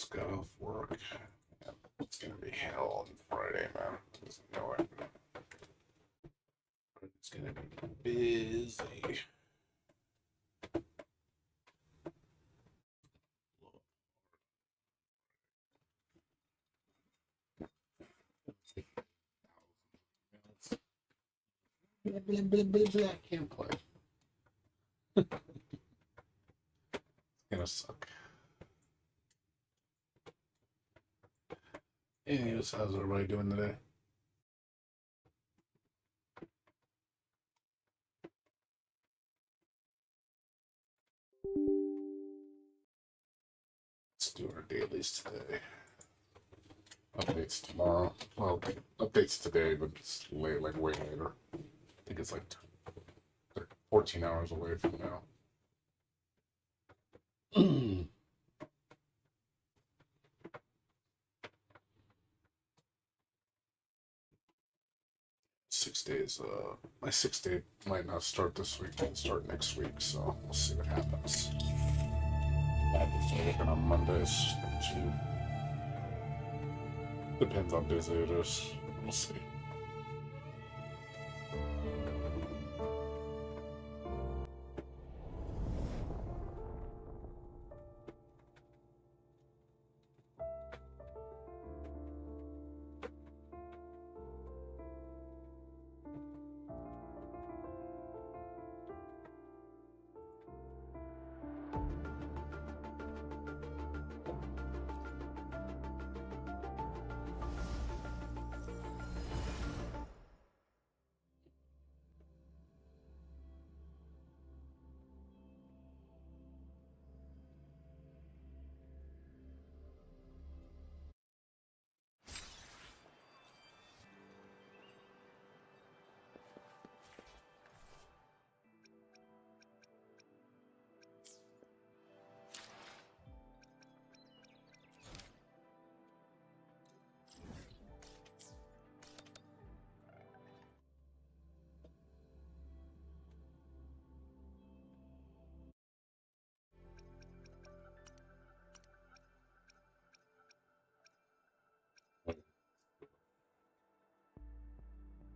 just got off work. It's gonna be hell on Friday, man. I just know it. It's gonna be busy. Blah, blah, blah, blah, blah. I can't play. It's gonna suck. Anyways, how's everybody doing today? Let's do our dailies today. Updates tomorrow. Well, updates today, but it's late, like way later. I think it's like 14 hours away from now. 6 days. My 6 day might not start this week. Might start next week. So we'll see what happens. I've been working on Mondays too. Depends how busy it is. We'll see.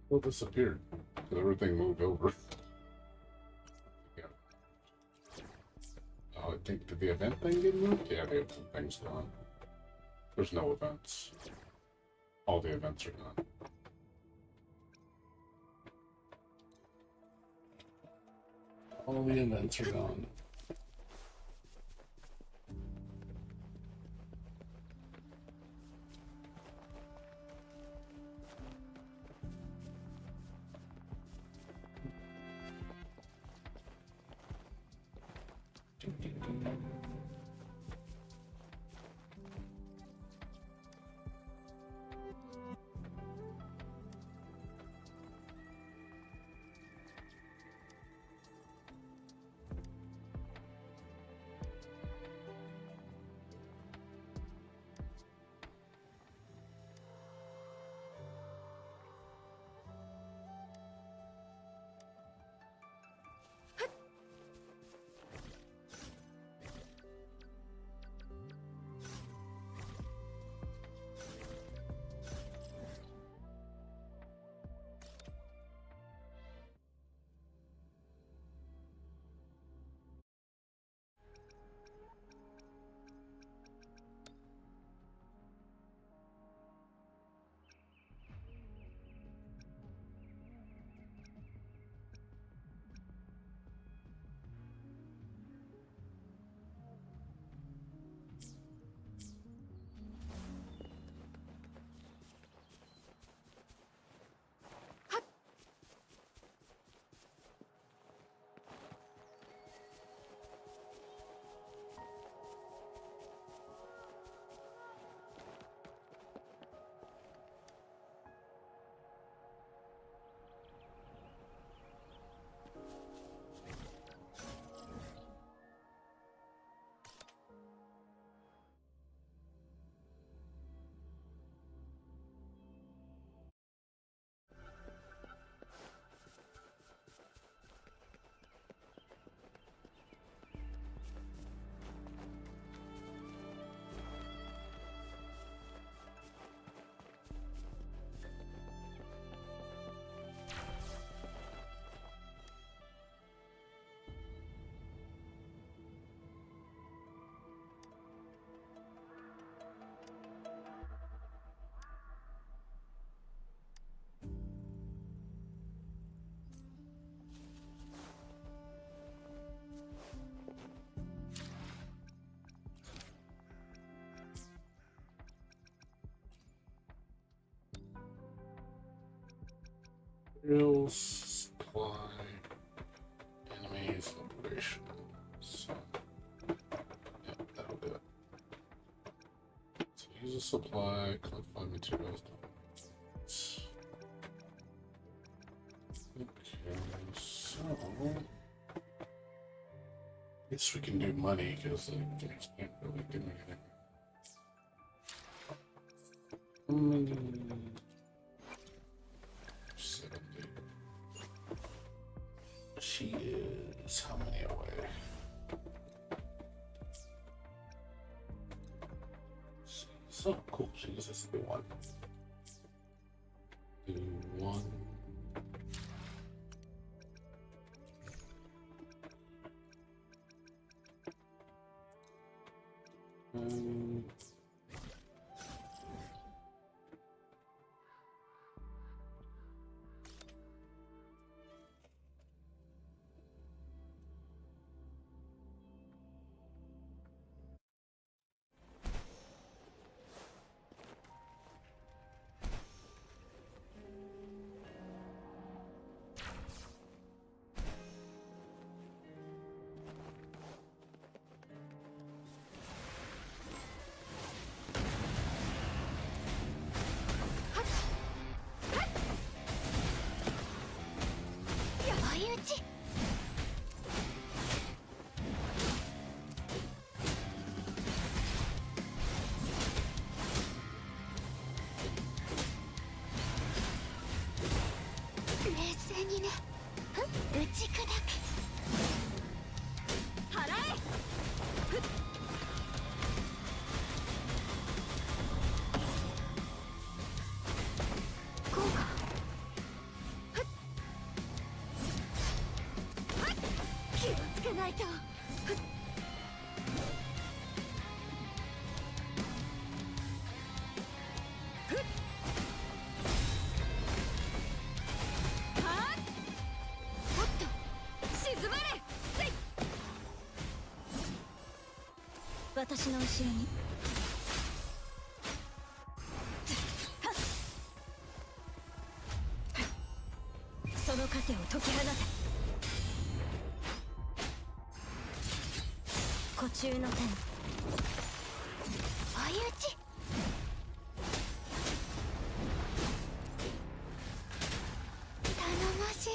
Well, disappeared. Everything moved over. Yeah. I think, did the event thing get moved? Yeah, the event thing's gone. There's no events. All the events are gone. All the events are gone. Materials, supply, enemies, liberation. So, yeah, that'll do it. So use a supply, collect 5 materials. Okay, so guess we can do money because the games can't really do anything. Money. 70. She is how many away? So cool. She just has to do one. Do one.私の後ろにその枷を解き放て。湖中の天追い打ち。頼もしい。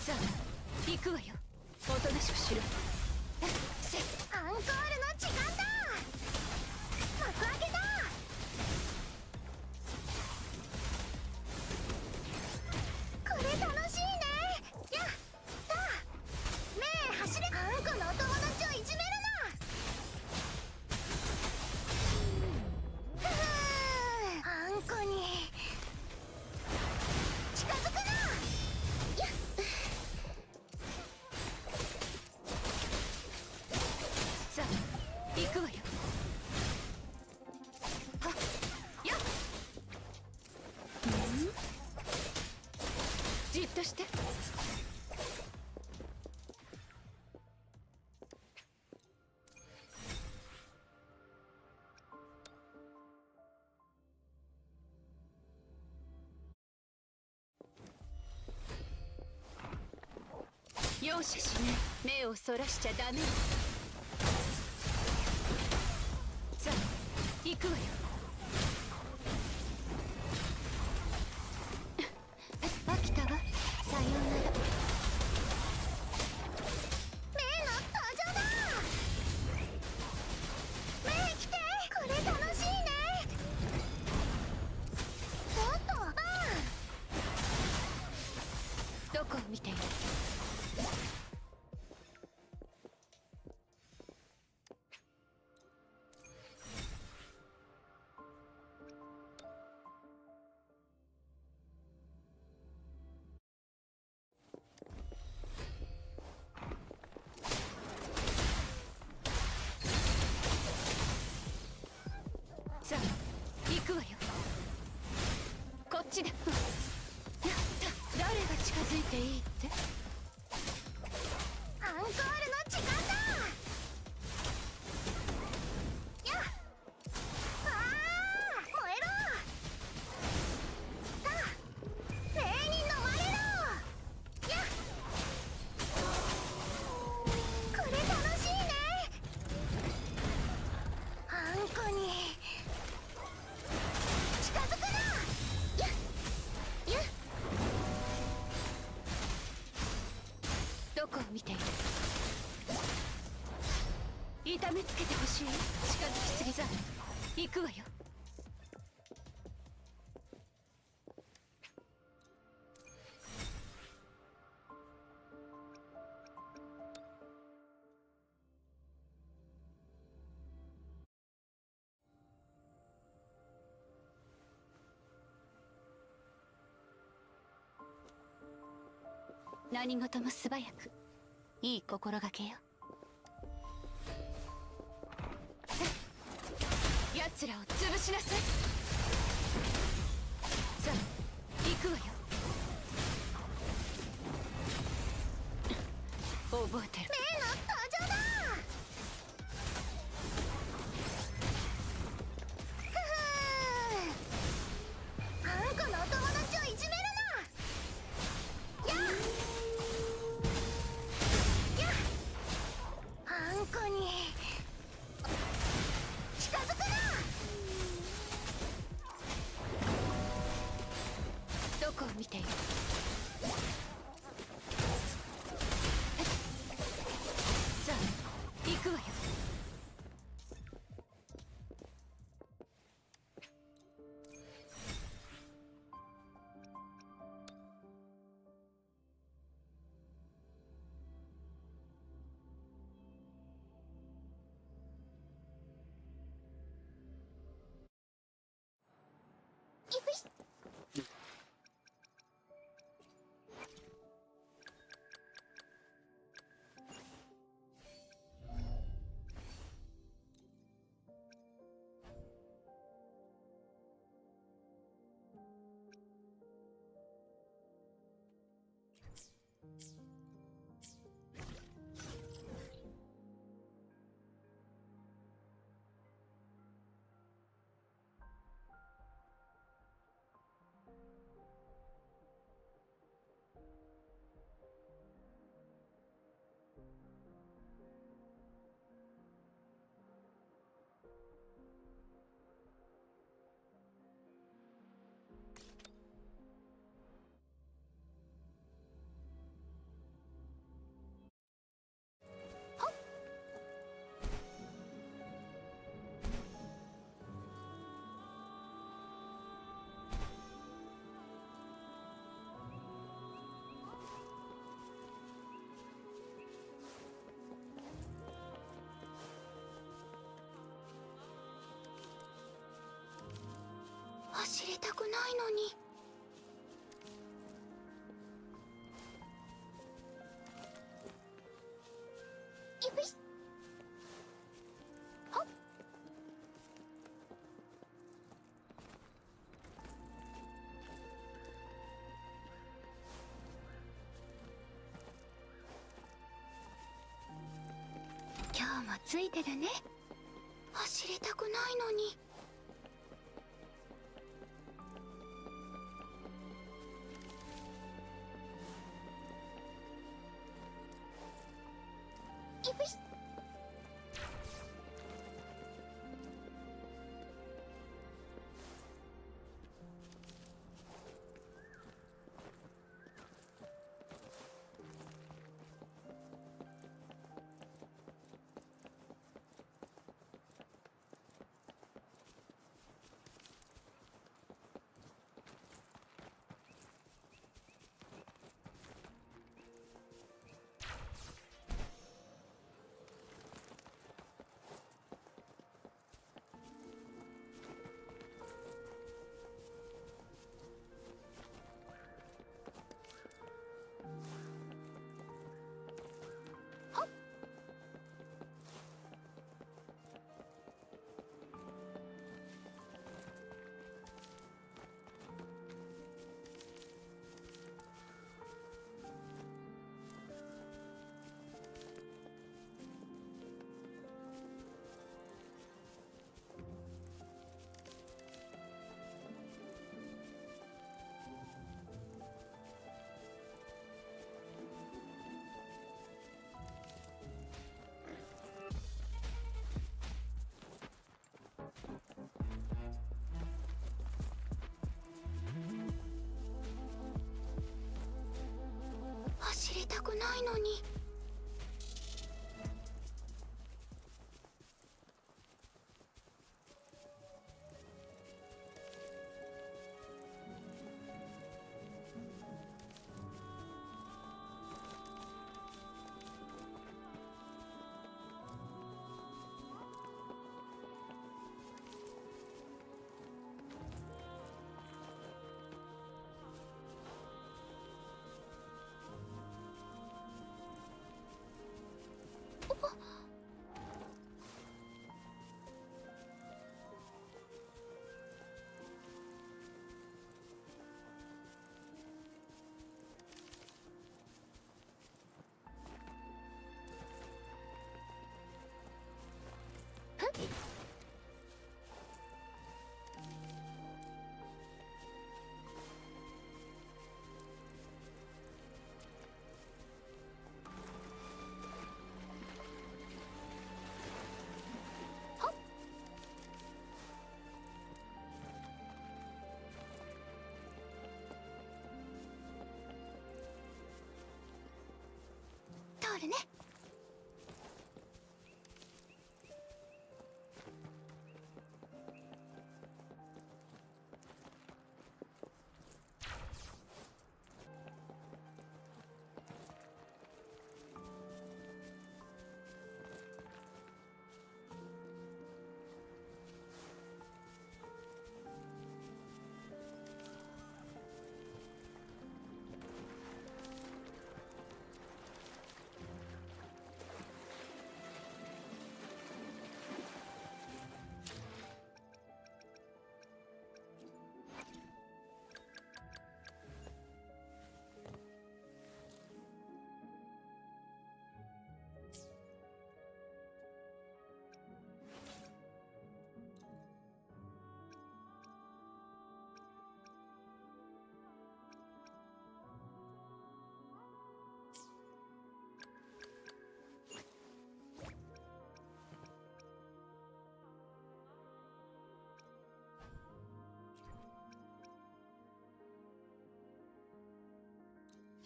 さあ行くわよ。おとなしくしろ。アンコールの時間だ。幕開けだ。これ楽しいね。やったねえ走れ。あんこのお友達をいじめるな。あんこに近づくな。やっさあ行くわよ。はっやっじっとして。容赦しない。目をそらしちゃダメよ。さあ行くわよ。飽きたわ。さようなら。メイの登場だ。メイ来て、これ楽しいね。おっとバーン。どこを見ている。さあ行くわよ。こっちだ。やった。誰が近づいていいって。アンコールの時間だ。やっあー燃えろ。さあ霊に飲まれろ。やっこれ楽しいね。あんこに近づくな。やっやっどこを見ている。痛めつけてほしい。近づきすぎざる。行くわよ。何事も素早く。いい心がけよ。奴らを潰しなさい。さあ行くわよ。覚えてる。メイの登場だ。ふふあんこのお友達をいじめるな。やっやっあんこに近づくな。どこを見ている。さあ行くわよ。よし。走りたくないのに。よし。はっ。今日もついてるね。走りたくないのに。くないのに。通るね。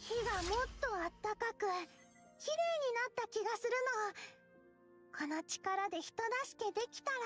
火がもっとあったかく綺麗になった気がするの。この力で人助けできたら。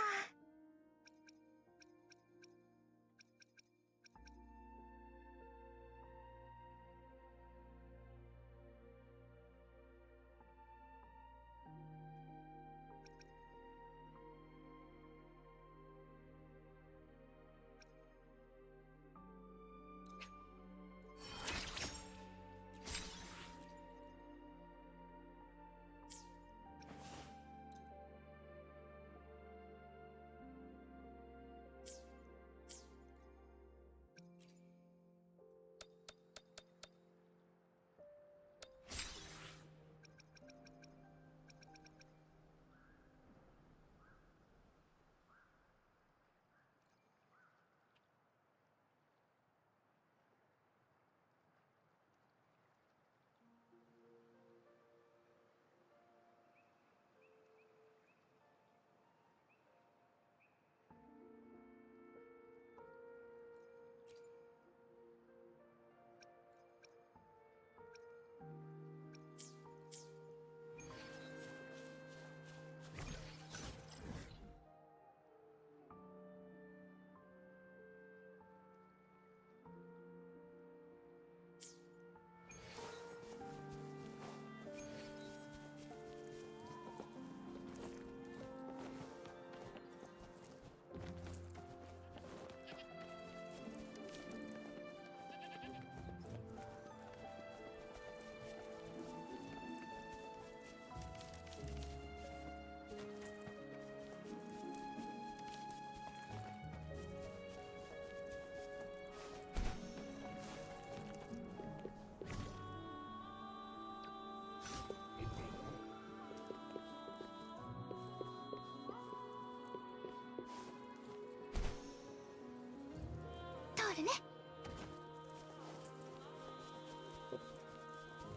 通るね。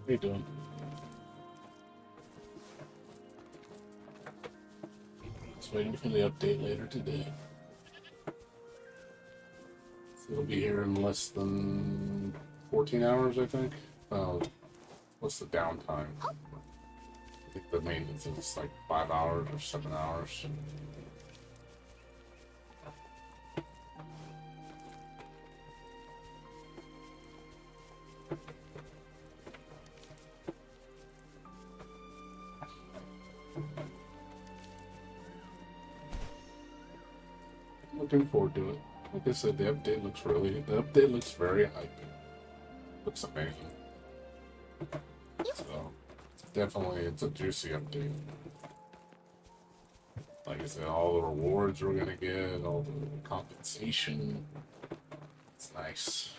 How you doing? Just waiting for the update later today. So it'll be here in less than 14 hours, I think. what's the downtime? I think the maintenance is like 5 hours or 7 hours. Looking forward to it. Like I said, the update looks very hype. Looks amazing. So definitely it's a juicy update. Like I said, all the rewards we're gonna get, all the compensation. It's nice.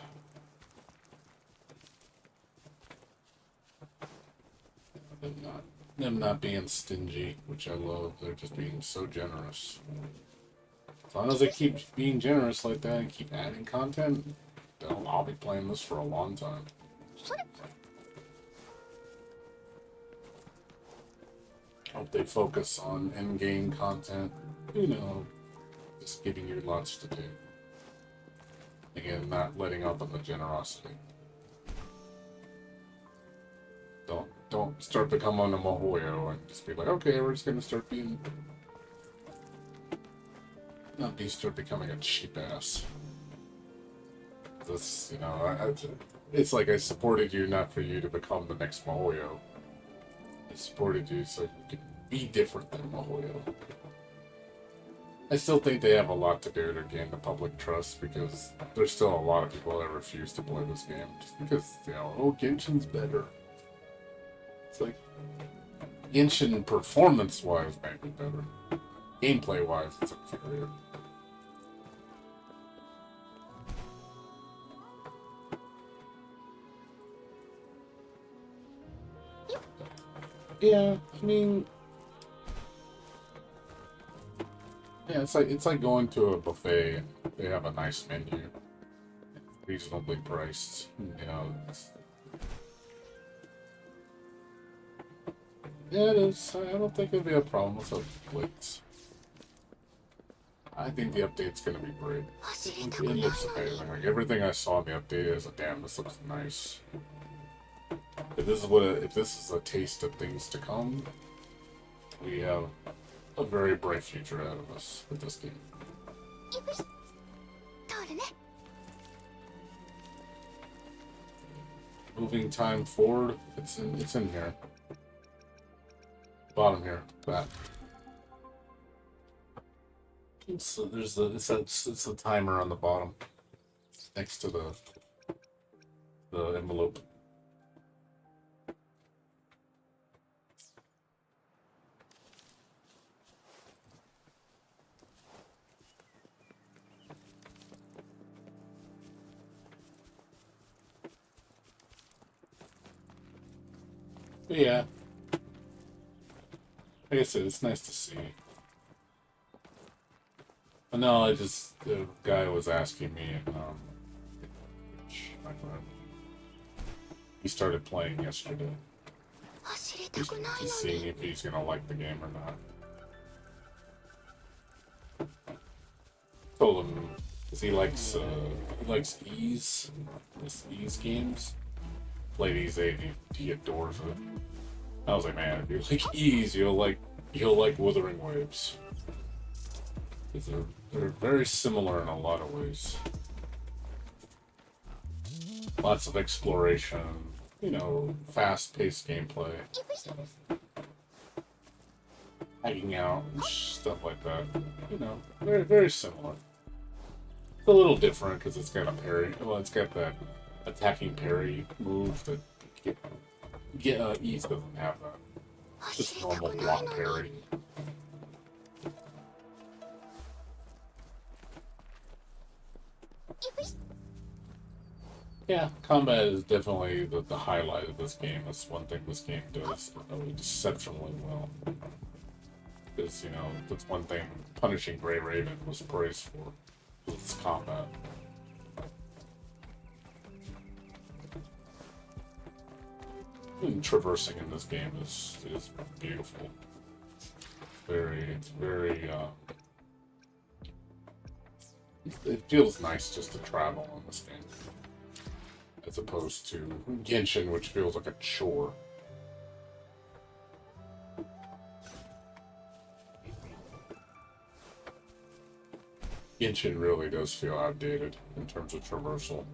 Them not being stingy, which I love. They're just being so generous. As long as they keep being generous like that and keep adding content, I'll be playing this for a long time. Hope they focus on in-game content, you know, just giving you lots to do. Again, not letting up on the generosity. Don't start becoming a Mohoyo and just be like, okay, we're just gonna start being, start becoming a cheap ass. This, you know, it's like I supported you not for you to become the next Mohoyo. I supported you so you could be different than Mohoyo. I still think they have a lot to do to gain the public trust because there's still a lot of people that refuse to play this game just because, you know, oh, Genshin's better. It's like, Genshin performance-wise might be better. Gameplay-wise, it's inferior. Yeah, I mean, yeah, it's like going to a buffet and they have a nice menu, reasonably priced. You know, yeah, it is. I don't think it'll be a problem with the plates. I think the update's gonna be great. It looks amazing. Like everything I saw in the update is, damn, this looks nice. If this is a taste of things to come, we have a very bright future ahead of us with this game. Moving time forward, it's in here. Bottom here, that. So there's it's the timer on the bottom, next to the envelope. But yeah, like I said, it's nice to see. But no, the guy was asking me, my friend, he started playing yesterday. Just seeing if he's gonna like the game or not. Told him, because he likes Ease, this Ease games. Played Ease 8, he adores it. I was like, man, if you like Ease, you'll like Wuthering Waves. Because they're very similar in a lot of ways. Lots of exploration, you know, fast-paced gameplay. Hanging out and stuff like that. You know, very, very similar. It's a little different because it's got a parry. Well, it's got that attacking parry move that Ease doesn't have that. Just normal block parry. Yeah, combat is definitely the highlight of this game. That's one thing this game does exceptionally well. Because, you know, that's one thing Punishing Grey Raven was praised for, was its combat. And traversing in this game is beautiful. It's very, it feels nice just to travel in this game. as opposed to Genshin, which feels like a chore. Genshin really does feel outdated in terms of traversal.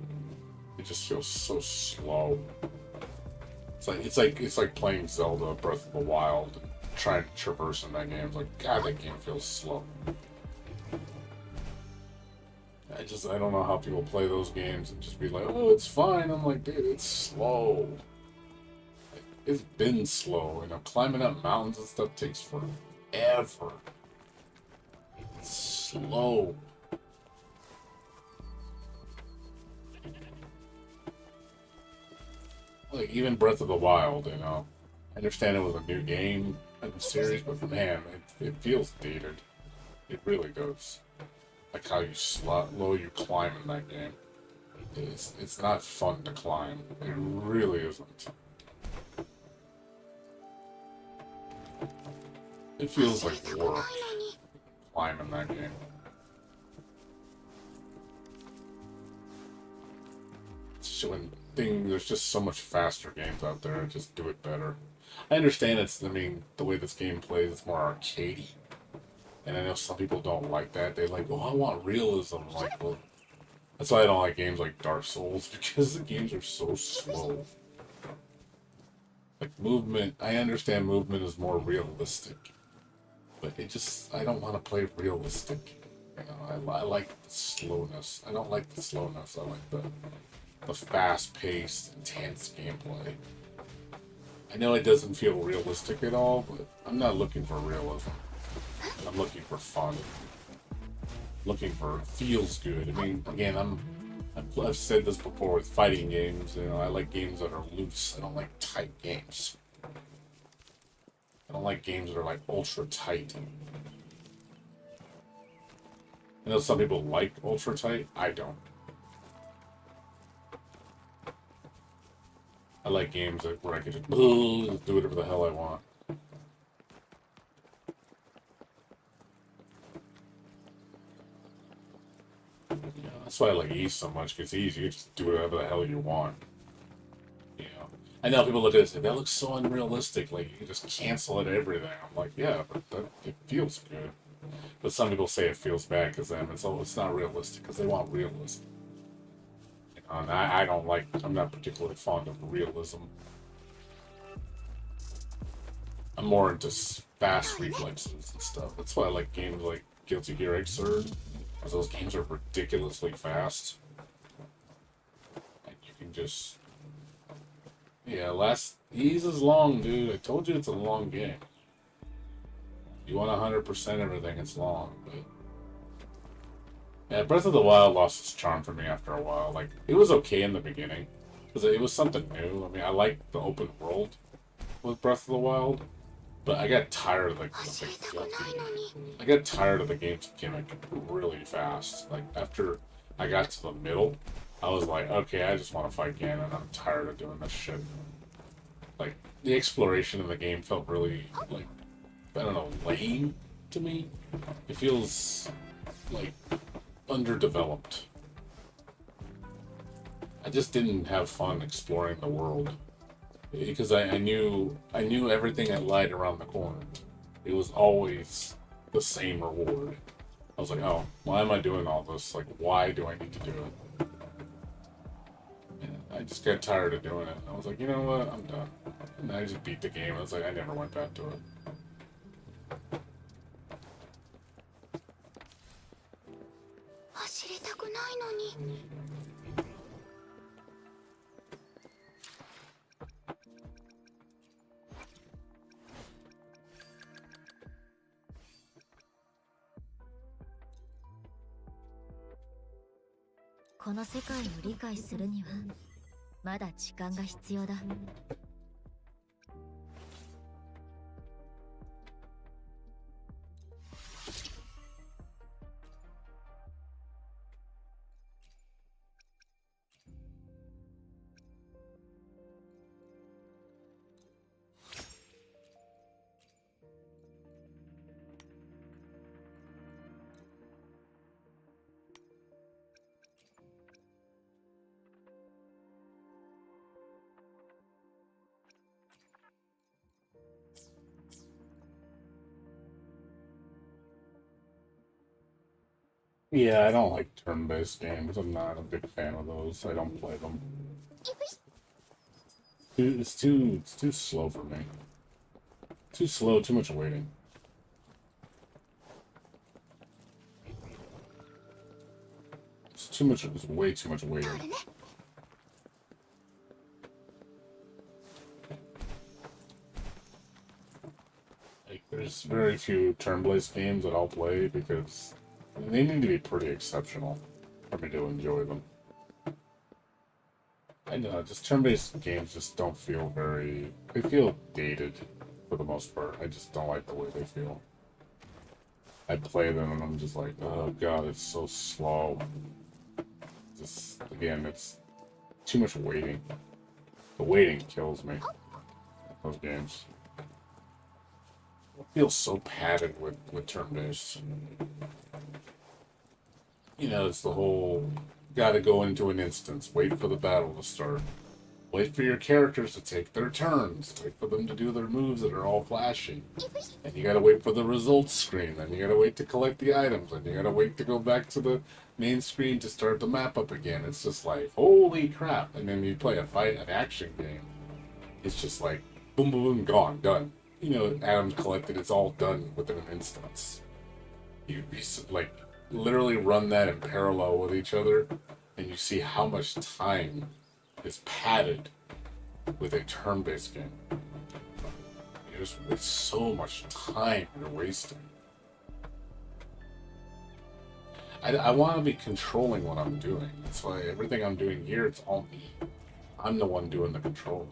It just feels so slow. It's like playing Zelda Breath of the Wild and trying to traverse in that game. It's like, God, that game feels slow. I don't know how people play those games and just be like, oh, it's fine. I'm like, dude, it's slow. It's been slow. You know, climbing up mountains and stuff takes forever. It's slow. Like, even Breath of the Wild, you know. I understand it was a new game in the series, but man, it feels dated. It really does. Like how low you climb in that game. It's not fun to climb. It really isn't. It feels like work climbing that game. There's just so much faster games out there. Just do it better. I understand the way this game plays, it's more arcadey. And I know some people don't like that. They like, oh, I want realism. Like, well, that's why I don't like games like Dark Souls, because the games are so slow. Like, movement, I understand movement is more realistic. But I don't want to play realistic. You know, I like the slowness. I don't like the slowness. I like the fast-paced, intense gameplay. I know it doesn't feel realistic at all, but I'm not looking for realism. I'm looking for fun. Looking for feels good. I mean, again, I've said this before with fighting games. You know, I like games that are loose. I don't like tight games. I don't like games that are like ultra tight. I know some people like ultra tight. I don't. I like games where I can just do whatever the hell I want. Yeah, that's why I like East so much, because East, you can just do whatever the hell you want. You know, I know people look at it and say, that looks so unrealistic, like, you can just cancel it everything. I'm like, yeah, but it feels good. But some people say it feels bad because it's not realistic, because they want realism. You know, and I'm not particularly fond of realism. I'm more into fast reflexes and stuff. That's why I like games like Guilty Gear Xrd. Because those games are ridiculously fast. And you can just... Yeah, Ease is long, dude. I told you it's a long game. You want 100% everything, it's long, but... Yeah, Breath of the Wild lost its charm for me after a while. Like, it was okay in the beginning. Because it was something new. I mean, I liked the open world with Breath of the Wild. But I got tired of I got tired of the game's gimmick really fast. Like, after I got to the middle, I was like, okay, I just want to fight Ganon. I'm tired of doing this shit. Like, the exploration in the game felt really, like, I don't know, lame to me. It feels, like, underdeveloped. I just didn't have fun exploring the world. Because I knew everything that lied around the corner. It was always the same reward. I was like, oh, why am I doing all this? Like, why do I need to do it? And I just got tired of doing it. I was like, you know what? I'm done. And I just beat the game. I was like, I never went back to it. 走りたくないのに。この世界を理解するにはまだ時間が必要だ。Yeah, I don't like turn-based games. I'm not a big fan of those. I don't play them. It's too slow for me. Too slow, too much waiting. It's too much, it's way too much waiting. Like, there's very few turn-based games that I'll play because they need to be pretty exceptional for me to enjoy them. I know, just turn-based games just don't feel very... They feel dated, for the most part. I just don't like the way they feel. I play them and I'm just like, oh god, it's so slow. Just, again, it's too much waiting. The waiting kills me. Those games. It feels so padded with turn-based. You know, it's the whole... Gotta go into an instance, wait for the battle to start. Wait for your characters to take their turns. Wait for them to do their moves that are all flashy. And you gotta wait for the results screen. Then you gotta wait to collect the items. And you gotta wait to go back to the main screen to start the map up again. It's just like, holy crap. And then you play an action game. It's just like, boom, boom, boom, gone, done. You know, items collected, it's all done within an instance. You'd be like, literally run that in parallel with each other, and you see how much time is padded with a turn-based game. You just waste so much time you're wasting. I want to be controlling what I'm doing. That's why everything I'm doing here, it's all me. I'm the one doing the controlling.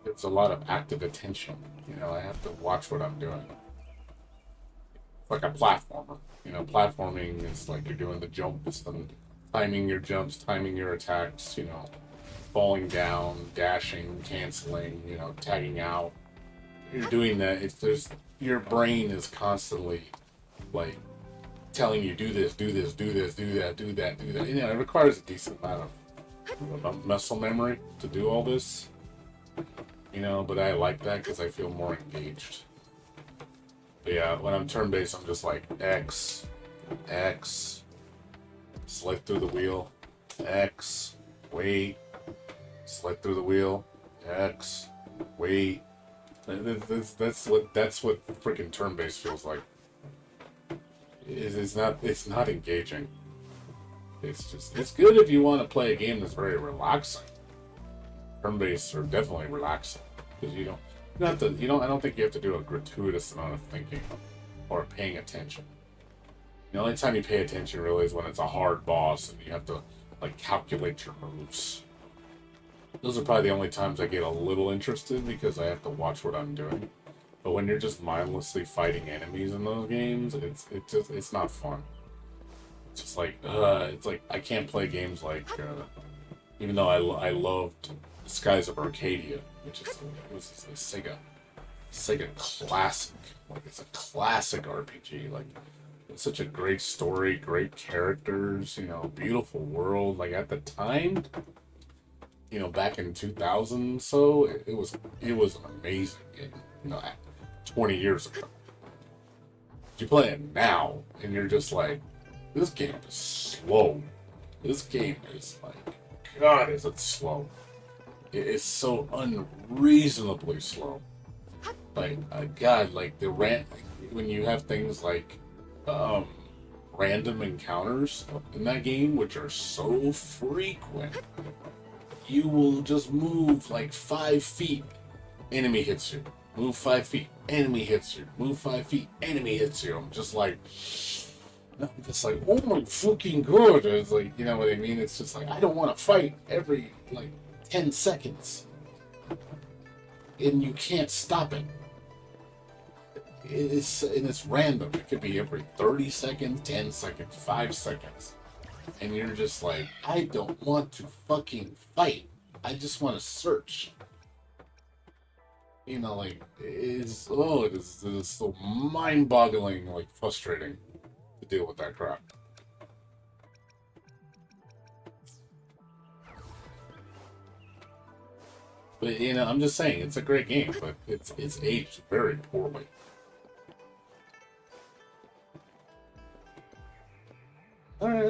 It's a lot of active attention. You know, I have to watch what I'm doing. Like a platformer. You know, platforming is like you're doing the jumps and timing your jumps, timing your attacks, you know, falling down, dashing, canceling, you know, tagging out. You're doing that. Your brain is constantly like telling you do this, do this, do this, do that, do that, do that. You know, it requires a decent amount of muscle memory to do all this. You know, but I like that because I feel more engaged. But yeah, when I'm turn-based, I'm just like X, select through the wheel, X, wait, select through the wheel, X, wait. That's what freaking turn-based feels like. It's not engaging. It's good if you want to play a game that's very relaxing. Turn-based are definitely relaxing because you don't I don't think you have to do a gratuitous amount of thinking or paying attention. The only time you pay attention really is when it's a hard boss and you have to like calculate your moves. Those are probably the only times I get a little interested because I have to watch what I'm doing. But when you're just mindlessly fighting enemies in those games, it's not fun. It's just like it's like I can't play games like even though I loved Skies of Arcadia, which is a Sega classic. Like it's a classic RPG. Like it's such a great story, great characters, you know, beautiful world. Like at the time, you know, back in 2000, so it was an amazing game. You know, 20 years ago. You play it now, and you're just like, this game is slow. This game is like, God, is it slow? It is so unreasonably slow. Like, God, like when you have things like random encounters in that game, which are so frequent, you will just move like 5 feet, enemy hits you. Move 5 feet, enemy hits you. Move 5 feet, enemy hits you. I'm just like, oh my fucking god. It's like, you know what I mean? It's just like, I don't want to fight every like 10 seconds. And you can't stop it. It's random. It could be every 30 seconds, 10 seconds, 5 seconds. And you're just like, I don't want to fucking fight. I just want to search. You know, like, it is so mind-boggling, like, frustrating to deal with that crap. But, you know, I'm just saying, it's a great game, but it's aged very poorly.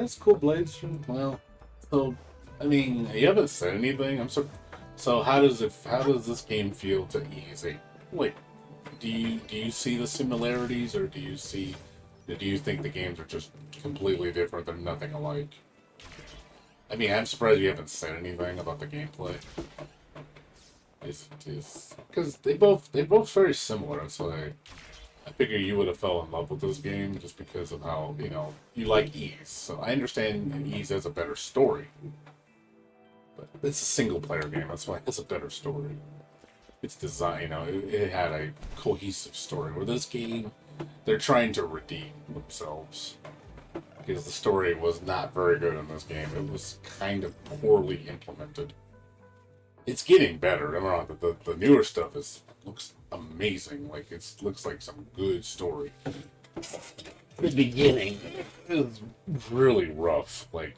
that's cool, Blades. Well, so I mean, you haven't said anything. So how does this game feel to Easy? Like, do you see the similarities, or do you think the games are just completely different? They're nothing alike. I mean, I'm surprised you haven't said anything about the gameplay. Is because they both very similar. It's like I figure you would have fell in love with this game just because of how you like Ys. So I understand Ys has a better story, but it's a single player game. That's why it's a better story. It's design, it had a cohesive story. Where this game, they're trying to redeem themselves because the story was not very good in this game. It was kind of poorly implemented. It's getting better. I don't know, the newer stuff looks amazing. Like looks like some good story. The beginning is really rough. Like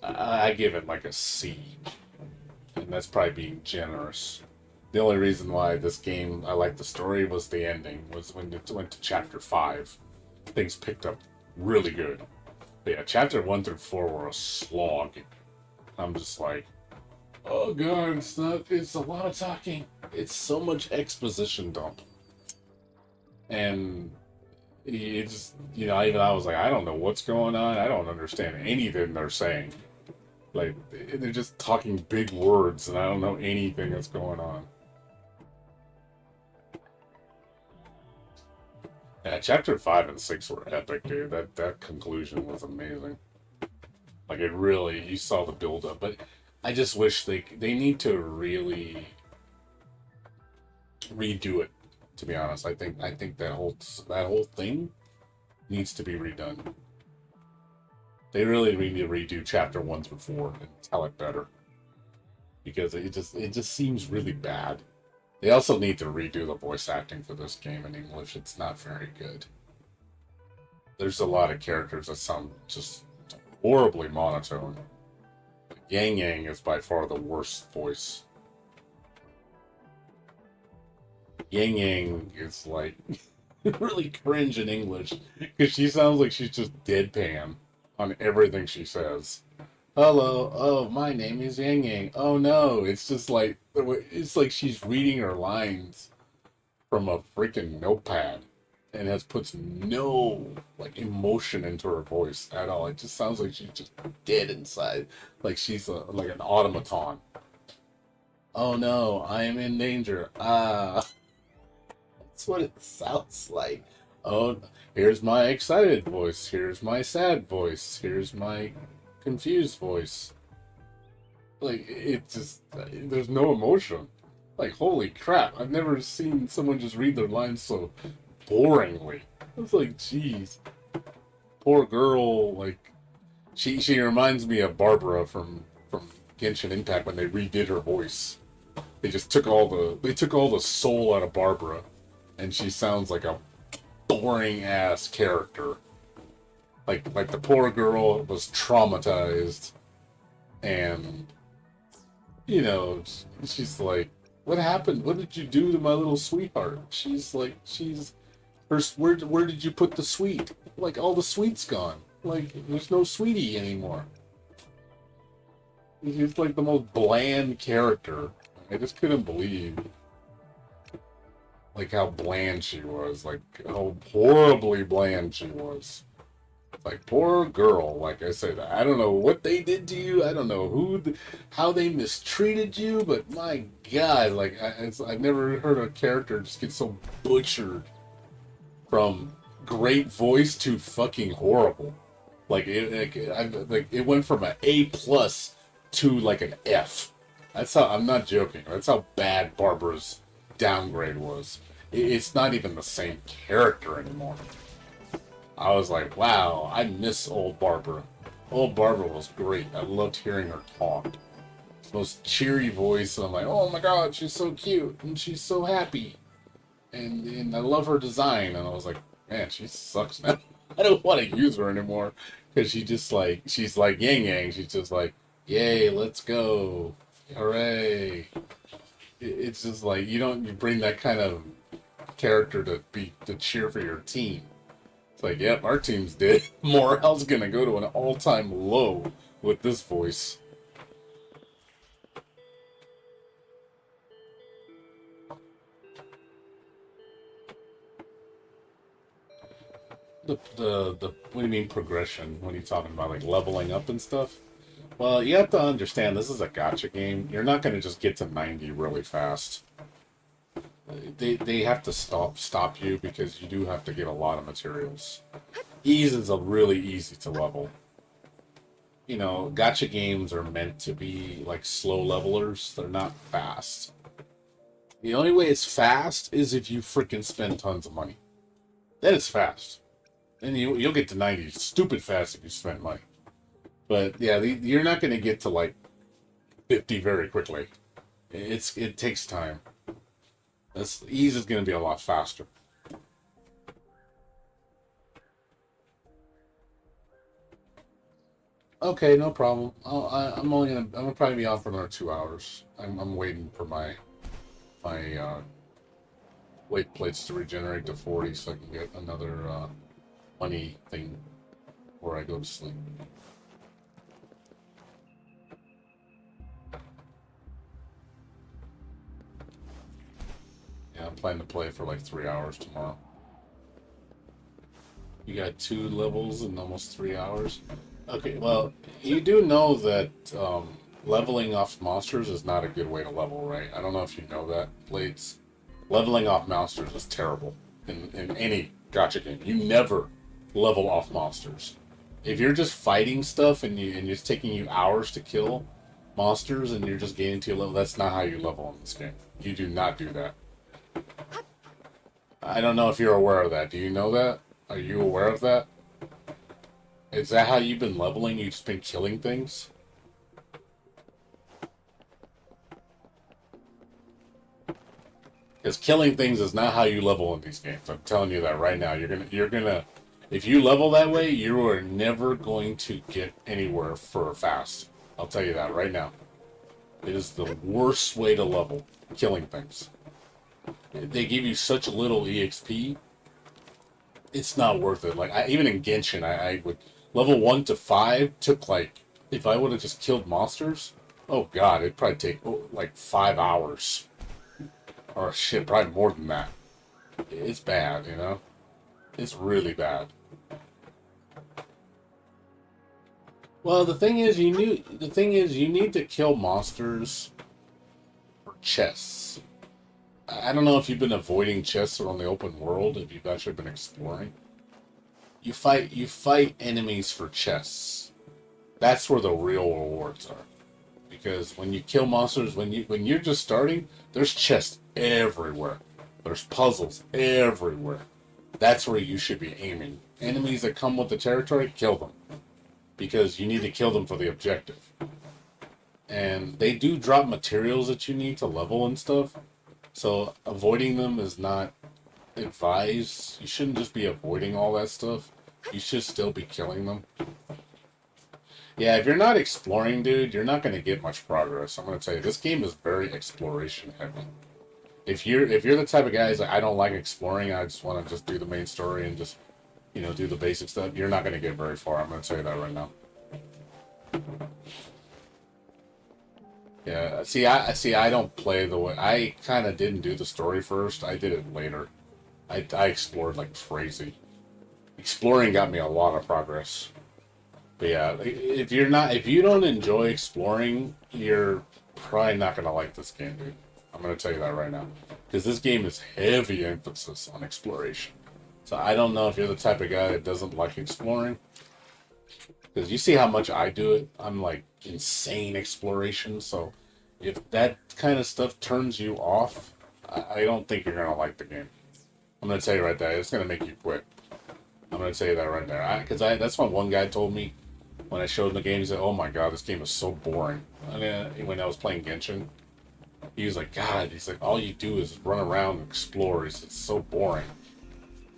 I give it like a C, and that's probably being generous. The only reason why this game I liked the story was the ending. Was when it went to chapter 5, things picked up really good. But yeah, chapter 1 through 4 were a slog. I'm just like, oh god, it's a lot of talking. It's so much exposition dump. And it's, even I was like, I don't know what's going on. I don't understand anything they're saying. Like, they're just talking big words, and I don't know anything that's going on. Yeah, chapter 5 and 6 were epic, dude. That conclusion was amazing. Like, it really, you saw the build-up, but I just wish they need to really redo it. To be honest, I think that whole thing needs to be redone. They really need to redo chapter 1 through 4 and tell it better, because it just seems really bad. They also need to redo the voice acting for this game in English. It's not very good. There's a lot of characters that sound just horribly monotone. Yang Yang is by far the worst voice. Yang Yang is like really cringe in English because she sounds like she's just deadpan on everything she says. Hello, oh, my name is Yang Yang. Oh no, it's like she's reading her lines from a freaking notepad and puts no emotion into her voice at all. It just sounds like she's just dead inside, like she's like an automaton. Oh no, I am in danger. That's what it sounds like. Oh, here's my excited voice. Here's my sad voice. Here's my confused voice. Like, it just, there's no emotion. Like, holy crap, I've never seen someone just read their lines so boringly. It's like, jeez. Poor girl, like, she reminds me of Barbara from Genshin Impact when they redid her voice. They just took all the soul out of Barbara, and she sounds like a boring ass character. Like the poor girl was traumatized, and she's like, "What happened? What did you do to my little sweetheart?" Where did you put the sweet? Like, all the sweet's gone. Like, there's no sweetie anymore. She's like the most bland character. I just couldn't believe like how bland she was, like how horribly bland she was. Like, poor girl. Like I said, I don't know what they did to you. I don't know how they mistreated you, but my God, like I've never heard a character just get so butchered from great voice to fucking horrible. Like it went from an A+ to like an F. That's how, I'm not joking. That's how bad Barbara's downgrade was. It's not even the same character anymore. I was like, wow, I miss old Barbara. Old Barbara was great. I loved hearing her talk. Most cheery voice, and I'm like, oh my God, she's so cute, and she's so happy. And I love her design, and I was like, man, she sucks now. I don't want to use her anymore, because she's like Yang Yang. She's just like, yay, let's go. Hooray. It's just like, you bring that kind of character to cheer for your team. like, yep, our team's dead. Morale's gonna go to an all-time low with this voice. The what do you mean progression? When you talking about like leveling up and stuff? Well, you have to understand this is a gacha game. You're not gonna just get to 90 really fast. They have to stop you because you do have to get a lot of materials. Ease is a really easy to level. You know, gacha games are meant to be like slow levelers. They're not fast. The only way it's fast is if you freaking spend tons of money. Then it's fast. And you'll get to 90 stupid fast if you spend money. But yeah, you're not going to get to like 50 very quickly. It takes time. Ease is going to be a lot faster. Okay, no problem. I'm gonna probably be on for another 2 hours. I'm waiting for my weight plates to regenerate to 40 so I can get another money thing before I go to sleep. Yeah, I'm planning to play for like 3 hours tomorrow. You got 2 levels in almost 3 hours? Okay, well, you do know that leveling off monsters is not a good way to level, right? I don't know if you know that, Blades. Leveling off monsters is terrible in any gacha game. You never level off monsters. If you're just fighting stuff and it's taking you hours to kill monsters and you're just gaining to a level, that's not how you level in this game. You do not do that. I don't know if you're aware of that. Do you know that? Are you aware of that? Is that how you've been leveling? You've just been killing things? Because killing things is not how you level in these games. I'm telling you that right now. You're gonna, if you level that way, you are never going to get anywhere for fast. I'll tell you that right now. It is the worst way to level, killing things. They give you such little EXP. It's not worth it. Like even in Genshin, I would level 1 to 5 took like, if I would have just killed monsters, oh god, it'd probably take like 5 hours. Or shit, probably more than that. It's bad, you know? It's really bad. Well, the thing is, you need to kill monsters for chests. I don't know if you've been avoiding chests around the open world, if you've actually been exploring. You fight enemies for chests. That's where the real rewards are. Because when you kill monsters, when you're just starting, there's chests everywhere. There's puzzles everywhere. That's where you should be aiming. Enemies that come with the territory, kill them. Because you need to kill them for the objective. And they do drop materials that you need to level and stuff. So avoiding them is not advised. You shouldn't just be avoiding all that stuff. You should still be killing them. Yeah, if you're not exploring, dude, you're not going to get much progress. I'm going to tell you, this game is very exploration heavy. If you're the type of guy who's like, I don't like exploring, I just want to just do the main story and just, do the basic stuff, you're not going to get very far. I'm going to tell you that right now. Yeah, I don't play the way, I kind of didn't do the story first. I did it later. I explored like crazy. Exploring got me a lot of progress. But yeah, if you don't enjoy exploring, you're probably not going to like this game, dude. I'm going to tell you that right now. Because this game is heavy emphasis on exploration. So I don't know if you're the type of guy that doesn't like exploring. Because you see how much I do it. I'm like insane exploration. So if that kind of stuff turns you off, I don't think you're going to like the game. I'm going to tell you right there. It's going to make you quit. I'm going to tell you that right there. Because that's what one guy told me when I showed him the game. He said, oh my god, this game is so boring. I mean, when I was playing Genshin, he was like, God, he's like, all you do is run around and explore. It's so boring.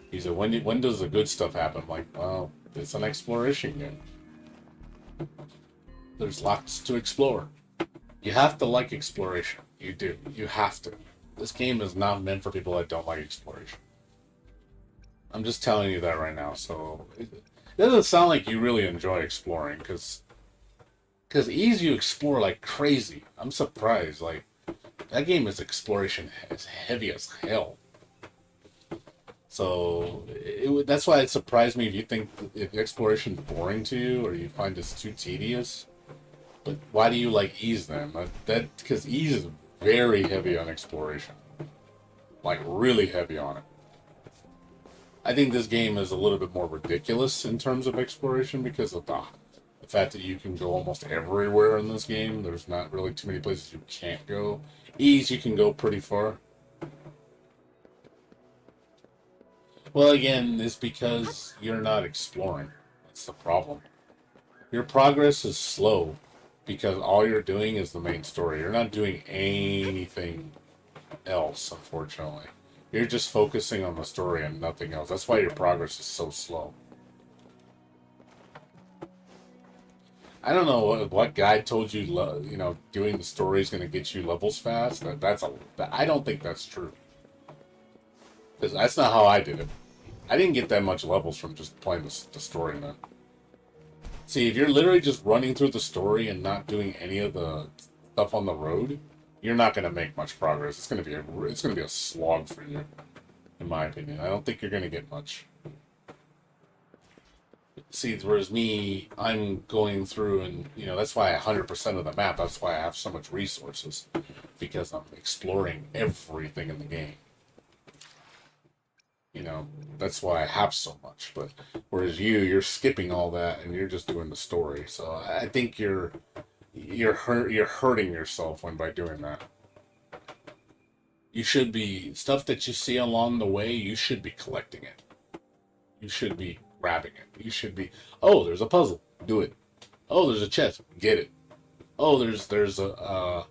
He said, when does the good stuff happen? I'm like, well, it's an exploration game. There's lots to explore. You have to like exploration. You do. You have to. This game is not meant for people that don't like exploration. I'm just telling you that right now. So it doesn't sound like you really enjoy exploring, because Ease you explore like crazy. I'm surprised. Like that game is exploration as heavy as hell. So that's why it surprised me if you think if exploration is boring to you or you find this too tedious. But why do you like Ease then? That because Ease is very heavy on exploration, like really heavy on it. I think this game is a little bit more ridiculous in terms of exploration because of the fact that you can go almost everywhere in this game. There's not really too many places you can't go. Ease, you can go pretty far. Well, again, it's because you're not exploring. That's the problem. Your progress is slow because all you're doing is the main story. You're not doing anything else, unfortunately. You're just focusing on the story and nothing else. That's why your progress is so slow. I don't know what guy told you, doing the story is going to get you levels fast. I don't think that's true. Because that's not how I did it. I didn't get that much levels from just playing the story, man. See, if you're literally just running through the story and not doing any of the stuff on the road, you're not going to make much progress. It's going to be a slog for you, in my opinion. I don't think you're going to get much. See, whereas me, I'm going through and, that's why 100% of the map, that's why I have so much resources. Because I'm exploring everything in the game. That's why I have so much. But whereas you're skipping all that and you're just doing the story. So I think you're hurting yourself when by doing that. You should be stuff that you see along the way. You should be collecting it. You should be grabbing it. You should be. Oh, there's a puzzle. Do it. Oh, there's a chest. Get it. Oh, there's a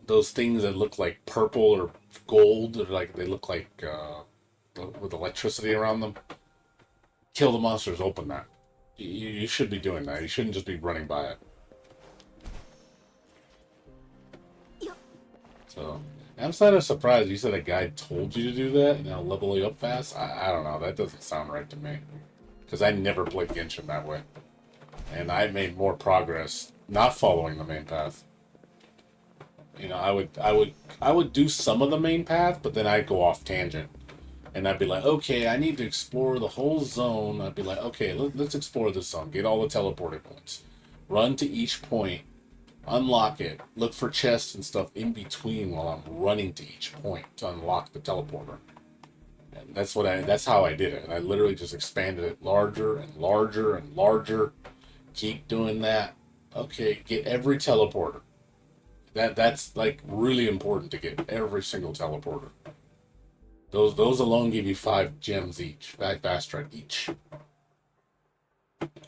those things that look like purple or gold, or like they look like with electricity around them. Kill the monsters. Open that. You should be doing that. You shouldn't just be running by it. So, I'm kind of surprised you said a guy told you to do that and now level you up fast. I don't know. That doesn't sound right to me. Because I never played Genshin that way. And I made more progress not following the main path. I would do some of the main path, but then I'd go off tangent. And I'd be like, okay, I need to explore the whole zone. I'd be like, okay, let's explore this zone. Get all the teleporting points. Run to each point. Unlock it. Look for chests and stuff in between while I'm running to each point to unlock the teleporter. And that's how I did it. And I literally just expanded it larger and larger and larger. Keep doing that. Okay, get every teleporter. That's like really important to get every single teleporter. Those alone give you 5 gems each, 5 fast track each.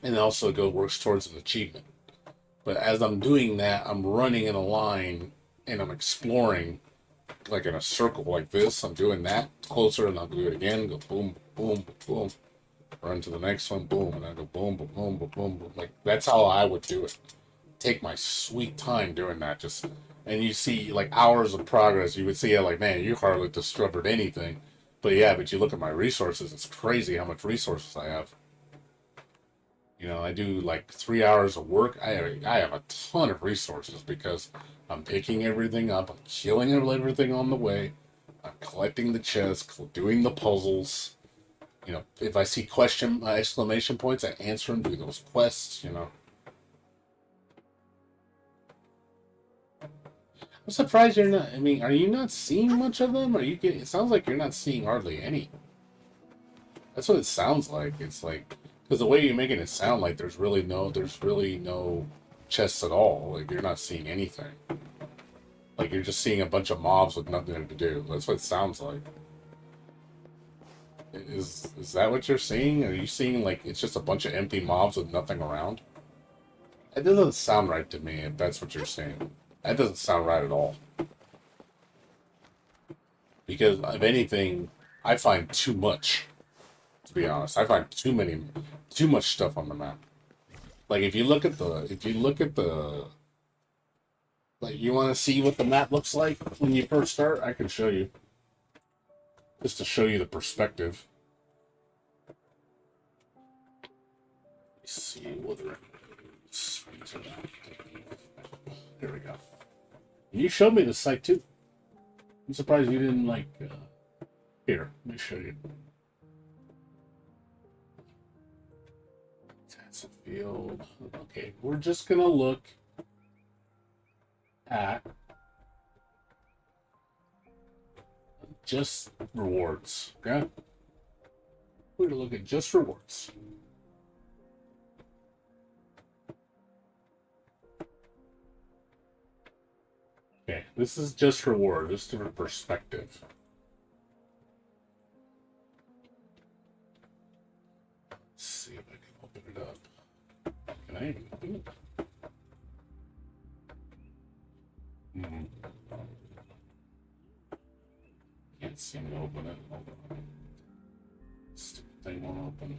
And also works towards an achievement. But as I'm doing that, I'm running in a line and I'm exploring like in a circle like this. I'm doing that closer and I'll do it again. Go boom, boom, boom. Run to the next one, boom, and I go boom, boom, boom, boom, boom, boom. Like that's how I would do it. Take my sweet time doing that. And you see like hours of progress. You would see like, man, you hardly discovered anything. But you look at my resources. It's crazy how much resources I have. I do like 3 hours of work. I have a ton of resources because I'm picking everything up. I'm killing everything on the way. I'm collecting the chests, doing the puzzles. If I see exclamation points, I answer them, do those quests. I'm surprised you're not. I mean, are you not seeing much of them? It sounds like you're not seeing hardly any. That's what it sounds like. It's like because the way you're making it sound like there's really no chests at all. Like you're not seeing anything. Like you're just seeing a bunch of mobs with nothing to do. That's what it sounds like. Is that what you're seeing? Are you seeing like it's just a bunch of empty mobs with nothing around? It doesn't sound right to me if that's what you're saying. That doesn't sound right at all. Because if anything, I find too much. To be honest, I find too much stuff on the map. Like if you look at the, like you want to see what the map looks like when you first start, I can show you. Just to show you the perspective. Let's see, Wuthering. Here we go. You showed me the site too. I'm surprised you didn't like. Here, let me show you. That's a field. Okay, we're just gonna look at just rewards. Okay, we're gonna look at just rewards. Okay, this is just reward. This is for perspective. Let's see if I can open it up. Can I even open it? Can't seem to open it. Hold on. Stupid thing won't open.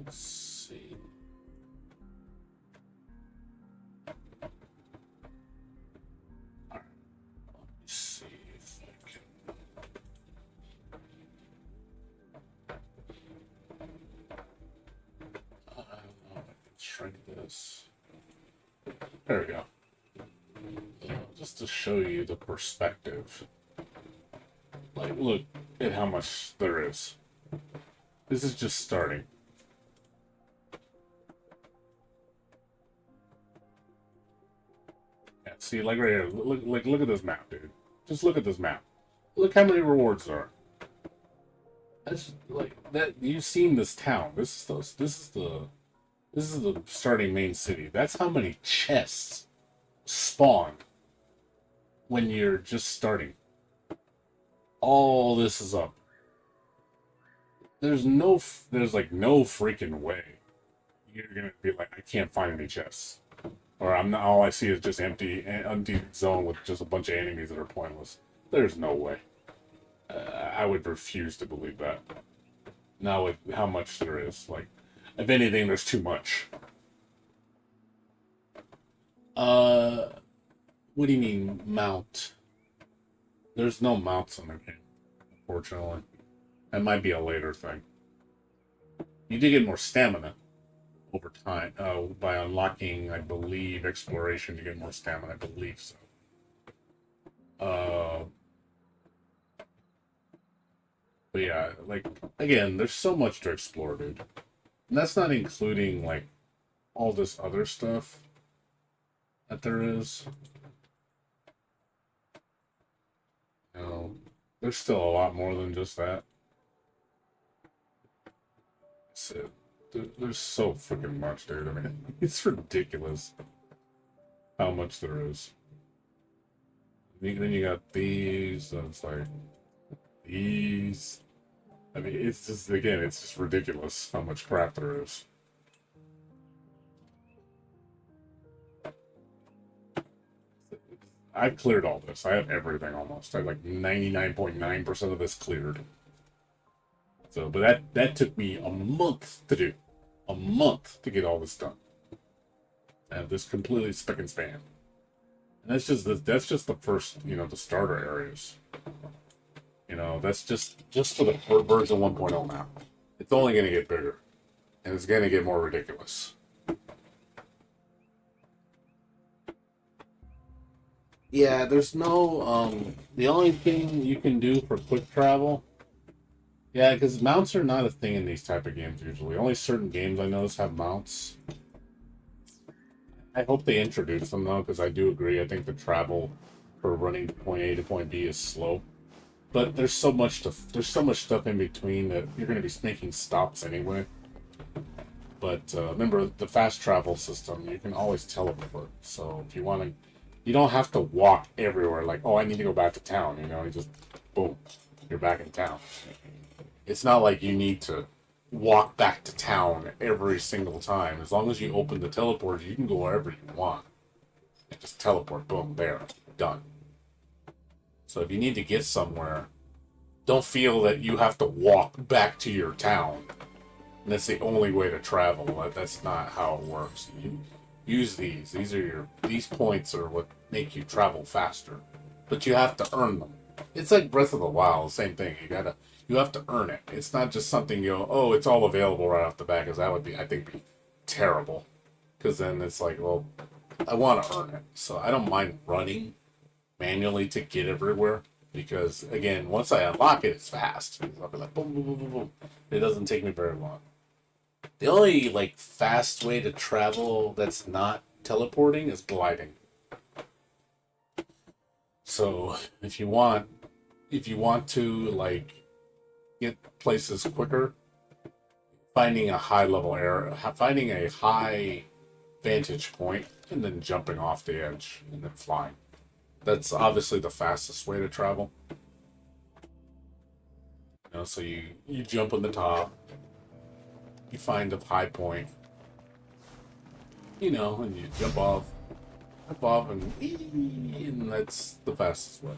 Let's see. Alright. Let me see if I can. I don't know if I can shrink this. There we go. Just to show you the perspective. Like, look at how much there is. This is just starting. Yeah, see, like right here, look at this map, dude. Just look at this map. Look how many rewards there are. That's like that. You've seen this town. This is the starting main city. That's how many chests spawn when you're just starting. All this is up. There's like no freaking way you're gonna be like, I can't find any chests, or I'm not. All I see is just empty zone with just a bunch of enemies that are pointless. There's no way. I would refuse to believe that. Now with how much there is, like, if anything, there's too much. What do you mean mount? There's no mounts in the game, unfortunately. That might be a later thing. You do get more stamina over time by unlocking, I believe, exploration. You get more stamina, I believe so. But yeah, like, again, there's so much to explore, dude. And that's not including, like, all this other stuff that there is. You know, there's still a lot more than just that. There's so freaking much, dude. I mean, it's ridiculous how much there is. Then you got these, and it's like these. I mean, it's just, again, it's just ridiculous how much crap there is. I've cleared all this. I have everything almost. I have like 99.9% of this cleared. So, but that took me a month to do. A month to get all this done. And this completely spick and span. And that's just the first, the starter areas. That's just for the version 1.0 now. It's only going to get bigger. And it's going to get more ridiculous. Yeah, there's no, the only thing you can do for quick travel. Yeah, because mounts are not a thing in these type of games usually. Only certain games I notice have mounts. I hope they introduce them though, because I do agree. I think the travel for running from point A to point B is slow. But there's so much stuff in between that you're going to be making stops anyway. But remember the fast travel system, you can always teleport. So if you want to, you don't have to walk everywhere. Like, oh, I need to go back to town. You just boom, you're back in town. It's not like you need to walk back to town every single time. As long as you open the teleport, you can go wherever you want. And just teleport, boom, there, done. So if you need to get somewhere, don't feel that you have to walk back to your town. And that's the only way to travel. That's not how it works. You use these. These points are what make you travel faster. But you have to earn them. It's like Breath of the Wild, same thing. You have to earn it. It's not just something you go, oh, it's all available right off the bat, because that would be, I think, be terrible. Because then it's like, well, I want to earn it, so I don't mind running manually to get everywhere. Because again, once I unlock it, it's fast. I'll be like boom, boom, boom, boom, boom. It doesn't take me very long. The only like fast way to travel that's not teleporting is gliding. So if you want to like get places quicker, finding a high level area, finding a high vantage point, and then jumping off the edge and then flying. That's obviously the fastest way to travel. You know, so you jump on the top, you find a high point, you know, and you jump off, and that's the fastest way.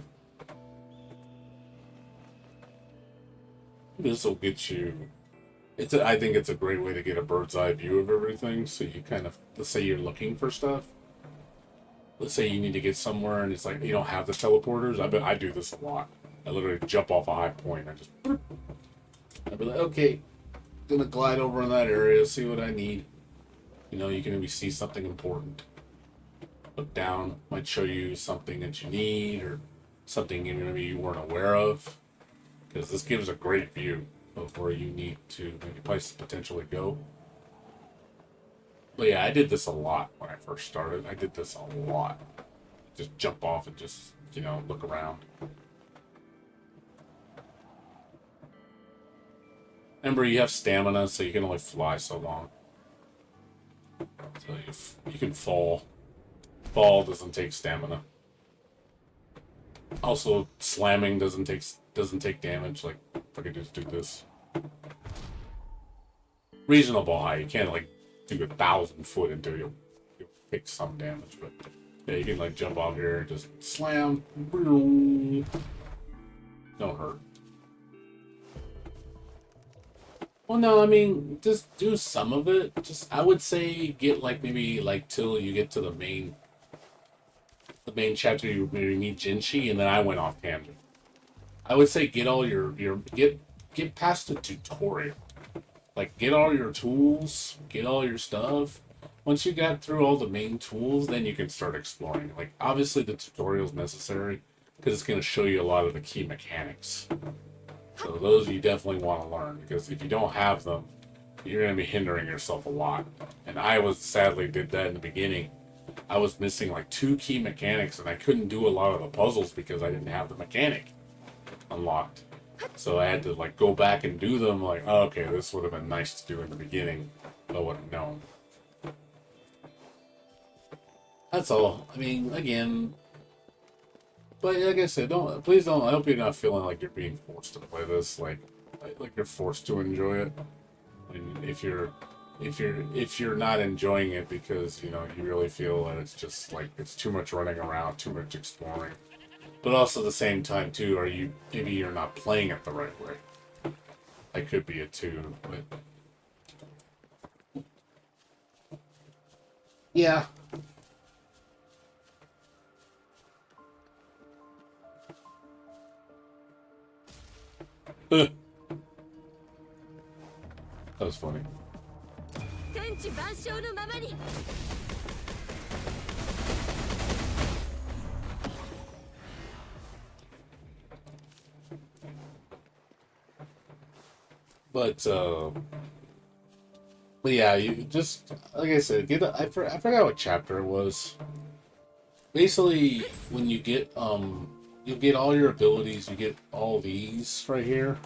This will get you. I think it's a great way to get a bird's eye view of everything. So you kind of, let's say you're looking for stuff. Let's say you need to get somewhere and it's like you don't have the teleporters. I do this a lot. I literally jump off a high point. I'd be like, okay, gonna glide over in that area, see what I need. You know, you can maybe see something important. Look down, might show you something that you need or something maybe you weren't aware of. Because this gives a great view of where you need to maybe potentially go. But yeah, I did this a lot when I first started. I did this a lot. Just jump off and just, you know, look around. Remember, you have stamina, so you can only fly so long. So you can fall. Fall doesn't take stamina. Also, slamming doesn't take damage. Like, if I could just do this. Reasonable high. You can't, like, do 1,000 foot until you'll take some damage. But, yeah, you can, like, jump off here and just slam. Don't hurt. Well, no, I mean, just do some of it. Just, I would say get, like, maybe, like, till you get to the main chapter where you meet Jinchi, and then I went off tangent. I would say get all your get past the tutorial. Like, get all your tools, get all your stuff. Once you got through all the main tools, then you can start exploring. Like, obviously the tutorial is necessary because it's going to show you a lot of the key mechanics. So those you definitely want to learn, because if you don't have them, you're going to be hindering yourself a lot. And I sadly did that in the beginning. I was missing like 2 key mechanics, and I couldn't do a lot of the puzzles because I didn't have the mechanic unlocked. So I had to like go back and do them. Like, oh, okay, this would have been nice to do in the beginning, but I wouldn't have known. That's all. I mean, again, but like I said, please don't. I hope you're not feeling like you're being forced to play this. Like you're forced to enjoy it. And if you're not enjoying it because, you know, you really feel that it's just like it's too much running around, too much exploring, but also at the same time too, maybe you're not playing it the right way. That could be it too, but yeah. That was funny. But yeah, you just, like I said, I forgot what chapter it was. Basically, when you get you get all your abilities. You get all these right here.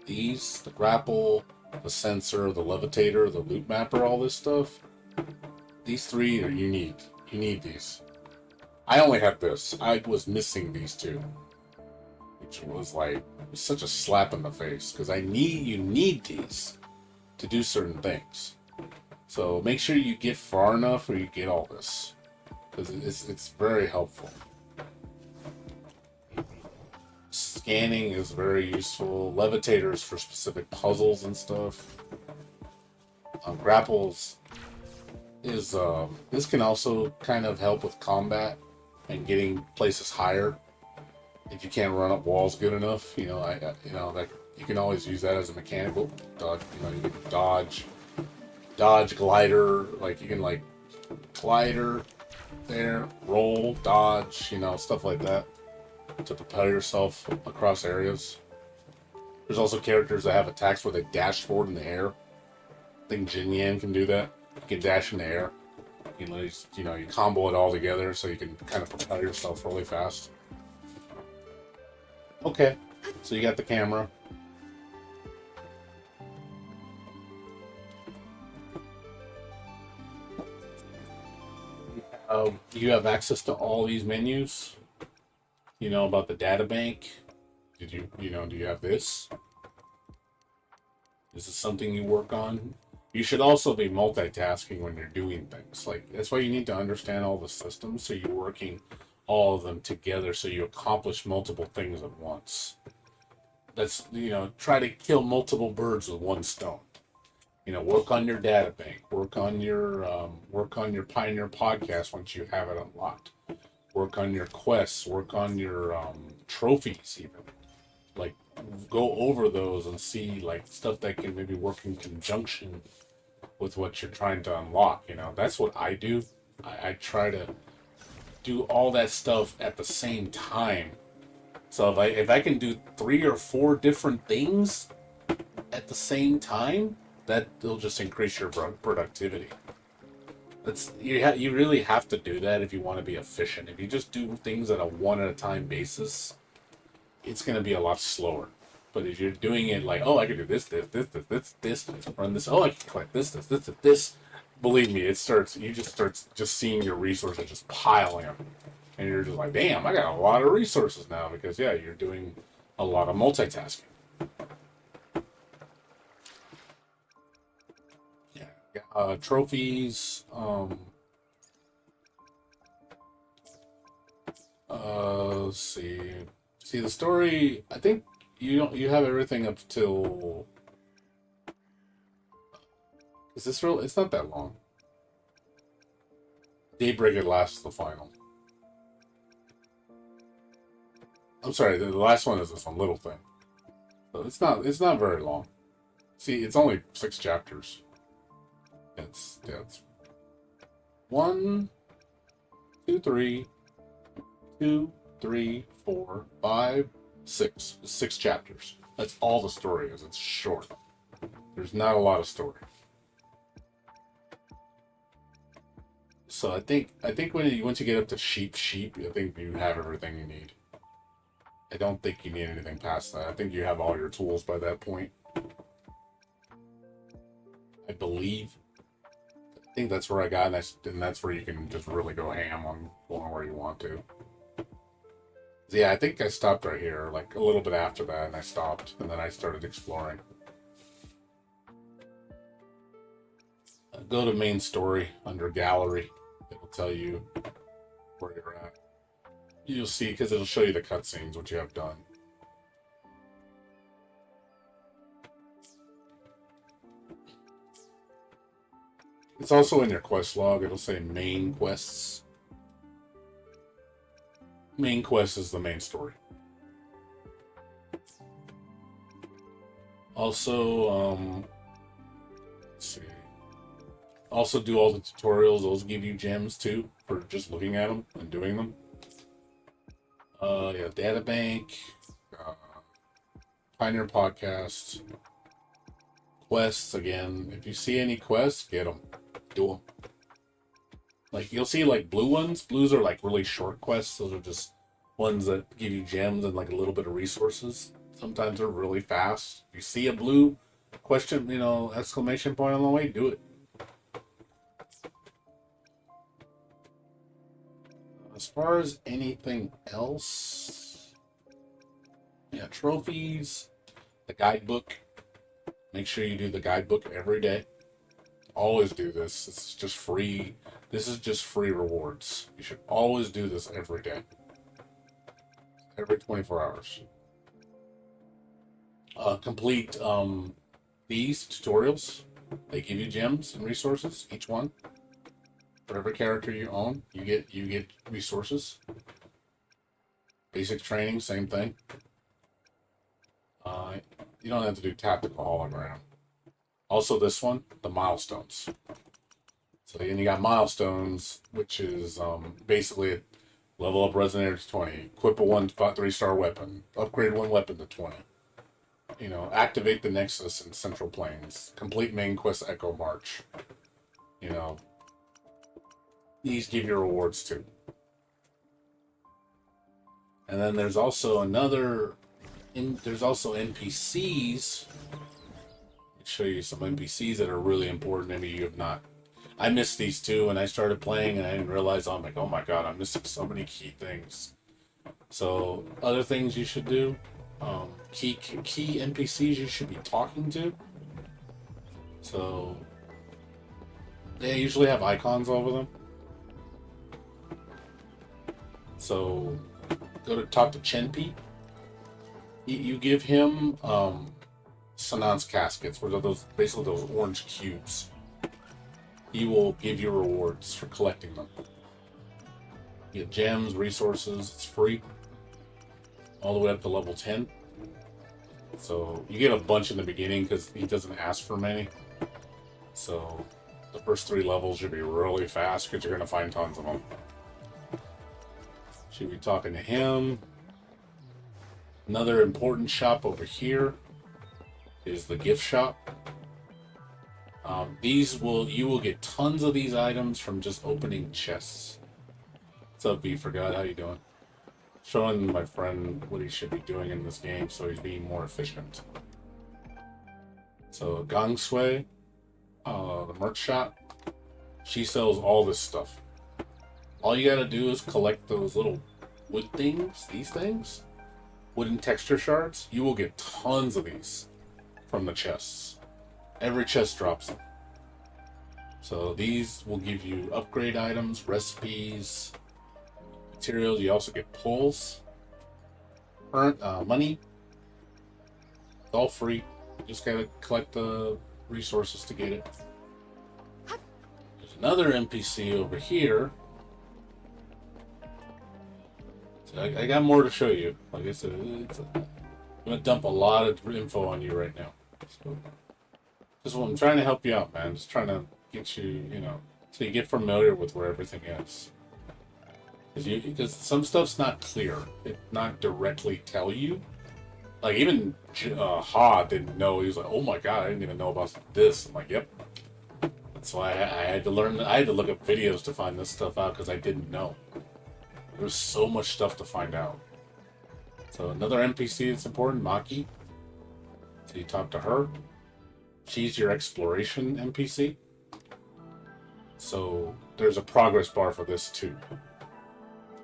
These, the grapple, the sensor, the levitator, the loot mapper, all this stuff. These 3 are unique. You need these. I only had this. I was missing these 2. Which was like such a slap in the face. Because you need these to do certain things. So make sure you get far enough where you get all this. Because it's very helpful. Scanning is very useful. Levitators for specific puzzles and stuff. Grapples is this can also kind of help with combat and getting places higher. if you can't run up walls good enough, you know that you can always use that as a mechanical dodge. You know, you can dodge, glider, like you can like glider there, roll, dodge, stuff like that to propel yourself across areas. There's also characters that have attacks where they dash forward in the air. I think Jin Yan can do that. You can dash in the air. You combo it all together so you can kind of propel yourself really fast. Okay, so you got the camera. You have access to all these menus. You know about the data bank. Do you have this? Is this something you work on? You should also be multitasking when you're doing things. Like, that's why you need to understand all the systems so you're working all of them together so you accomplish multiple things at once. That's, try to kill multiple birds with one stone. Work on your data bank, work on your Pioneer podcast once you have it unlocked. Work on your quests, work on your trophies even. Like, go over those and see like stuff that can maybe work in conjunction with what you're trying to unlock. That's what I do. I try to do all that stuff at the same time. So if I can do 3 or 4 different things at the same time, that'll just increase your productivity. You really have to do that if you want to be efficient. If you just do things at a one at a time basis, it's going to be a lot slower. But if you're doing it like, oh, I can do this, run this, oh, I can collect this, believe me, you just start seeing your resources just piling up. And you're just like, damn, I got a lot of resources now because, yeah, you're doing a lot of multitasking. Yeah. Trophies. Let's see. See, the story, I think you have everything up till... Is this real? It's not that long. Daybreak at Last is the final. I'm sorry, the last one is this one, Little Thing. So it's not very long. See, it's only 6 chapters. It's 1, 2, 3, 2, 3, 4, 5, 6. 6 chapters. That's all the story is. It's short. There's not a lot of story. So I think once you get up to sheep, I think you have everything you need. I don't think you need anything past that. I think you have all your tools by that point. I believe. I think that's where I got, and that's where you can just really go ham on going where you want to. So yeah, I think I stopped right here, like a little bit after that, and I stopped, and then I started exploring. Go to main story under gallery. It'll tell you where you're at. You'll see, because it'll show you the cutscenes, what you have done. It's also in your quest log. It'll say main quests. Main quest is the main story. Also, let's see. Also do all the tutorials. Those give you gems too for just looking at them and doing them. Yeah, data bank, Pioneer podcast, quests again. If you see any quests, get them, do them. Like you'll see like blue ones. Blues are like really short quests. Those are just ones that give you gems and like a little bit of resources. Sometimes they're really fast. If you see a blue question, exclamation point on the way, do it. As far as anything else, yeah, trophies, the guidebook. Make sure you do the guidebook every day. Always do this. It's just free. This is just free rewards. You should always do this every day. Every 24 hours. Complete these tutorials. They give you gems and resources, each one. For every character you own, you get resources. Basic training, same thing. You don't have to do tactical hologram. Also, this one, the milestones. So then you got milestones, which is basically level up Resonator to 20, equip a 3-star weapon, upgrade one weapon to 20. You know, activate the Nexus in Central Plains, complete main quest Echo March. You know, these give you rewards too. And then there's also there's also NPCs. I'll show you some NPCs that are really important. Maybe you have not. I missed these two when I started playing, and I didn't realize. I'm like, oh my god, I'm missing so many key things. So other things you should do, key NPCs you should be talking to. So they usually have icons over them. So go to talk to Chenpi. You give him Sanan's caskets, which are basically those orange cubes. He will give you rewards for collecting them. You get gems, resources, it's free. All the way up to level 10. So you get a bunch in the beginning because he doesn't ask for many. So the first 3 levels should be really fast because you're going to find tons of them. Should be talking to him. Another important shop over here is the gift shop. You will get tons of these items from just opening chests. What's up, V? Forgot, how you doing? Showing my friend what he should be doing in this game so he's being more efficient. So Gang Sui, the merch shop, she sells all this stuff. All you gotta do is collect those little wood things, these things, wooden texture shards. You will get tons of these from the chests. Every chest drops them. So these will give you upgrade items, recipes, materials. You also get pulls, current money. It's all free. You just gotta collect the resources to get it. There's another NPC over here. So I got more to show you. Like I said, I'm gonna dump a lot of info on you right now. So, just I'm trying to help you out, man. Just trying to get you, so you get familiar with where everything is. Because some stuff's not clear. It not directly tell you. Like even Ha didn't know. He was like, "Oh my god, I didn't even know about this." I'm like, "Yep." That's why I had to learn. I had to look up videos to find this stuff out because I didn't know. There's so much stuff to find out. So another NPC that's important, Maki. So you talk to her. She's your exploration NPC. So there's a progress bar for this too.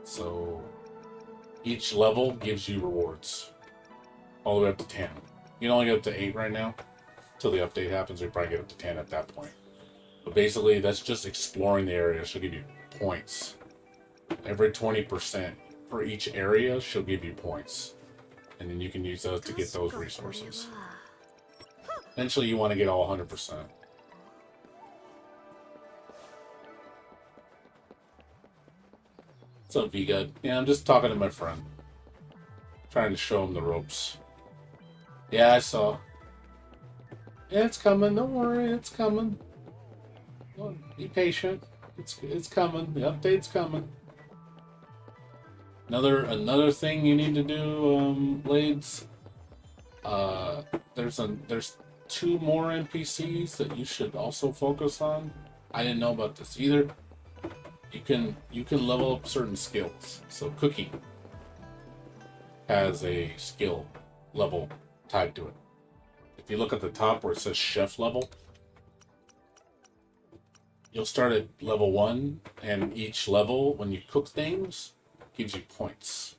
So each level gives you rewards. All the way up to 10. You can only get up to 8 right now. Until the update happens, you probably get up to 10 at that point. But basically, that's just exploring the area. She'll give you points. Every 20% for each area, she'll give you points. And then you can use those to get those resources. Eventually, you want to get all 100%. What's up, V-God? Yeah, I'm just talking to my friend. Trying to show him the ropes. Yeah, I saw. Yeah, it's coming. Don't worry, it's coming. Well, be patient. It's coming. The update's coming. Another thing you need to do, Blades. There's 2 more NPCs that you should also focus on. I didn't know about this either. You can level up certain skills. So Cookie has a skill level tied to it. If you look at the top where it says chef level, you'll start at level 1, and each level, when you cook things, gives you points.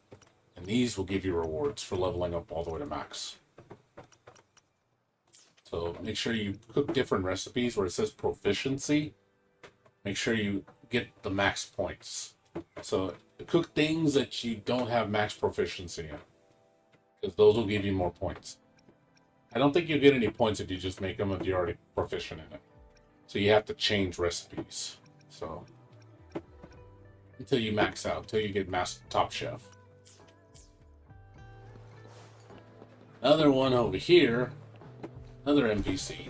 And these will give you rewards for leveling up all the way to max. So make sure you cook different recipes where it says proficiency. Make sure you get the max points. So cook things that you don't have max proficiency in, because those will give you more points. I don't think you'll get any points if you just make them if you're already proficient in it. So you have to change recipes. So until you max out, until you get top chef. Another one over here, another NPC,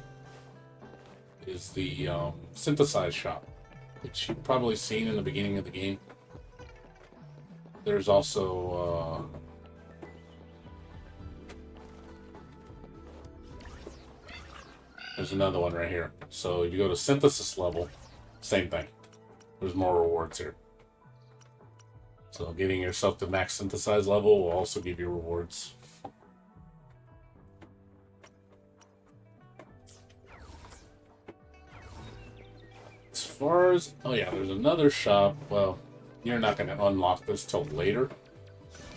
is the synthesize shop, which you've probably seen in the beginning of the game. There's also there's another one right here. So you go to synthesis level, same thing. There's more rewards here. So getting yourself to max synthesize level will also give you rewards. As far as, oh yeah, there's another shop. Well, you're not going to unlock this till later.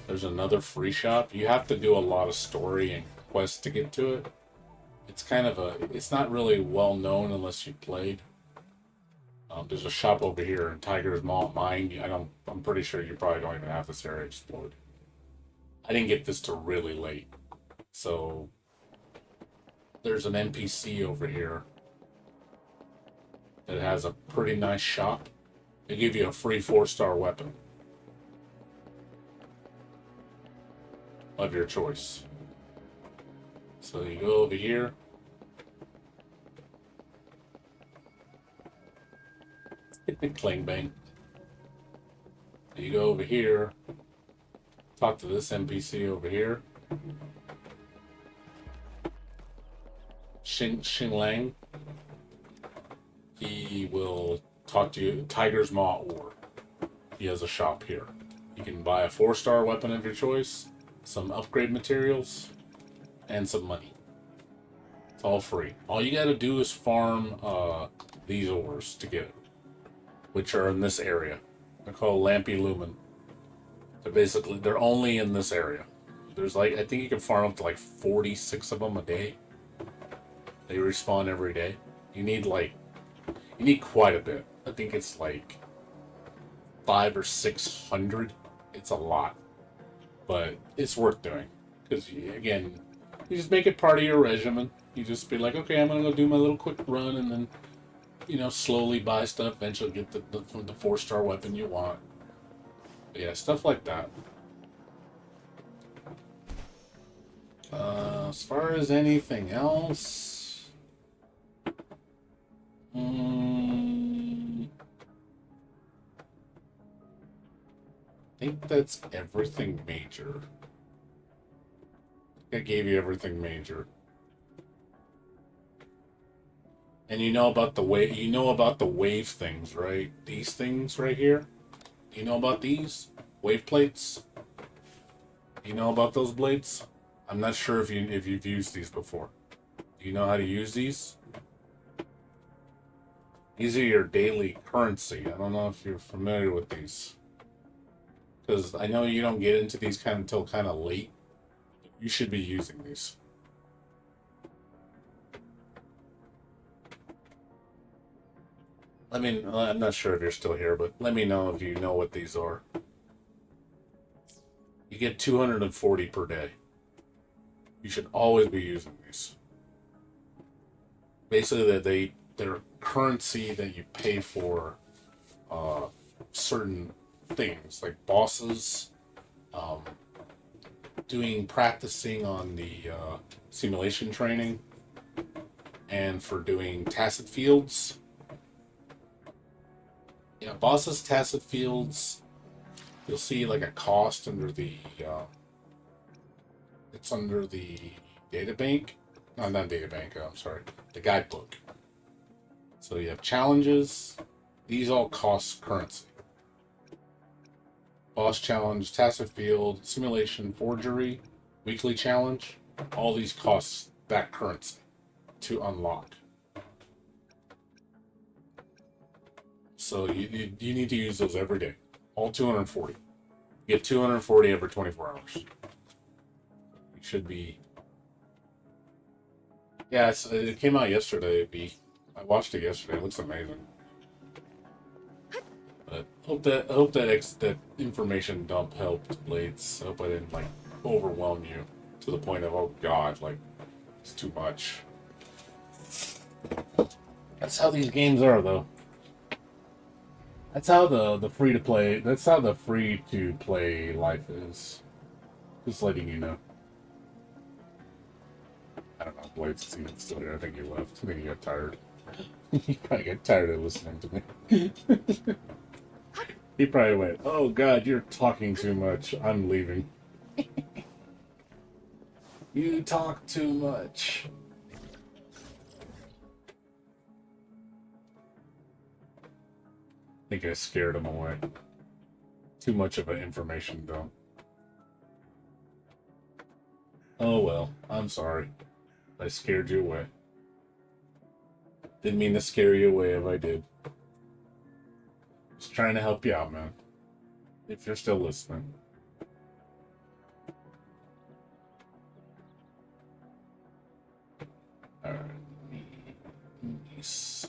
There's another free shop. You have to do a lot of story and quests to get to it. It's kind of it's not really well known unless you played. There's a shop over here in Tiger's Mine. I'm pretty sure you probably don't even have this area explored. I didn't get this till really late. So there's an NPC over here that has a pretty nice shop. They give you a free 4-star weapon of your choice. So you go over here. Clang bang. You go over here. Talk to this NPC over here. Xin Lang. He will talk to you. Tiger's Maw Ore. He has a shop here. You can buy a 4-star weapon of your choice, some upgrade materials, and some money. It's all free. All you gotta do is farm these ores to get it, which are in this area. They're called Lampy Lumen. They're only in this area. There's I think you can farm up to 46 of them a day. They respawn every day. You need quite a bit. I think it's 500 or 600. It's a lot, but it's worth doing because again, you just make it part of your regimen. You just be like, okay, I'm gonna go do my little quick run, and then slowly buy stuff. Eventually, get the 4-star weapon you want. But yeah, stuff like that. As far as anything else, I think that's everything major. I gave you everything major. And you know about the wave things, right? These things right here. You know about these wave plates? You know about those blades? I'm not sure if you've used these before. Do you know how to use these? These are your daily currency. I don't know if you're familiar with these, because I know you don't get into these until kind of late. You should be using these. I'm not sure if you're still here, but let me know if you know what these are. You get 240 per day. You should always be using these. Basically, they're currency that you pay for certain things, like bosses, practicing on the simulation training, and for doing tacit fields. Yeah, bosses, tacit fields, you'll see a cost under the it's under the data bank. No, not data bank, I'm sorry, the guidebook. So you have challenges. These all cost currency. Boss challenge, tacit field, simulation, forgery, weekly challenge. All these cost that currency to unlock. So you need to use those every day. All 240. You get 240 every 24 hours. You should be... Yeah, it came out yesterday. I watched it yesterday. It looks amazing. But I hope that information dump helped, Blades. I hope I didn't overwhelm you to the point of, oh god, it's too much. That's how these games are, though. That's how the free to play life is. Just letting you know. Blade's still here. I think he left. I think he got tired. He probably got tired of listening to me. He probably went, "Oh God, you're talking too much. I'm leaving." You talk too much. I think I scared him away. Too much of an information dump. Oh well, I'm sorry. I scared you away. Didn't mean to scare you away if I did. Just trying to help you out, man. If you're still listening. Alright. Let me see.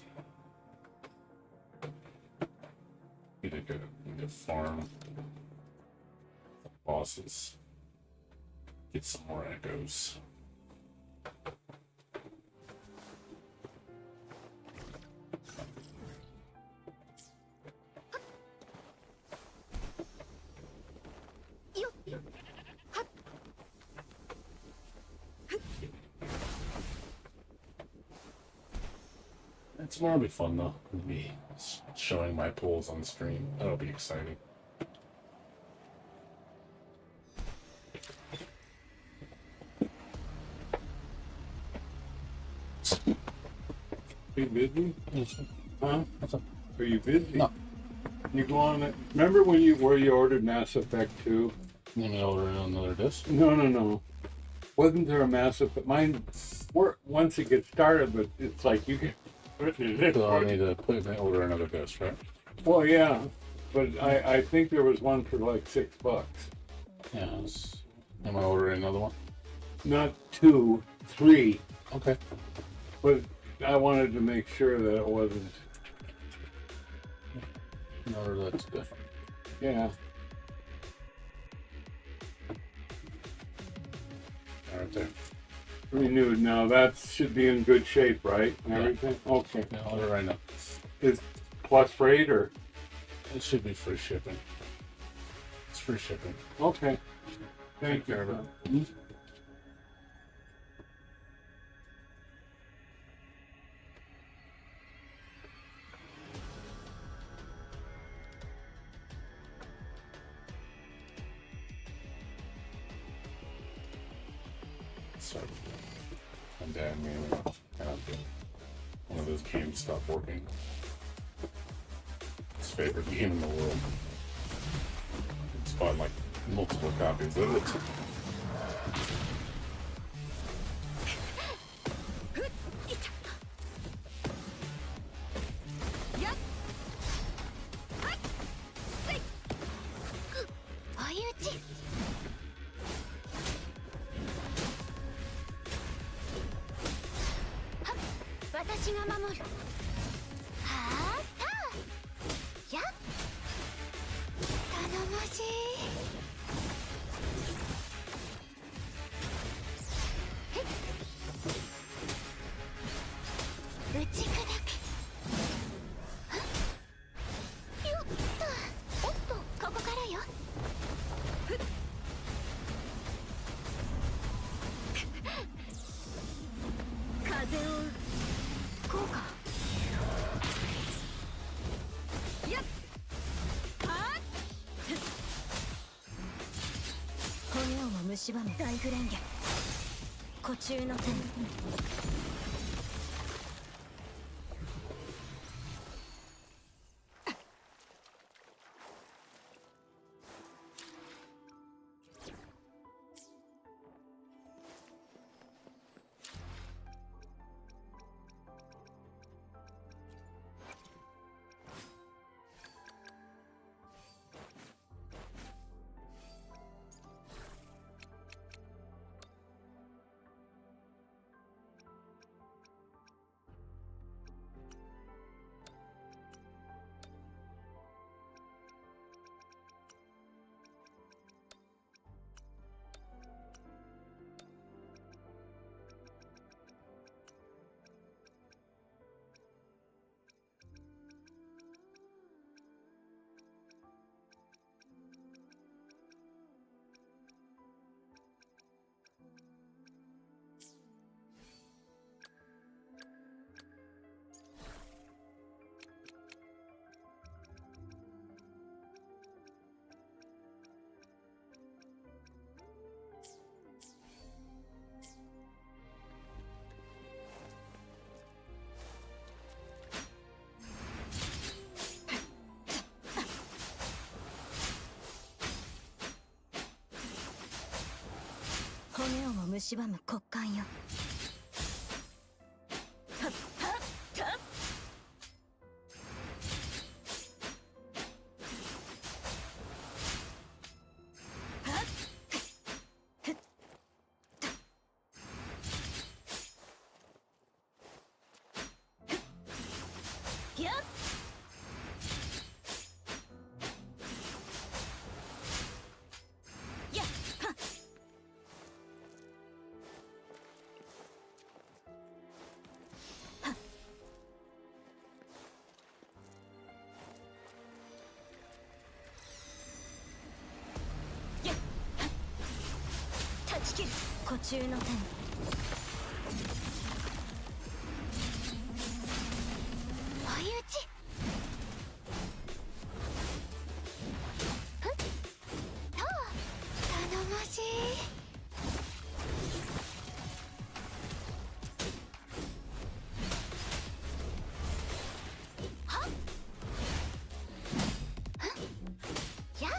Need to farm the bosses. Get some more echoes. Tomorrow will be fun though. We'll be showing my pulls on stream. That'll be exciting. Are you busy? Huh? Are you busy? No. You go on it. Remember when you ordered Mass Effect 2? You want me to order another disc? No. Wasn't there a Mass Effect? Mine once it gets started, but it's like you can. So I need to order another disc, right? Well, yeah, but I think there was one for like $6. Yes. Am I ordering another one? Not 2, 3. Okay. But I wanted to make sure that it wasn't. No, that's different. Yeah. Right there. Renewed. Now that should be in good shape, right? And everything? Okay. Yeah, I'll order right now. Is plus freight or? It should be free shipping. It's free shipping. Okay. Thank Take care of you. it. So, and Dad mainly kind of one of those games stopped working. His favorite game in the world. It's bought like multiple copies of it. 骨をも蝕む骨幹よ。はっはっはっ。やっやっはっ。はっやっはっ。断ち切る。虎中の天。追い打ち。ふっと頼もしい。はっはっやっ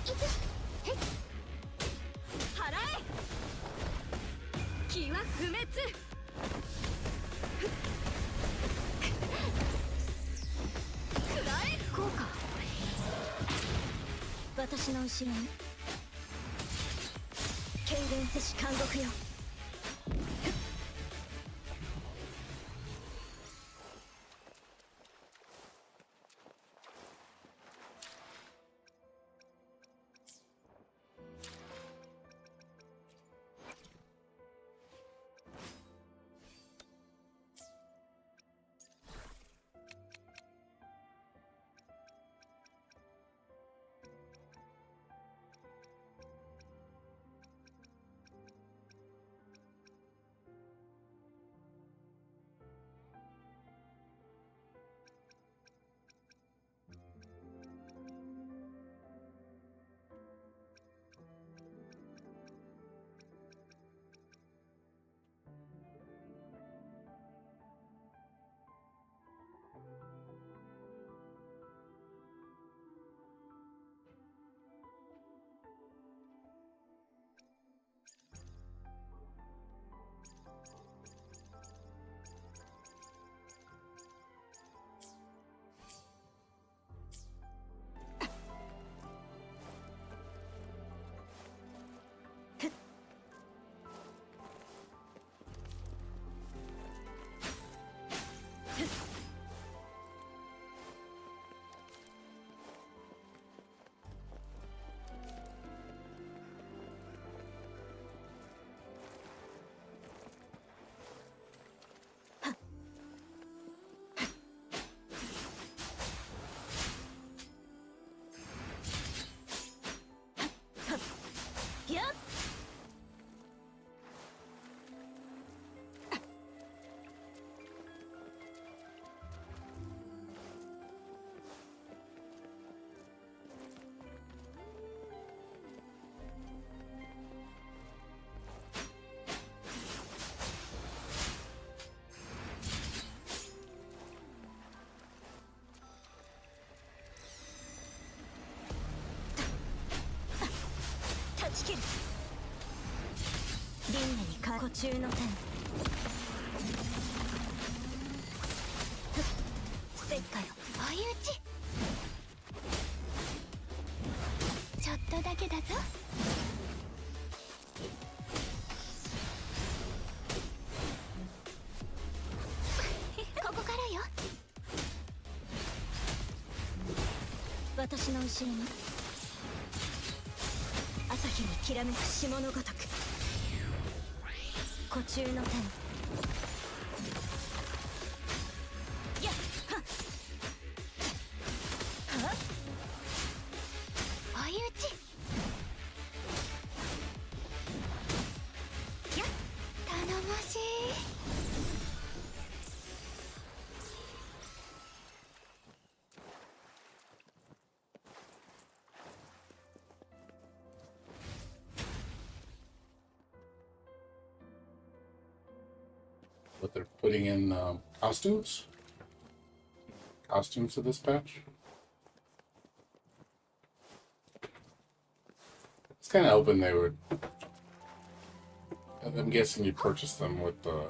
いくへっ払え。気は不滅。くらえ。効果。私の後ろに軽減せし監獄よ。やっ断ち切る。輪廻に虎中の天。石火よ。追い打ち。ちょっとだけだぞ。ここからよ。私の後ろに朝日にきらめく霜のごとく虎中の天。やっはっはっ追い打ち。やっ頼もしい。But they're putting in costumes to this patch. kind of hoping they would. I'm guessing you purchase them with the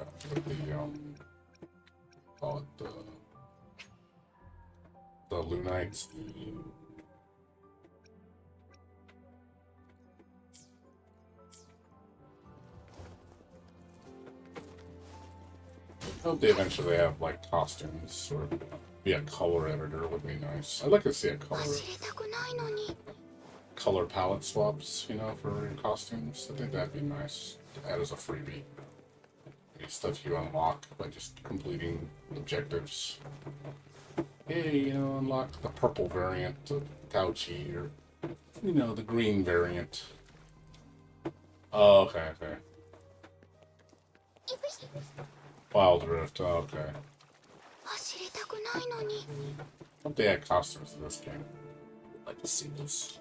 call it the Lunites. I hope they eventually have like costumes or be a color editor would be nice. I'd like to see a 忘れたくないのに color palette swaps, you know, for your costumes. I think that'd be nice to add as a freebie. Maybe stuff you unlock by just completing objectives. Hey, you know, unlock the purple variant of Tauchi or, you know, the green variant. Oh, okay, okay. Wild Rift, oh, okay. 走りたくないのに Hope they had costumes in this game. I'd like to see this.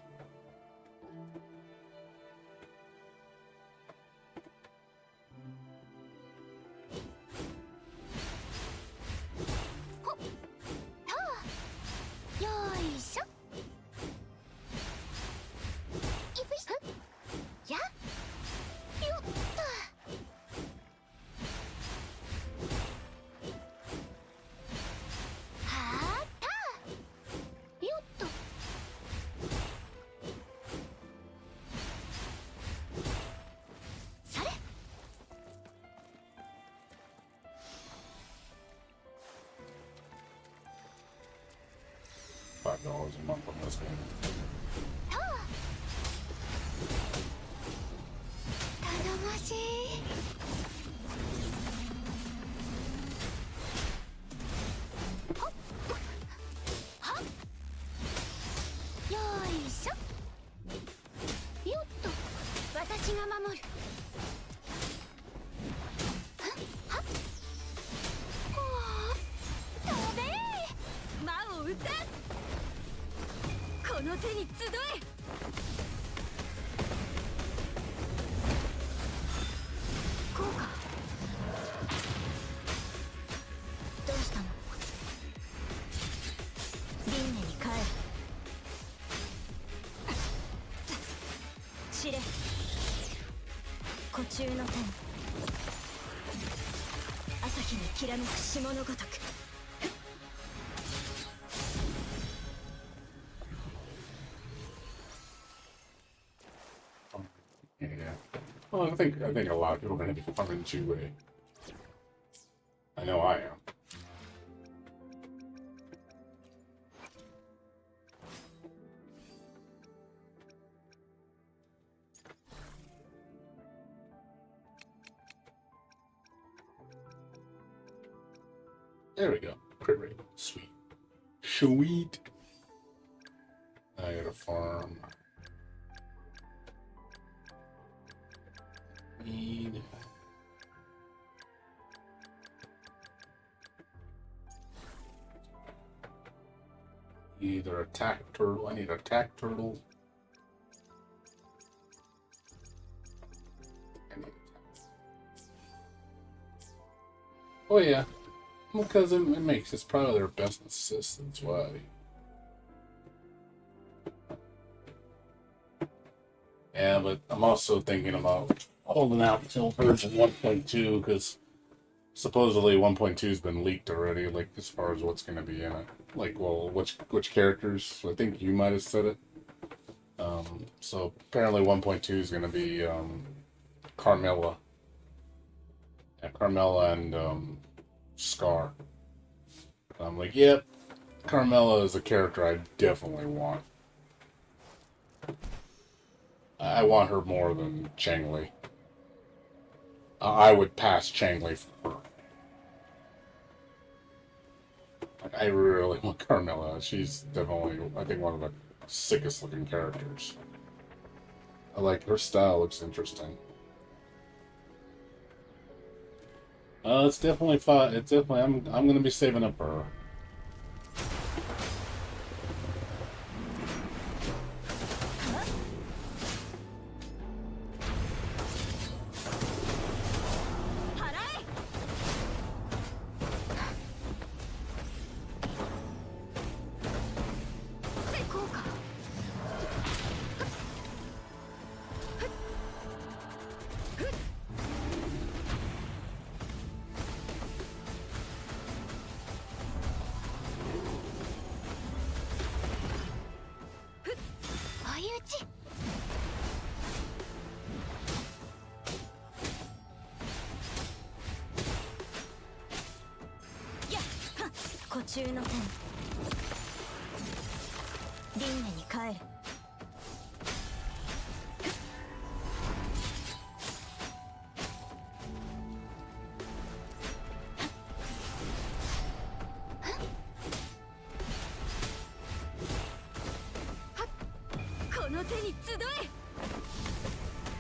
$5 a month on this game. 頼もしいほっはっよいしょよっと私が守るはっほー飛べ魔を撃てこの手に集え効果どうしたの輪廻に帰る知れ湖中の天朝日にきらめく霜のごとく Yeah. Well, I think a lot of people are going to be coming to I know I am. There we go. Crit rate. Sweet. Sweet. I got a farm. Need either attack turtle. I need a attack turtle. I need attack. Oh yeah, because it makes it's probably their best assist. That's why. Yeah, but I'm also thinking about holding out until version 1.2 because supposedly 1.2 has been leaked already. Like as far as what's going to be in it, like well, which characters? I think you might have said it. So apparently 1.2 is going to be Carmilla, Carmilla and Scar. I'm like, yep, Carmilla is a character I definitely want. I want her more than Changli. I would pass Changli for her. Like, I really want Carmilla. She's definitely, I think, one of the sickest looking characters. I like her style. Looks interesting. It's definitely fun. It's definitely. I'm gonna be saving up for her. 中の天輪廻に帰る。この手に集え。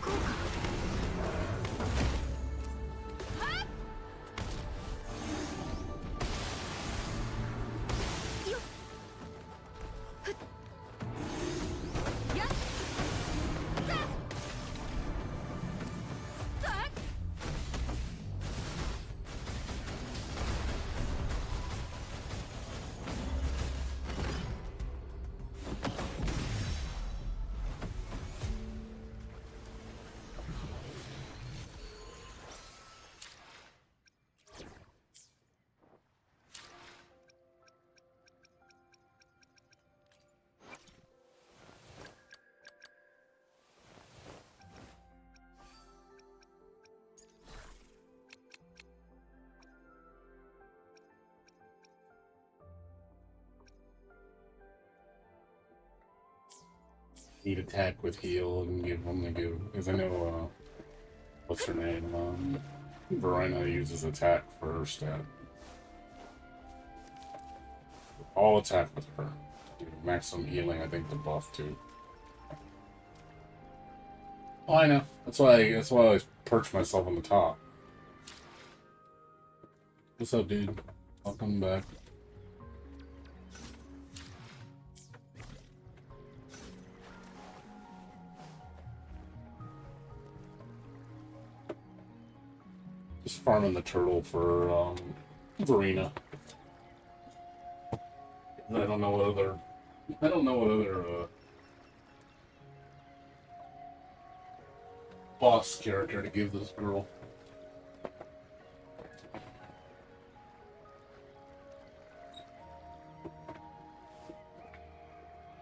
こうか。よっ。ふっ。やっ。ざっ。ざっ。Need attack with heal and give only give because I know what's her name? Verena uses attack for her stat. All attack with her. Do maximum healing, I think the buff too. Oh, I know. That's why I perch myself on the top. What's up, dude? Welcome back. Just farming the turtle for Verena. I don't know what other boss character to give this girl.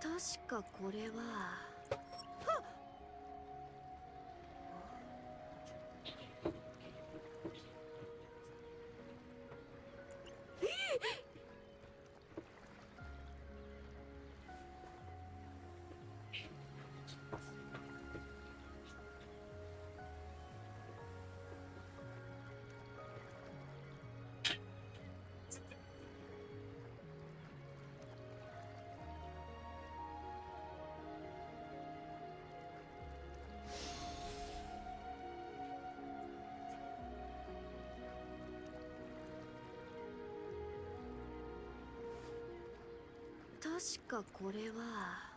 確かこれは。確かこれは。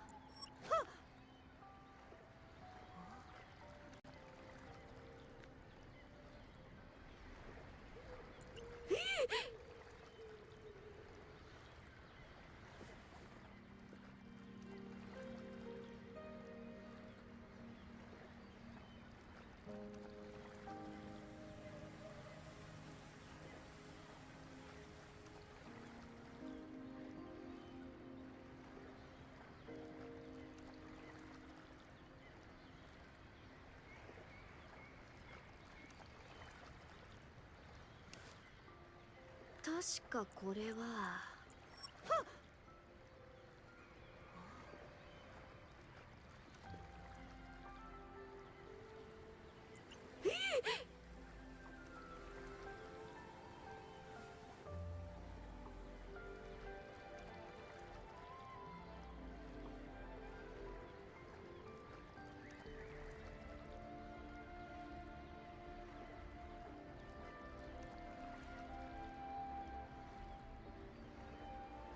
確かこれは。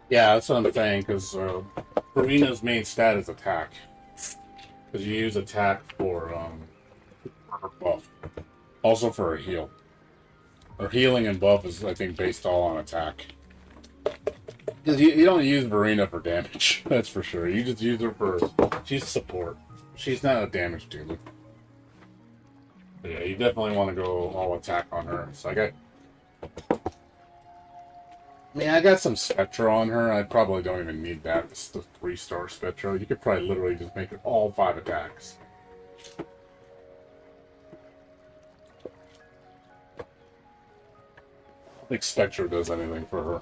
Yeah, that's what I'm saying, because Verena's main stat is attack. Because you use attack for her buff. Also for her heal. Her healing and buff is, I think, based all on attack. Because you don't use Verena for damage, that's for sure. You just use her for... She's support. She's not a damage dealer. But yeah, you definitely want to go all attack on her. So I got some Spectra on her. I probably don't even need that. It's the 3-star Spectra. You could probably literally just make it all 5 attacks. I don't think Spectra does anything for her.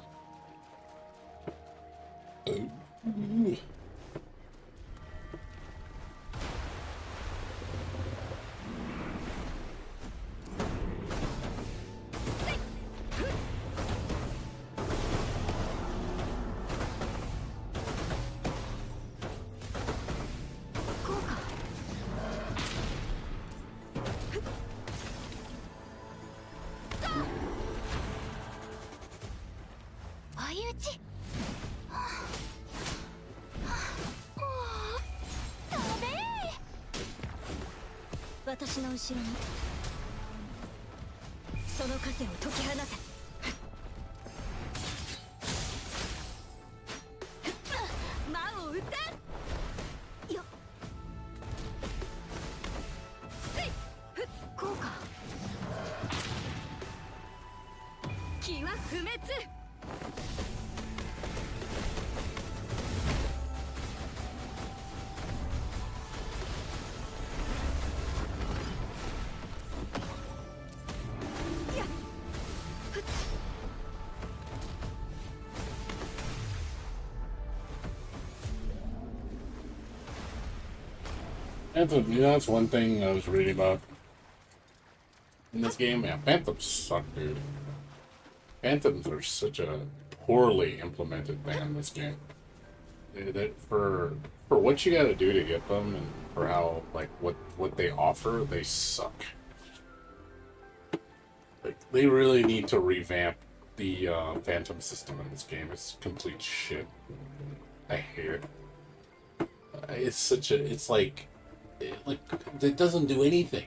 相打ち。ダメ。私の後ろにその風を解き放て。魔を打て。よっ。せい。効果。気は不滅。Phantom, you know, that's one thing I was reading about in this game. Man, Phantoms suck, dude. Phantoms are such a poorly implemented thing in this game. For what you got to do to get them, and for how like what they offer, they suck. Like they really need to revamp the Phantom system in this game. It's complete shit. I hate it. It's such a. It's like it doesn't do anything.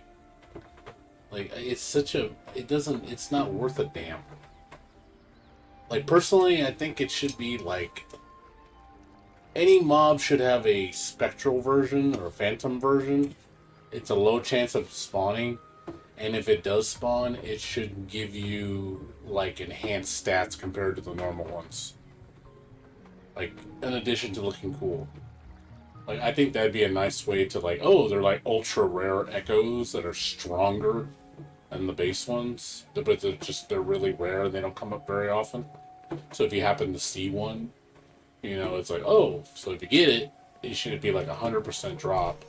Like it's such a. It doesn't. It's not worth a damn. Like personally, I think it should be like any mob should have a spectral version or a phantom version. It's a low chance of spawning, and if it does spawn, it should give you like enhanced stats compared to the normal ones. Like in addition to looking cool. Like I think that'd be a nice way to like, oh, they're like ultra rare echoes that are stronger than the base ones, but they're really rare and they don't come up very often. So if you happen to see one, you know, it's like, oh, so if you get it, it should be like 100% drop,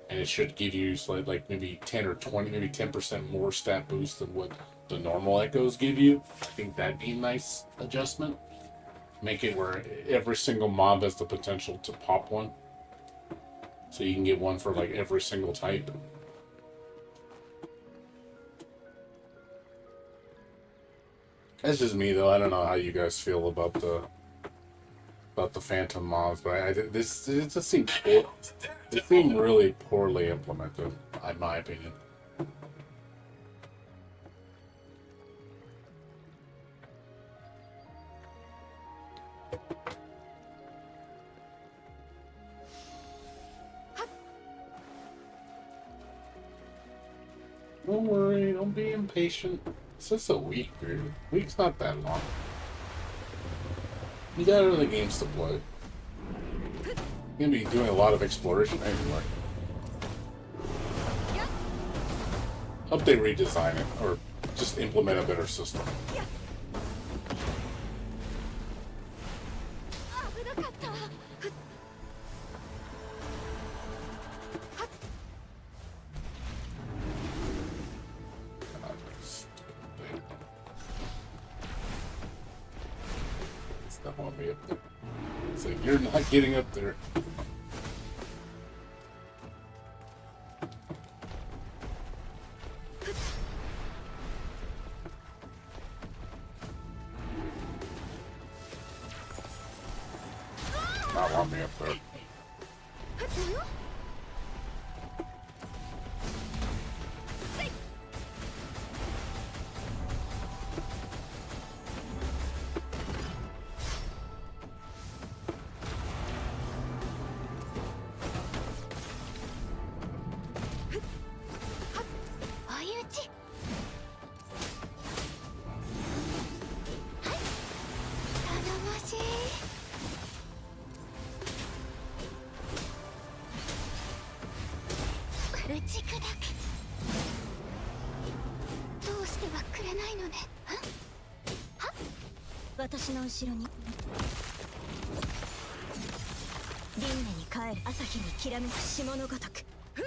and it should give you like maybe 10 or 20, maybe 10% more stat boost than what the normal echoes give you. I think that'd be a nice adjustment. Make it where every single mob has the potential to pop one. So you can get one for like every single type. That's just me though. I don't know how you guys feel about the Phantom mobs, but this it just seems poor. It seemed really poorly implemented, in my opinion. Don't worry, don't be impatient. It's just a week, dude. Week's not that long. You got other games to play. You're gonna be doing a lot of exploration anyway. Hope they redesign it, or just implement a better system. Stop on me up there. So you're not getting up there. Not on me up there. 日にきらめく霜のごとくふっ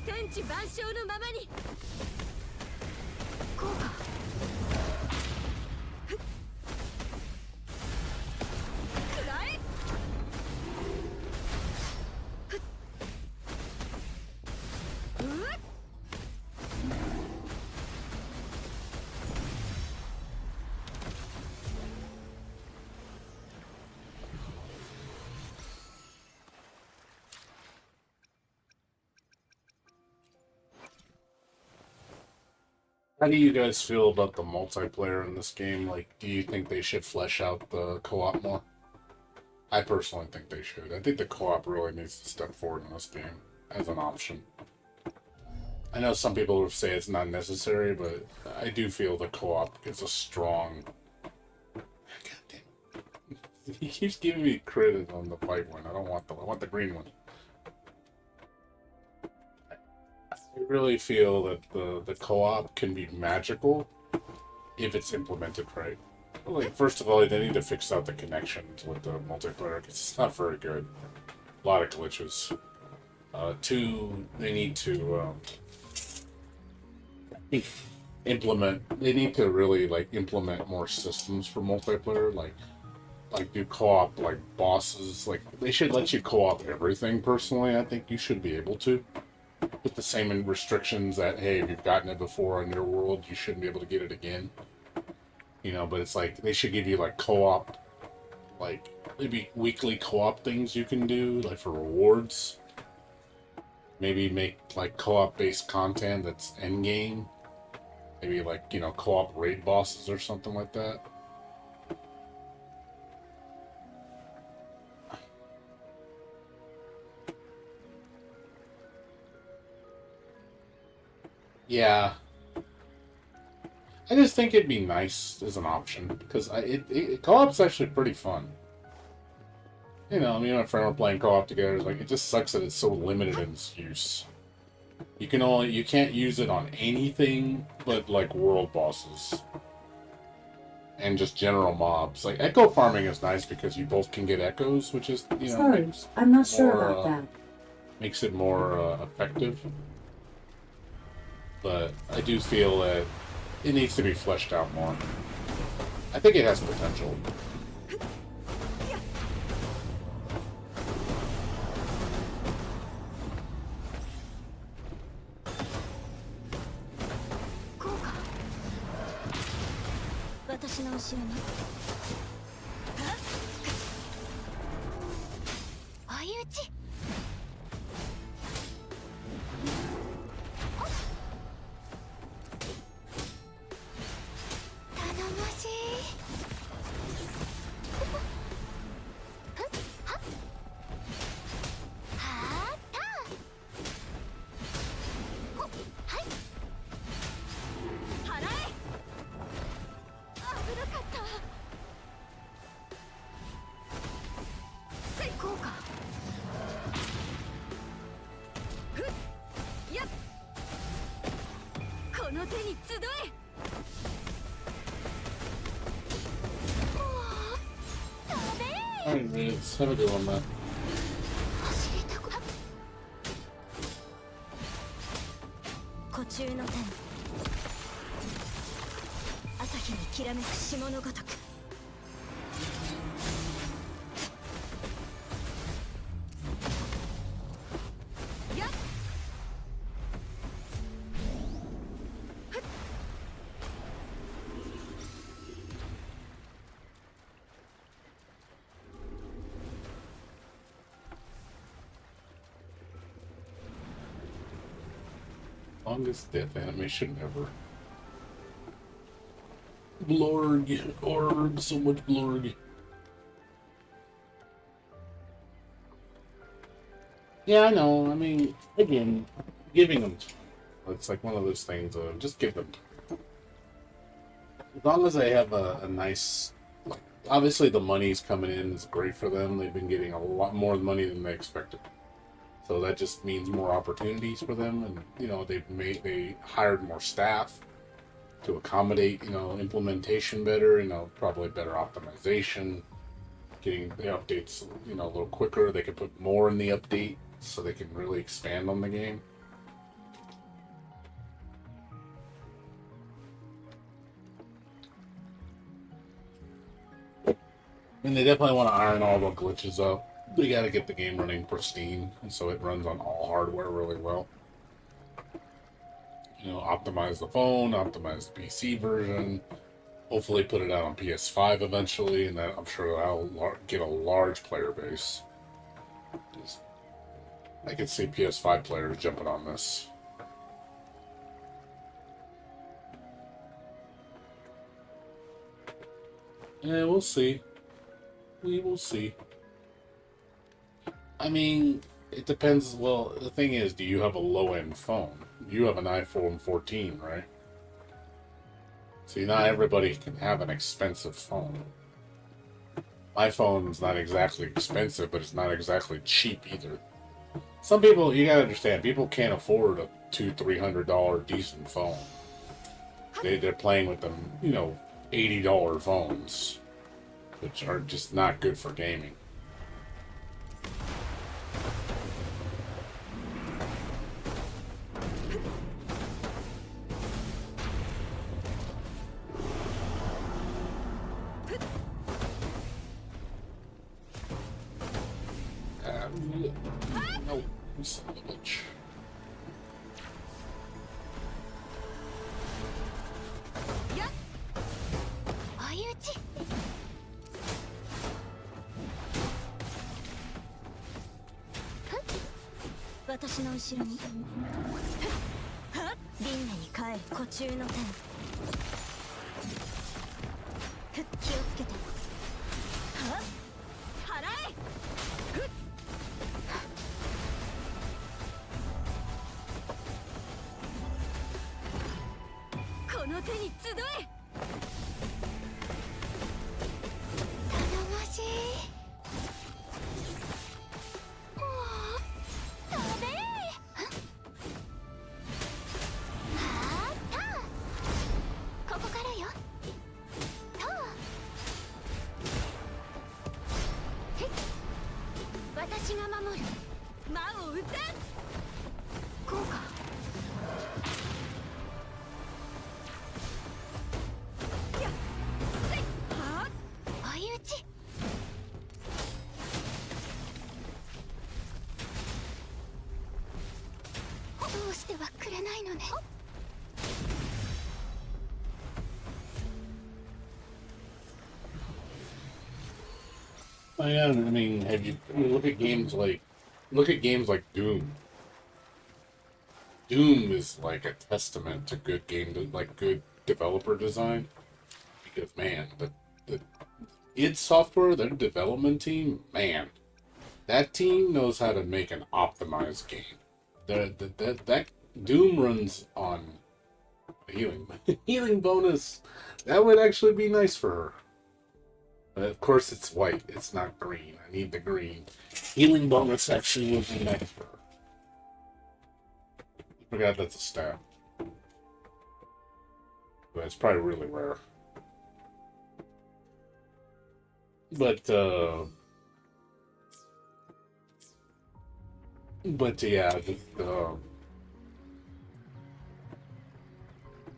天地万象のままにこうかふっくらえふっうっHow do you guys feel about the multiplayer in this game? Like, do you think they should flesh out the co-op more? I personally think they should. I think the co-op really needs to step forward in this game as an option. I know some people would say it's not necessary, but I do feel the co-op is a strong... God damn it. He keeps giving me credit on the white one. I don't want I want the green one. I really feel that the co-op can be magical if it's implemented right. Like, first of all, they need to fix out the connections with the multiplayer because it's not very good. A lot of glitches. Two, they need to implement. They need to really implement more systems for multiplayer. Like do co-op like bosses. Like they should let you co-op everything. Personally, I think you should be able to. With the same restrictions that, hey, if you've gotten it before in your world, you shouldn't be able to get it again. You know, but it's like they should give you like co-op, like maybe weekly co-op things you can do, like for rewards. Maybe make like co-op based content that's end game. Maybe like, you know, co-op raid bosses or something like that. Yeah, I just think it'd be nice as an option because co-op's actually pretty fun. You know, me and my friend were playing co-op together. It's like it just sucks that it's so limited in its use. You can't use it on anything but like world bosses and just general mobs. Like echo farming is nice because you both can get echoes, which is Sorry, I'm not sure more, about that. makes it more effective. But I do feel that it needs to be fleshed out more. I think it has potential. Alright, let's have a good one, man. 古中の天朝日にきらめく霜のごとくやっ Longest death animation ever. Blorg. Org. So much blorg. Yeah, I know. I mean, again, giving them time. It's like one of those things of just give them time. As long as they have a nice... Like, obviously, the money's coming in. It's great for them. They've been getting a lot more money than they expected. So that just means more opportunities for them, and you know they hired more staff to accommodate implementation better, probably better optimization, getting the updates, you know, a little quicker. They can put more in the update so they can really expand on the game. And they definitely want to iron all the glitches up. They got to get the game running pristine, and so it runs on all hardware really well. You know, optimize the phone, optimize the PC version. Hopefully, put it out on PS5 eventually, and that I'm sure that'll get a large player base. I could see PS5 players jumping on this. Yeah, we'll see. We will see. I mean, it depends. Well, the thing is, do you have a low-end phone? You have an iPhone 14, right? See, not everybody can have an expensive phone. My phone's not exactly expensive, but it's not exactly cheap either. Some people, you gotta understand, people can't afford a $200-300 decent phone. They're playing with them, you know, $80 phones, which are just not good for gaming. No, son of a bitch.やっ追い打ち。私の後ろに輪廻に帰る湖中の天。気をつけて。払え。この手に集え。頼もしい。食べはあったここからよとへっ私が守る魔を撃てこうかやっせいはあ追い打ちどうしてはくれないのねI mean, have you look at games like Doom. Doom is like a testament to good good developer design. Because man, the id Software, their development team, man, that team knows how to make an optimized game. That Doom runs on healing healing bonus. That would actually be nice for her. But of course it's white, it's not green. I need the green. Healing bonus actually would be nice for her. I forgot that's a stat. But it's probably really rare. But yeah,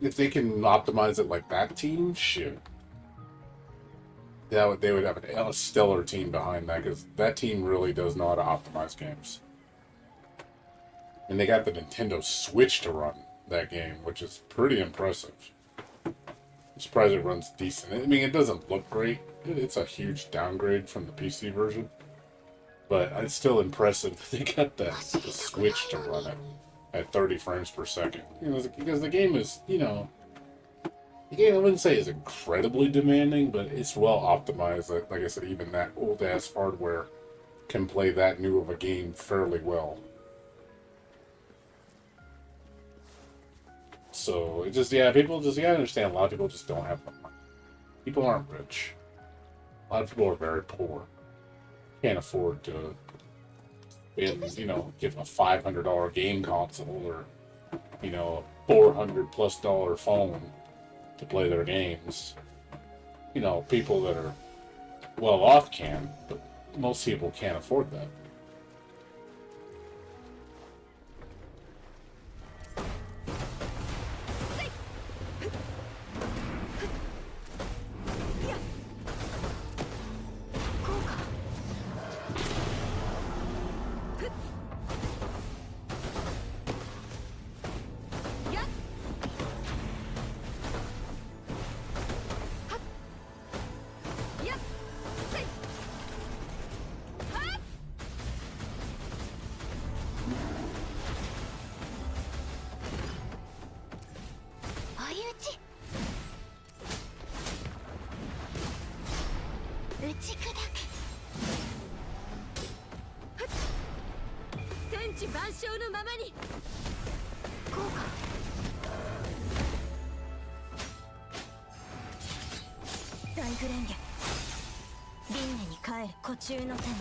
if they can optimize it like that team, shit. They would have a stellar team behind that because that team really does know how to optimize games. And they got the Nintendo Switch to run that game, which is pretty impressive. I'm surprised it runs decent. I mean, it doesn't look great. It's a huge downgrade from the PC version. But it's still impressive that they got the Switch to run it at 30 frames per second. You know, because the game is, you know... The game, I wouldn't say is incredibly demanding, but it's well optimized. Like I said, even that old-ass hardware can play that new of a game fairly well. So, it just, yeah, people just, you gotta understand, a lot of people just don't have the money. People aren't rich. A lot of people are very poor. Can't afford to, you know, give a $500 game console or, you know, a $400+ phone to play their games. You know, people that are well off can, but most people can't afford that.天地万象のままにこうか大フレンゲ輪廻に帰る湖中の天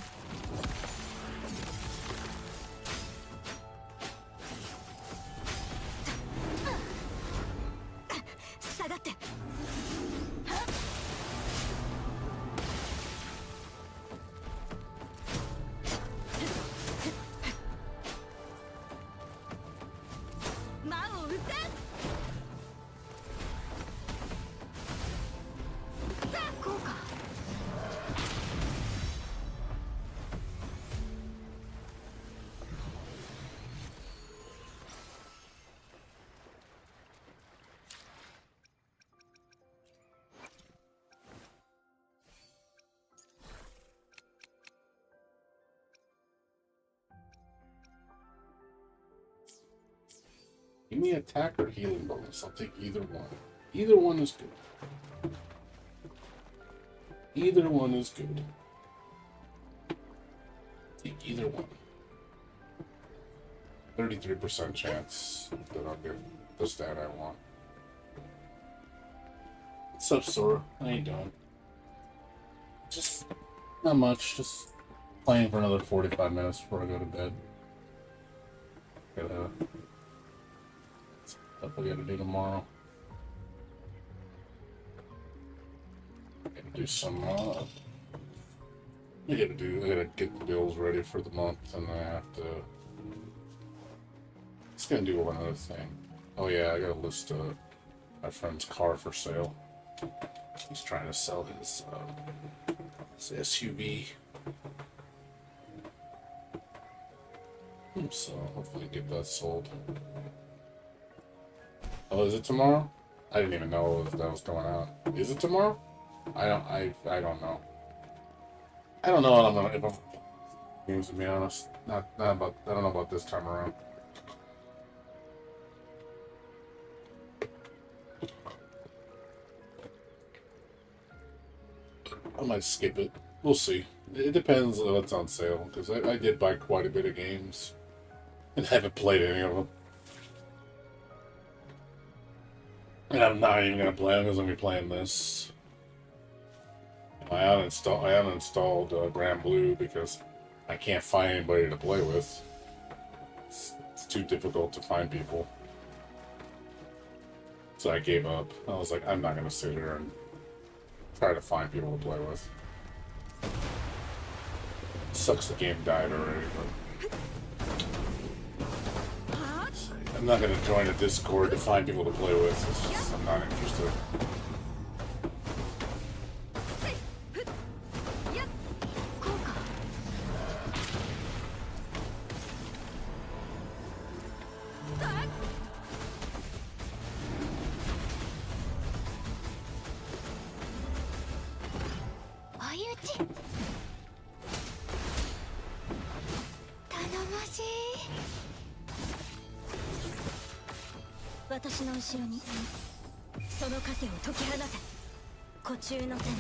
下がって魔を撃てこうかGive me attack or healing bonus. I'll take either one. Either one is good. Either one is good. Take either one. 33% chance that I'll get the stat I want. What's up, Sora? How you doing? Just not much. Just playing for another 45 minutes before I go to bed. Gotta stuff I gotta do tomorrow. Gotta do some, I gotta get the bills ready for the month, and I have to, just gonna do one other thing. Oh yeah, I gotta list my friend's car for sale. He's trying to sell his SUV. So hopefully get that sold. Oh, is it tomorrow? I didn't even know that was going out. Is it tomorrow? I don't know. I don't know what I'm gonna if I'm games, to be honest. Not about I don't know about this time around. I might skip it. We'll see. It depends on what's on sale, because I did buy quite a bit of games and haven't played any of them. And I'm not even gonna play them because I'm gonna be playing this. I uninstalled Grand Blue because I can't find anybody to play with. It's too difficult to find people. So I gave up. I was like, I'm not gonna sit here and try to find people to play with. Sucks the game died already, but I'm not gonna join a Discord to find people to play with. It's just, I'm not interested.私の後ろにその枷を解き放て湖中の天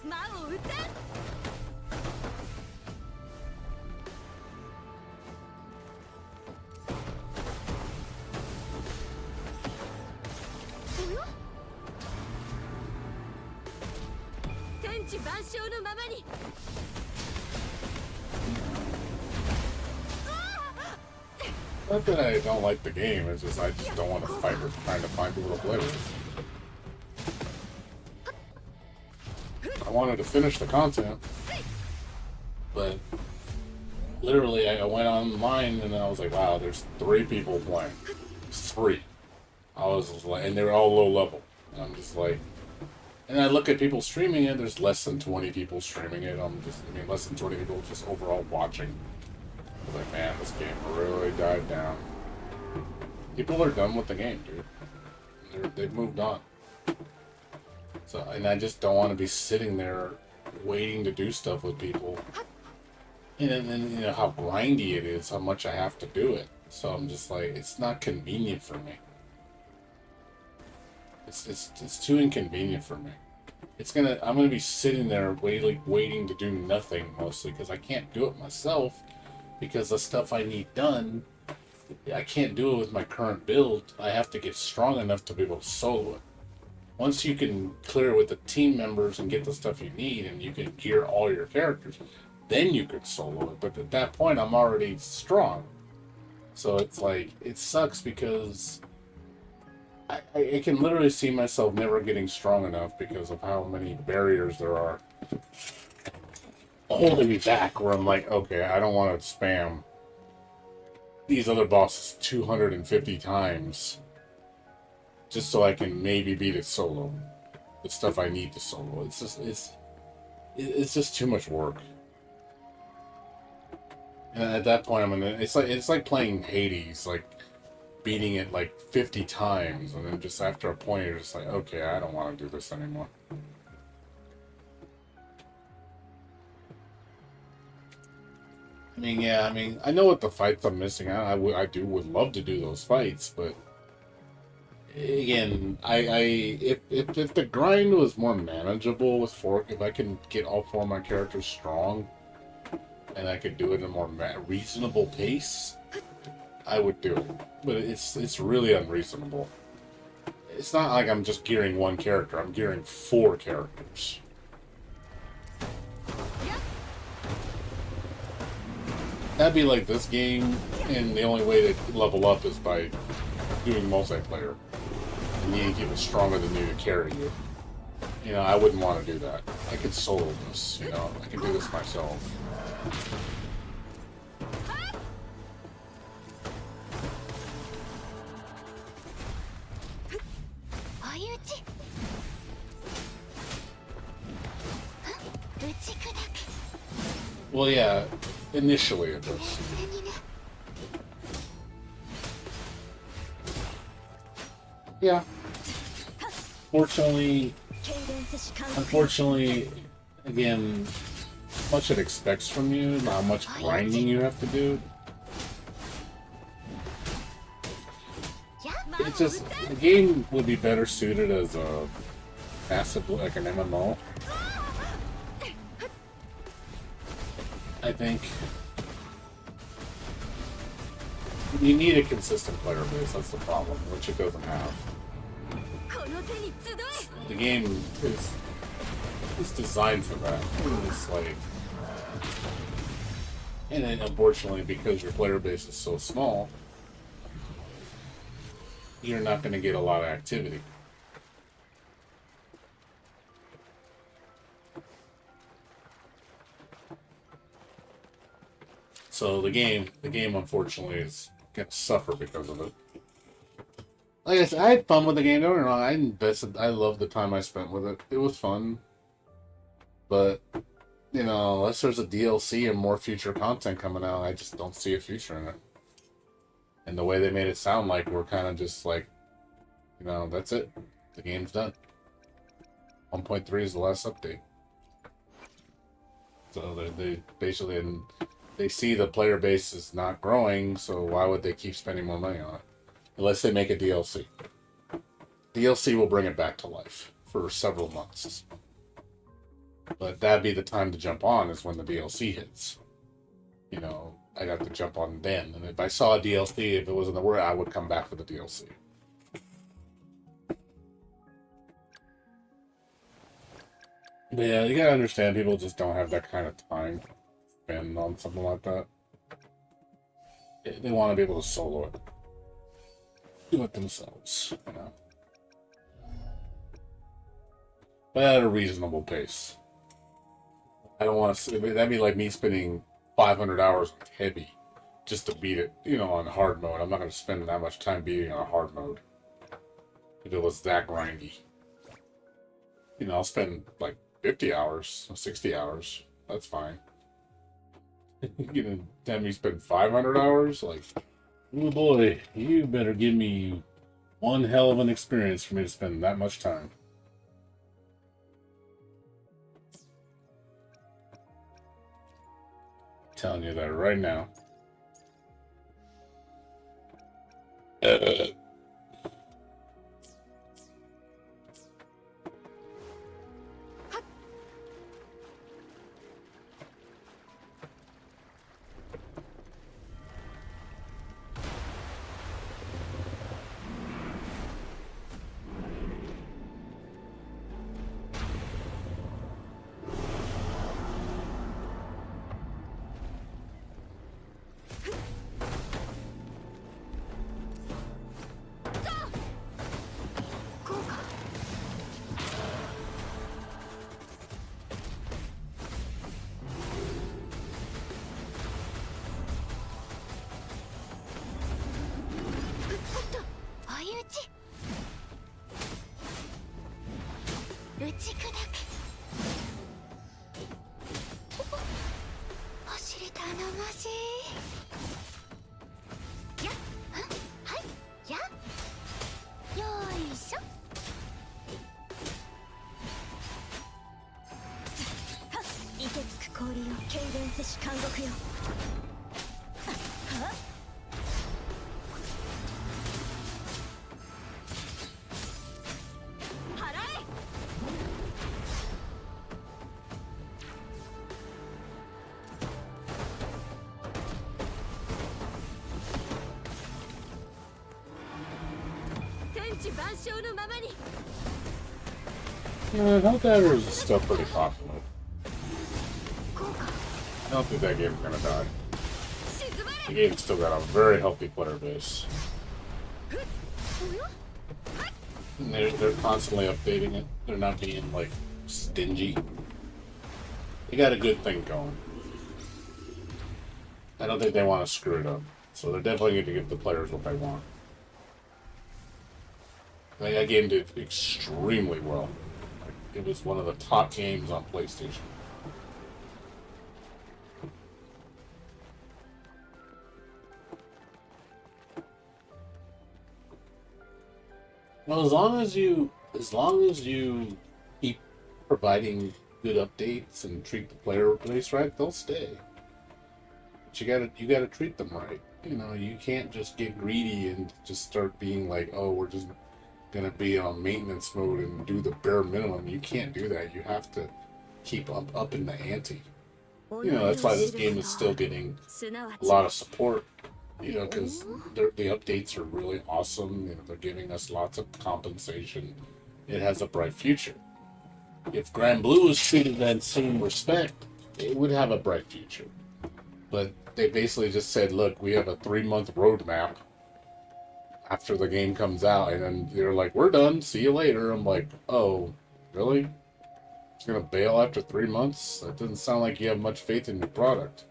魔を撃て天地万象のままに。 Not that I don't like the game, it's just I just don't want to fight with trying to find people to play with. I wanted to finish the content, but literally I went online and I was like, wow, there's 3 people playing. 3. I was just like, and they were all low level. And I'm just like, and I look at people streaming it, there's less than 20 people streaming it. I mean, less than 20 people just overall watching. I was like, man, this game really died down. People are done with the game, dude. They've moved on. So, and I just don't want to be sitting there waiting to do stuff with people. And then, you know, how grindy it is, how much I have to do it. So I'm just like, it's not convenient for me. It's too inconvenient for me. I'm gonna be sitting there waiting to do nothing mostly because I can't do it myself because the stuff I need done, I can't do it with my current build. I have to get strong enough to be able to solo it. Once you can clear it with the team members and get the stuff you need and you can gear all your characters, then you could solo it. But at that point, I'm already strong. So it's like, it sucks because I can literally see myself never getting strong enough because of how many barriers there are holding me back, where I'm like, okay, I don't want to spam these other bosses 250 times just so I can maybe beat it solo. The stuff I need to solo. It's just too much work. And at that point, it's like playing Hades, like beating it like 50 times, and then just after a point, you're just like, okay, I don't want to do this anymore. I mean, I know what the fights I'm missing out. Would love to do those fights, but again, if the grind was more manageable with 4, if I can get all 4 of my characters strong, and I could do it at a more reasonable pace, I would do it. But it's really unreasonable. It's not like I'm just gearing 1 character. I'm gearing 4 characters. That'd be like this game, and the only way to level up is by doing multiplayer. And needing people stronger than you to carry you. You know, I wouldn't want to do that. I could solo this, you know. I can do this myself. Well, yeah, initially it does. Yeah. Unfortunately, again, much it expects from you, how much grinding you have to do. It's just, the game would be better suited as a massive, like an MMO. I think you need a consistent player base, that's the problem, which it doesn't have. The game is designed for that. It's like, and then unfortunately, because your player base is so small, you're not going to get a lot of activity. So the game unfortunately is going to suffer because of it. Like I said, I had fun with the game. Don't get me wrong, I loved the time I spent with it. It was fun. But, you know, unless there's a DLC and more future content coming out, I just don't see a future in it. And the way they made it sound like we're kind of just like, you know, that's it. The game's done. 1.3 is the last update. So they basically, and they see the player base is not growing, so why would they keep spending more money on it? Unless they make a DLC. DLC will bring it back to life for several months. But that'd be the time to jump on, is when the DLC hits. You know, I'd have to jump on then. And if I saw a DLC, if it was in the word, I would come back for the DLC. But yeah, you gotta understand people just don't have that kind of time to spend on something like that. They want to be able to solo it, do it themselves, you know. But at a reasonable pace. I don't want to. That'd be like me spending 500 hours on heavy just to beat it, you know, on hard mode. I'm not going to spend that much time beating on hard mode if it was that grindy. You know, I'll spend like 50 hours, 60 hours. That's fine. You know, tell me spend 500 hours? Like, oh boy, you better give me one hell of an experience for me to spend that much time. I'm telling you that right now. Health Adders is still pretty popular. I don't think that game's gonna die. The game's still got a very healthy player base. And they're constantly updating it. They're not being, like, stingy. They got a good thing going. I don't think they want to screw it up. So they're definitely going to give the players what they want. I think that game did extremely well. Like, it was one of the top games on PlayStation. Well, as long as you keep providing good updates and treat the player base right, they'll stay. But you gotta treat them right. You know, you can't just get greedy and just start being like, oh, we're just gonna be on maintenance mode and do the bare minimum. You can't do that. You have to keep up in the ante. You know, that's why this game is still getting a lot of support. You know, because the updates are really awesome. You know, they're giving us lots of compensation. It has a bright future. If Grand Blue was treated that same respect, it would have a bright future. But they basically just said, look, we have a 3-month roadmap after the game comes out. And then they're like, we're done. See you later. I'm like, oh, really? It's going to bail after 3 months? That doesn't sound like you have much faith in your product.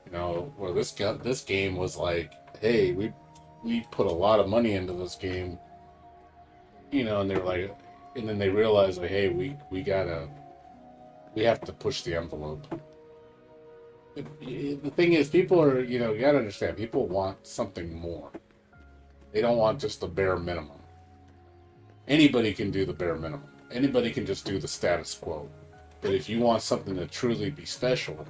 You know, well, this game was like, hey, we put a lot of money into this game, you know, and they're like, and then they realized, like, hey, we have to push the envelope. The thing is, people are, you know, you gotta understand, people want something more. They don't want just the bare minimum. Anybody can do the bare minimum. Anybody can just do the status quo. But if you want something to truly be special,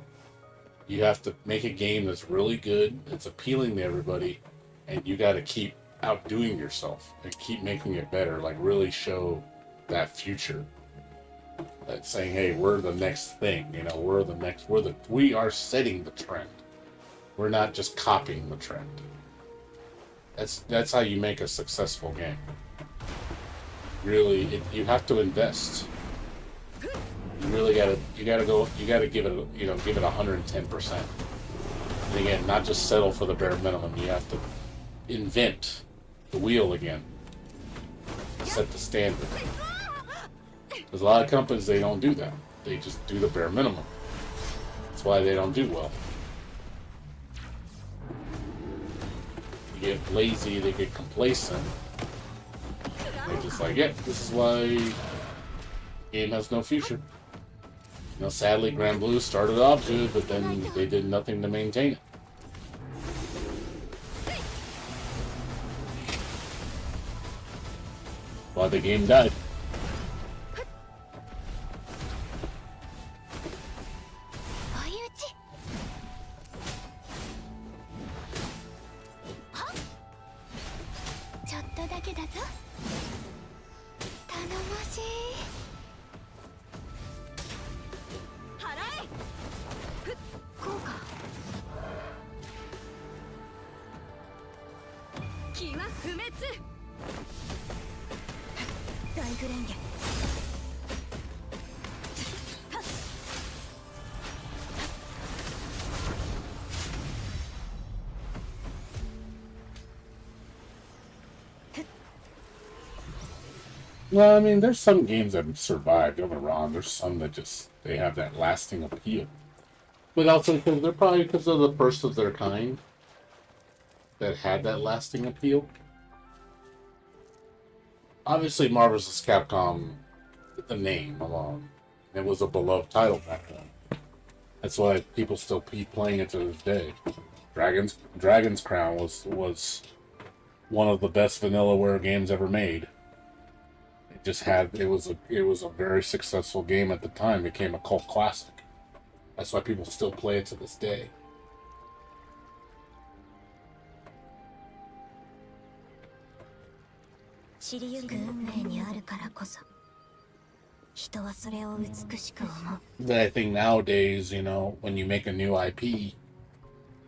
you have to make a game that's really good, that's appealing to everybody, and you got to keep outdoing yourself and keep making it better. Like, really show that future. That's saying, hey, we're the next thing. You know, we are setting the trend. We're not just copying the trend. That's how you make a successful game. Really, you have to invest. You gotta go. You gotta give it. Give it 110%. And again, not just settle for the bare minimum. You have to invent the wheel again. Set the standard. There's a lot of companies, they don't do that. They just do the bare minimum. That's why they don't do well. They get lazy, they get complacent. They're just like, yeah, this is why the game has no future. Sadly, Grand Blue started off good, but then they did nothing to maintain it. Why the game died. Well, I mean, there's some games that have survived. Don't get me wrong. There's some that just they have that lasting appeal, but also because they're probably because of the first of their kind that had that lasting appeal. Obviously, Marvel vs. Capcom, the name alone, it was a beloved title back then. That's why people still keep playing it to this day. Dragon's Crown was one of the best Vanillaware games ever made. It was a very successful game at the time. It became a cult classic. That's why people still play it to this day. But I think nowadays, when you make a new IP,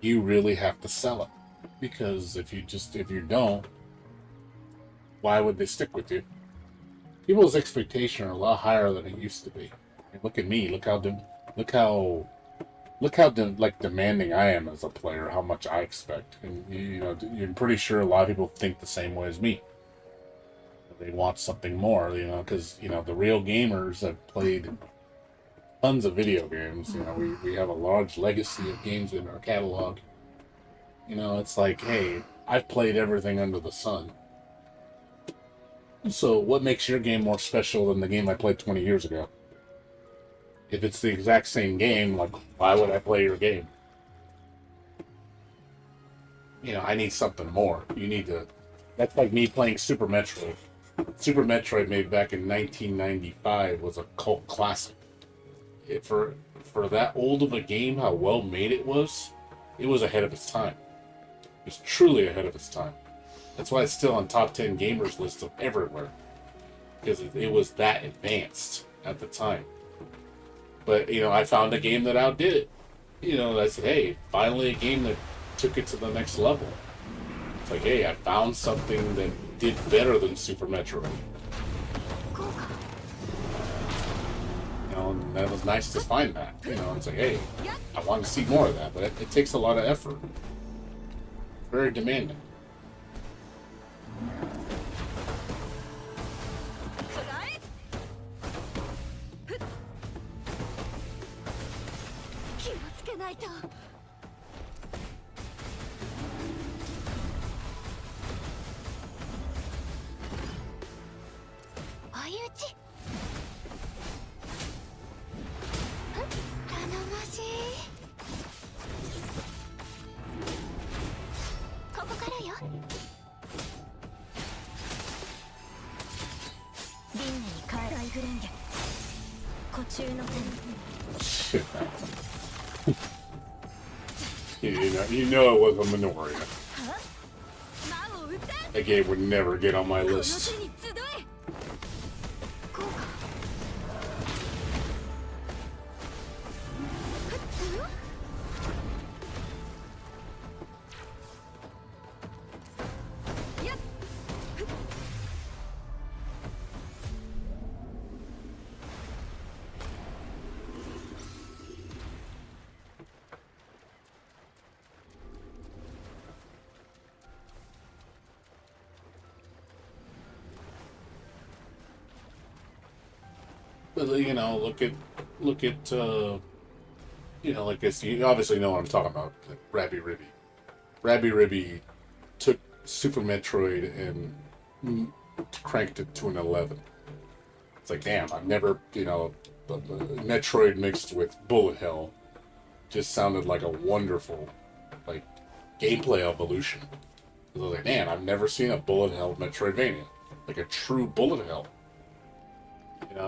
you really have to sell it. Because if you don't, why would they stick with you? People's expectations are a lot higher than it used to be. Look at me. Look how demanding I am as a player. How much I expect, and you're pretty sure a lot of people think the same way as me. They want something more, because the real gamers have played tons of video games. We have a large legacy of games in our catalog. It's like, hey, I've played everything under the sun. So what makes your game more special than the game I played 20 years ago? If it's the exact same game, why would I play your game? I need something more. That's like me playing Super Metroid. Super Metroid, made back in 1995, was a cult classic. For that old of a game, how well made it was ahead of its time. It was truly ahead of its time. That's why it's still on top 10 gamers list of everywhere. Because it was that advanced at the time. But, I found a game that outdid it. I said, hey, finally a game that took it to the next level. It's like, hey, I found something that did better than Super Metroid. And that was nice to find that. It's like, hey, I want to see more of that. But it takes a lot of effort. It's very demanding. Shit. You know it was a Minoria. That game would never get on my list. But look at like this. You obviously know what I'm talking about. Like Rabby Ribby. Rabby Ribby took Super Metroid and cranked it to an 11. It's like, damn, I've never, Metroid mixed with Bullet Hell just sounded like a wonderful, like, gameplay evolution. I was like, man, I've never seen a Bullet Hell Metroidvania. Like a true Bullet Hell.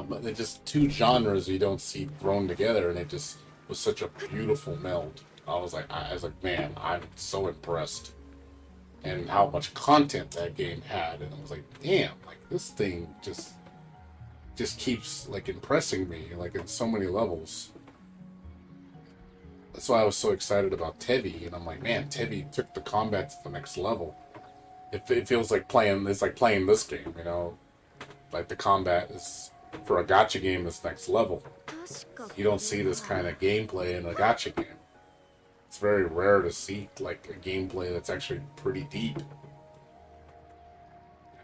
But they're just two genres you don't see thrown together, and it just was such a beautiful meld. I was like, man, I'm so impressed. And how much content that game had, and I was like, damn, like this thing just keeps like impressing me, like in so many levels. That's why I was so excited about Tevi, and I'm like, man, Tevi took the combat to the next level. It feels like playing this game, like the combat is for a gacha game is next level. You don't see this kind of gameplay in a gacha game. It's very rare to see like a gameplay that's actually pretty deep.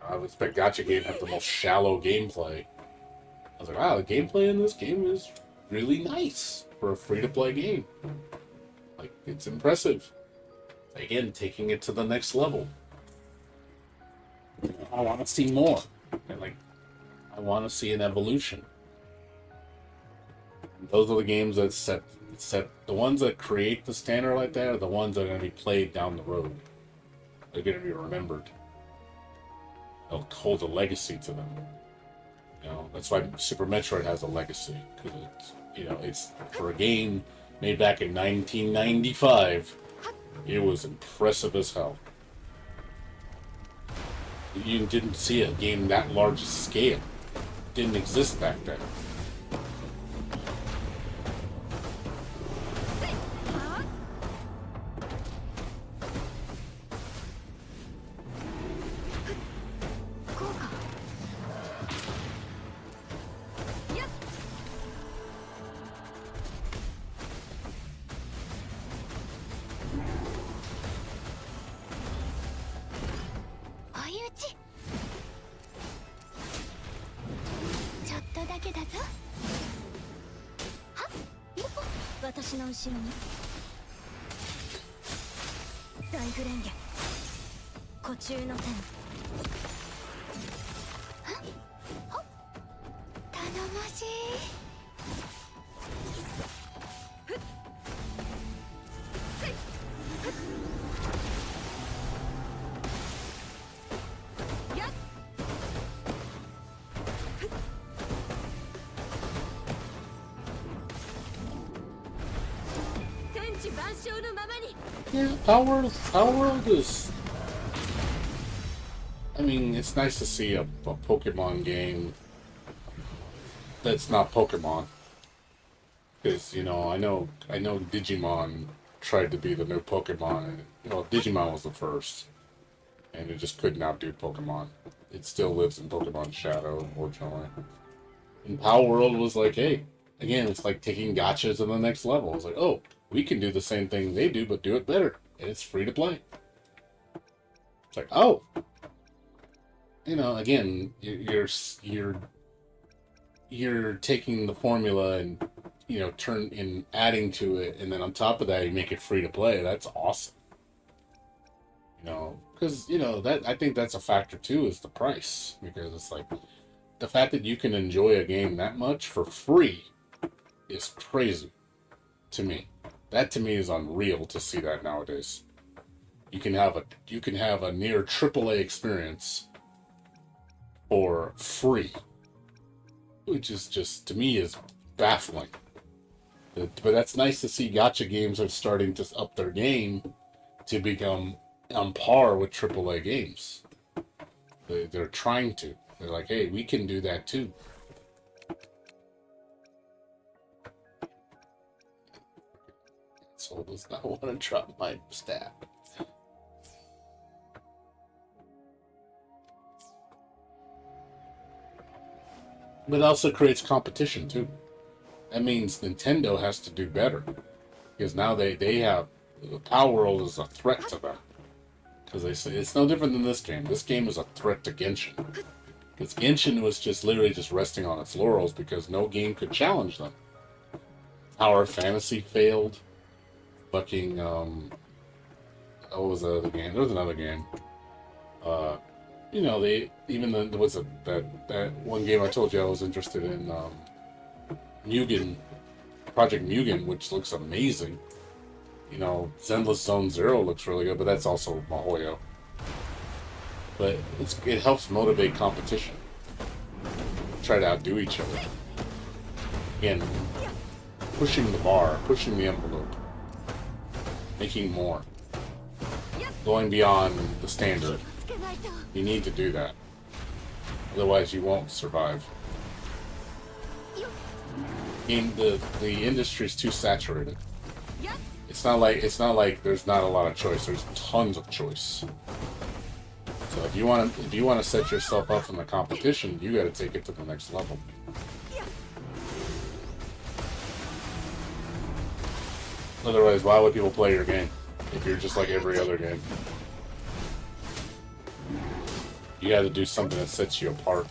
I would expect gacha game to have the most shallow gameplay. I was like, wow, the gameplay in this game is really nice for a free-to-play game. Like, it's impressive. Again, taking it to the next level. I want to see more. And I want to see an evolution. And those are the games that set the ones that create the standard like that are the ones that are going to be played down the road. They're going to be remembered. They'll hold a legacy to them. That's why Super Metroid has a legacy, because it's for a game made back in 1995. It was impressive as hell. You didn't see a game that large scale. It didn't exist back then. Yeah, our world is. I mean, it's nice to see a Pokemon game that's not Pokemon, because I know Digimon tried to be the new Pokemon, and Digimon was the first, and it just couldn't outdo Pokemon. It still lives in Pokemon Shadow, unfortunately. And Power World was like, hey, again, it's like taking gachas to the next level. It's like, oh, we can do the same thing they do, but do it better, and it's free to play. It's like, oh, again, you're taking the formula and adding to it, and then on top of that, you make it free to play. That's awesome. Because that I think that's a factor too, is the price, because it's like the fact that you can enjoy a game that much for free is crazy to me. That to me is unreal to see that nowadays. You can have a near AAA experience for free, which is just, to me, is baffling. But that's nice to see. Gacha games are starting to up their game to become on par with AAA games. They're trying to. They're like, hey, we can do that too. Soul does not want to drop my staff. But it also creates competition too. That means Nintendo has to do better, because now they have Power World is a threat to them, because they say it's no different than this game. This game is a threat to Genshin. Because Genshin was just literally just resting on its laurels because no game could challenge them. Tower of Fantasy failed. Fucking what was the other game? There was another game. You know, they even the what's it, that one game I told you I was interested in, Mugen, Project Mugen, which looks amazing. You know, Zenless Zone Zero looks really good, but that's also Mahoyo. But it helps motivate competition. Try to outdo each other. Again, pushing the bar, pushing the envelope, making more, going beyond the standard. You need to do that. Otherwise, you won't survive. The industry's too saturated. It's not like there's not a lot of choice. There's tons of choice. So if you want to set yourself up in the competition, you got to take it to the next level. Otherwise, why would people play your game if you're just like every other game? You got to do something that sets you apart.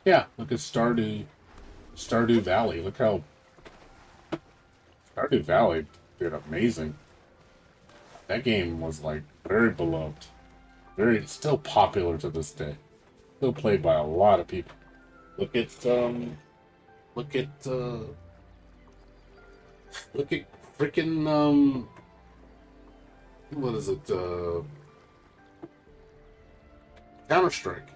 Yeah, look at Stardew Valley. Look how Stardew Valley did amazing. That game was like very beloved, still popular to this day, still played by a lot of people. Look at freaking what is it? Counter-Strike.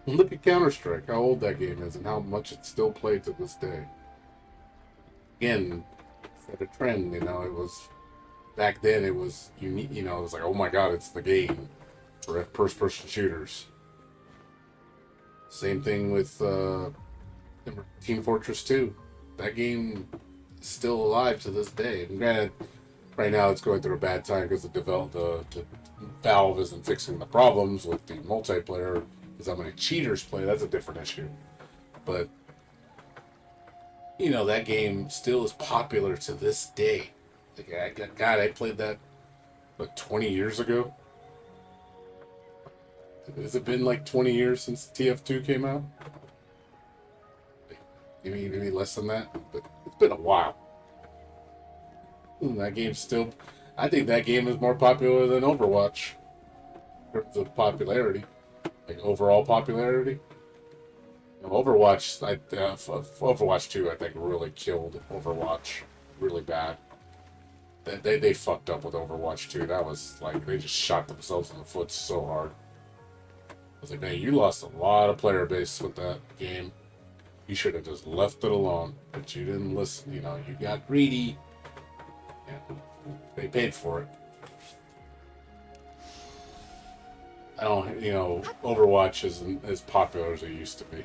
Look at Counter-Strike, how old that game is and how much it's still played to this day. Again, set a trend, you know, it was, back then it was unique, you know, it was like, oh my god, it's the game for first-person shooters. Same thing with Team Fortress 2. That game is still alive to this day. And granted, right now it's going through a bad time because the Valve isn't fixing the problems with the multiplayer. Because how many cheaters play, that's a different issue. But, you know, that game still is popular to this day. Like, I played that, 20 years ago? Has it been like 20 years since TF2 came out? Maybe less than that, but it's been a while. That game's still... I think that game is more popular than Overwatch. In terms of popularity. Like overall popularity. Overwatch 2, I think, really killed Overwatch really bad. They fucked up with Overwatch 2. That was like, they just shot themselves in the foot so hard. I was like, man, you lost a lot of player base with that game. You should have just left it alone, but you didn't listen. You know, you got greedy, and they paid for it. I don't, you know, Overwatch isn't as popular as it used to be.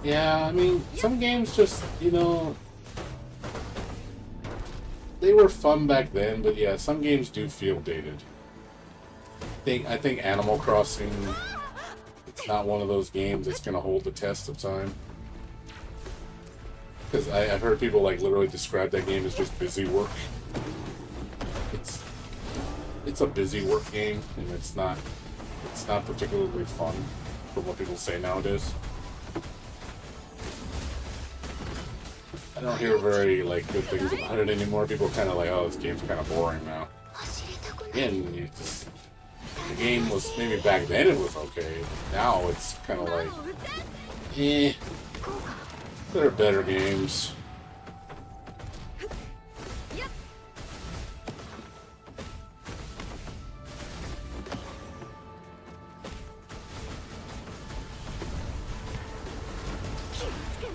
Yeah, I mean, some games just, you know, they were fun back then, but yeah, some games do feel dated. I think Animal Crossing, it's not one of those games that's going to hold the test of time. Because I've heard people like literally describe that game as just busy work. It's a busy work game, and it's not particularly fun, from what people say nowadays. I don't hear very like good things about it anymore. People are kind of like, oh, this game's kind of boring now. Again, the game was, maybe back then it was okay. Now it's kind of like, there are better games.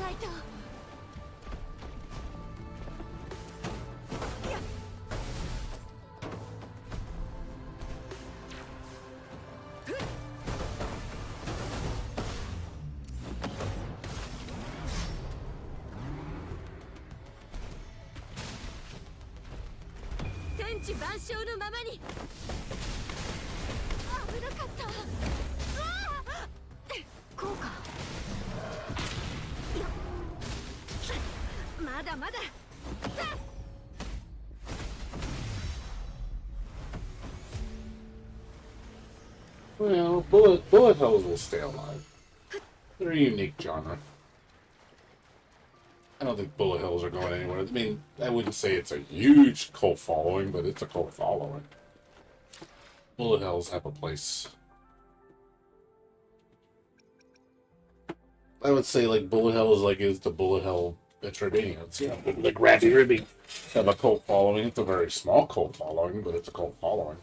ないと。天地万象のままに。危なかった。こうか。よっ、まだまだ。Well, bullet hells will stay alive. They're a unique genre. I don't think bullet hells are going anywhere. I mean, I wouldn't say it's a huge cult following, but it's a cult following. Bullet hells have a place. I would say like bullet hell is the bullet hell Metroidvania. It's like Ratty Ribby have a cult following. It's a very small cult following, but it's a cult following.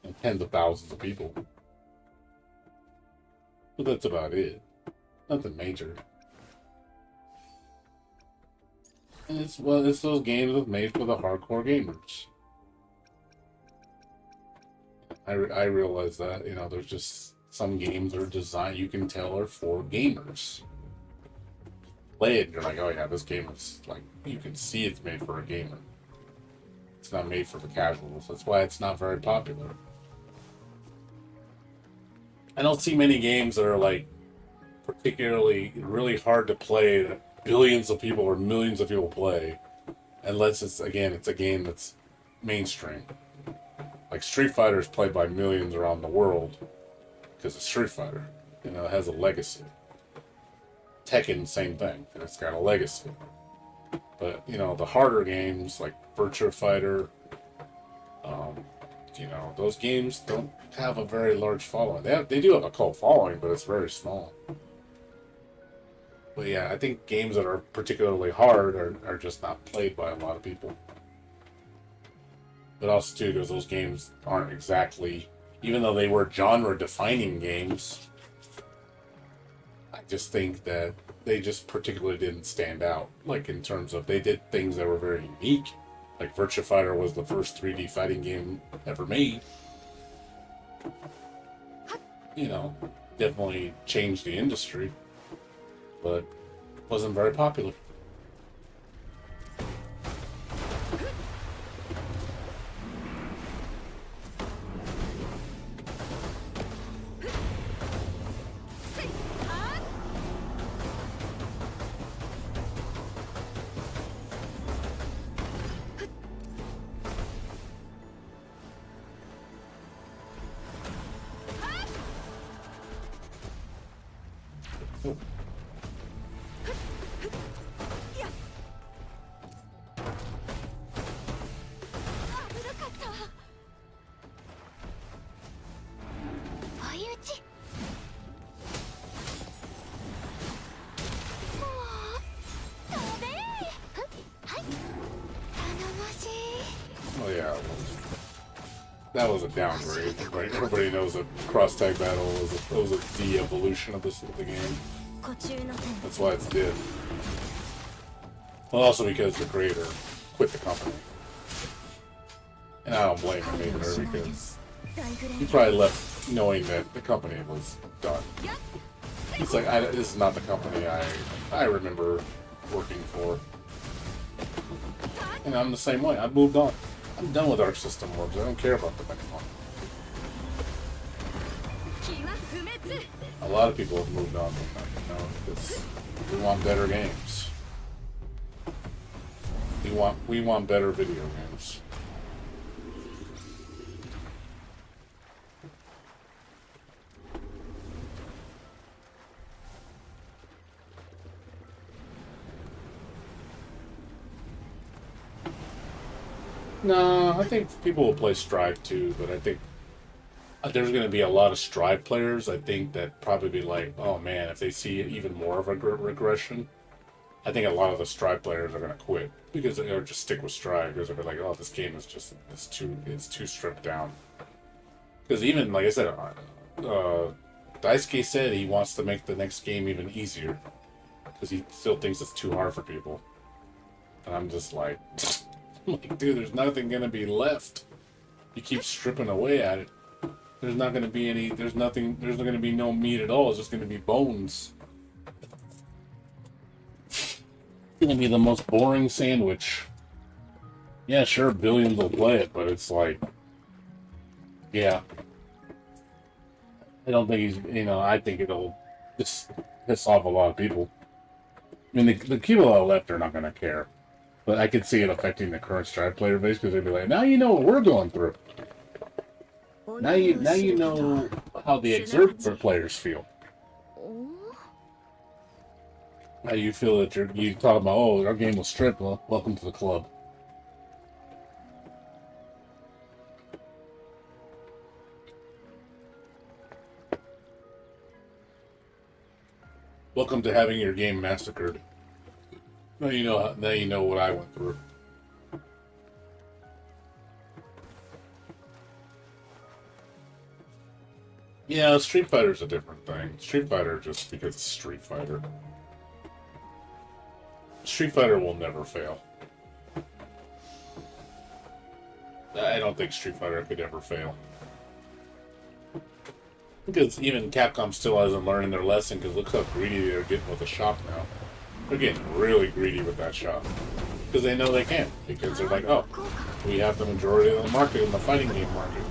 And tens of thousands of people. But that's about it. Nothing major. And it's those games that made for the hardcore gamers. I realize that, there's just some games are designed, you can tell, are for gamers. Play it, and you're like, oh yeah, this game is like, you can see it's made for a gamer. It's not made for the casuals. That's why it's not very popular. I don't see many games that are like particularly really hard to play that billions of people or millions of people play, unless it's a game that's mainstream. Like Street Fighter is played by millions around the world because it's Street Fighter. It has a legacy. Tekken, same thing. It's got a legacy. But the harder games like Virtua Fighter, those games don't have a very large following. They do have a cult following, but it's very small. But yeah, I think games that are particularly hard are just not played by a lot of people. But also too, because those games aren't exactly, even though they were genre-defining games, I just think that they just particularly didn't stand out. Like in terms of, they did things that were very unique. Like Virtua Fighter was the first 3D fighting game ever made. Definitely changed the industry, but wasn't very popular. Oh yeah, that was a downgrade. Right? Everybody knows that cross-tag battle was a de-evolution of the game. That's why it's dead. Well, also because the creator quit the company. And I don't blame him either, because he probably left knowing that the company was done. He's like, this is not the company I remember working for. And I'm the same way. I've moved on. I'm done with Arc System Works. I don't care about them anymore. A lot of people have moved on from that, because we want better games. We want better video games. No, I think people will play Strive too, but I think there's going to be a lot of Strive players, I think, that probably be like, oh man, if they see even more of a regression, I think a lot of the Strive players are going to quit, because they'll just stick with Strive, because they'll be like, oh, this game is just, it's too stripped down. Because even, like I said, Daisuke said he wants to make the next game even easier. because he still thinks it's too hard for people. And I'm just like, I'm like, dude, there's nothing gonna be left. You keep stripping away at it. There's not gonna be any. There's nothing. There's not gonna be no meat at all. It's just gonna be bones. It's gonna be the most boring sandwich. Yeah, sure, billions will play it, but it's like, yeah. I don't think he's. I think it'll just piss off a lot of people. I mean, the people that are left are not gonna care. But I could see it affecting the current Strive player base because they'd be like, now you know what we're going through. Now you know how the Exert players feel. Now you feel that you talk about, oh, our game was stripped. Well, welcome to the club. Welcome to having your game massacred. Now you know what I went through. Yeah, Street Fighter's a different thing. Street Fighter just because it's Street Fighter. Street Fighter will never fail. I don't think Street Fighter could ever fail. Because even Capcom still hasn't learned their lesson, because look how greedy they're getting with the shop now. They're getting really greedy with that shop. Because they know they can. Because they're like, oh, we have the majority of the market in the fighting game market.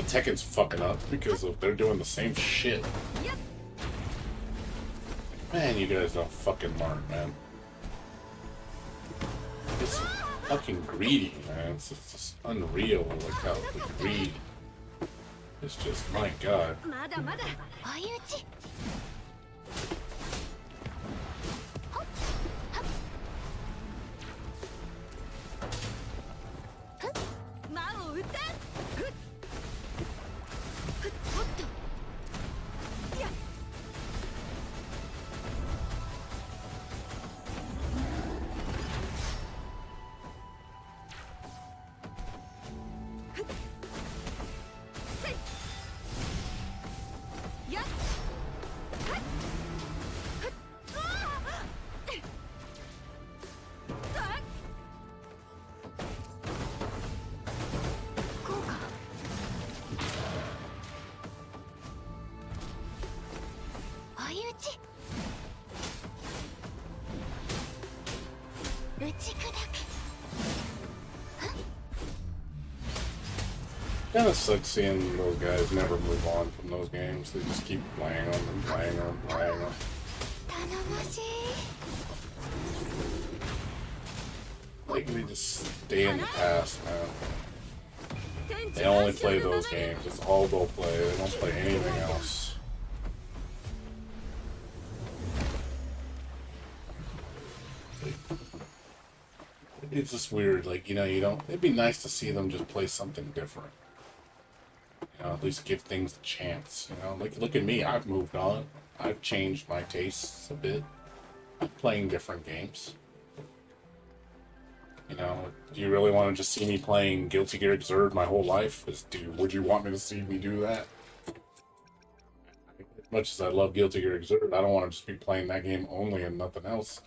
Tekken's fucking up because they're doing the same shit. Man, you guys don't fucking learn, man. It's fucking greedy, man. It's just unreal, like how the greed. It's just, my god. Kind of sucks seeing those guys never move on from those games. They just keep playing them and playing them and playing them. Like, they just stay in the past, man. They only play those games. It's all they'll play. They don't play anything else. It's just weird. Like, you don't... It'd be nice to see them just play something different. At least give things a chance, Like, look at me, I've moved on. I've changed my tastes a bit. I'm playing different games. Do you really want to just see me playing Guilty Gear Xrd my whole life? Would you want me to see me do that? As much as I love Guilty Gear Xrd, I don't want to just be playing that game only and nothing else.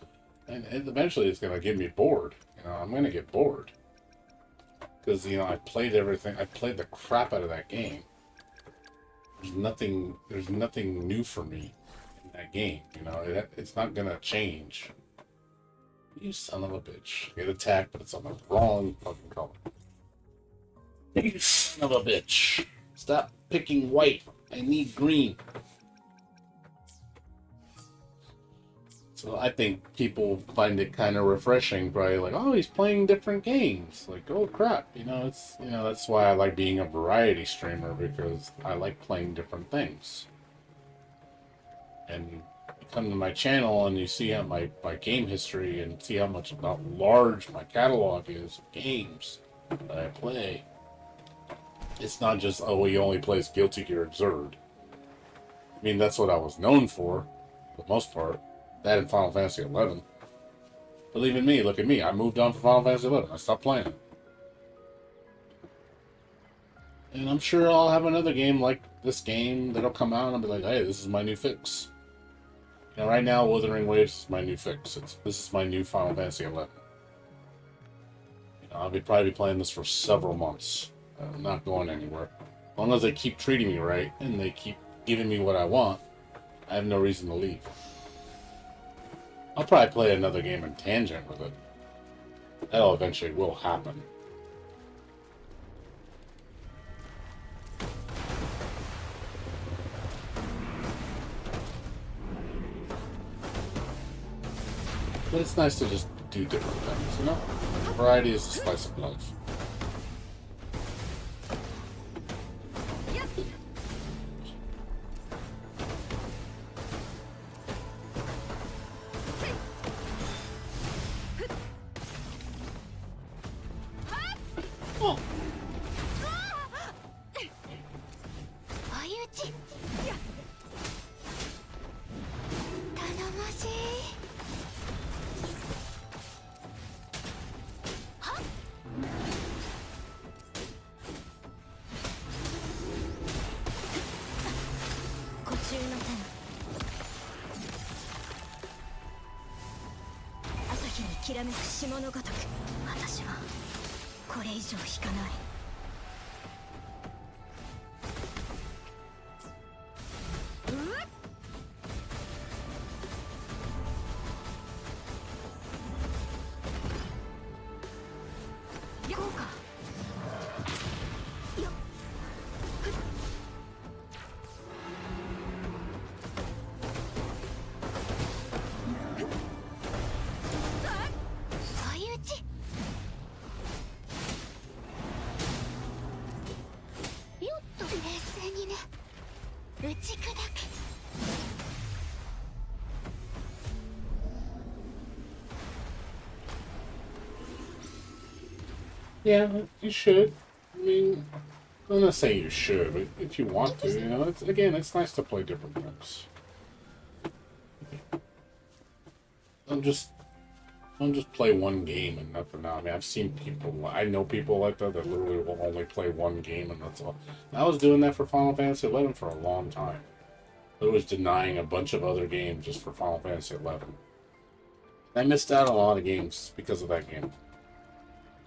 And eventually it's going to get me bored. I'm going to get bored. Because, I played everything. I played the crap out of that game. There's nothing new for me in that game. It's not going to change. You son of a bitch. Get attacked, but it's on the wrong fucking color. You son of a bitch. Stop picking white. I need green. So I think people find it kind of refreshing, probably like, oh, he's playing different games. Like, oh crap, that's why I like being a variety streamer, because I like playing different things. And you come to my channel and you see how my game history and see how large my catalog is of games that I play. It's not just, oh, he only plays Guilty Gear Xrd. I mean, that's what I was known for the most part. That in Final Fantasy 11. Believe in me, look at me. I moved on from Final Fantasy 11. I stopped playing. And I'm sure I'll have another game like this game that'll come out and I'll be like, hey, this is my new fix. And right now, Wuthering Waves is my new fix. This is my new Final Fantasy 11. I'll probably be playing this for several months. I'm not going anywhere. As long as they keep treating me right and they keep giving me what I want, I have no reason to leave. I'll probably play another game in tangent with it. That'll eventually will happen. But it's nice to just do different things, you know? Variety is the spice of life. Oh. 追い打ち頼もしいはっご注の手朝日にきらめく霜のごとく私はこれ以上引かない打ち砕く Yeah, you should. I mean, I'm not saying you should, but if you want to, you know, it's nice to play different things. Don't just play one game and nothing else. I mean, I've seen people, I know people like that literally will only play one game and that's all. I was doing that for Final Fantasy 11 for a long time. I was denying a bunch of other games just for Final Fantasy 11. I missed out on a lot of games because of that game.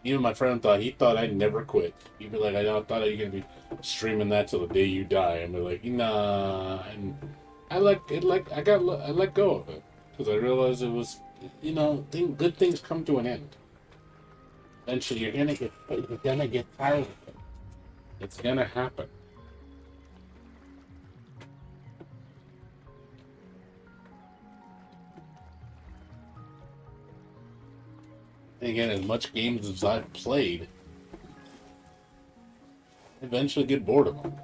Even my friend thought I'd never quit. He'd be like, I thought you were gonna be streaming that till the day you die, and be like, nah. And I let go of it because I realized it was, you know, good things come to an end. Eventually, you're gonna get tired of it. It's gonna happen. And again, as much games as I've played, I eventually get bored of them.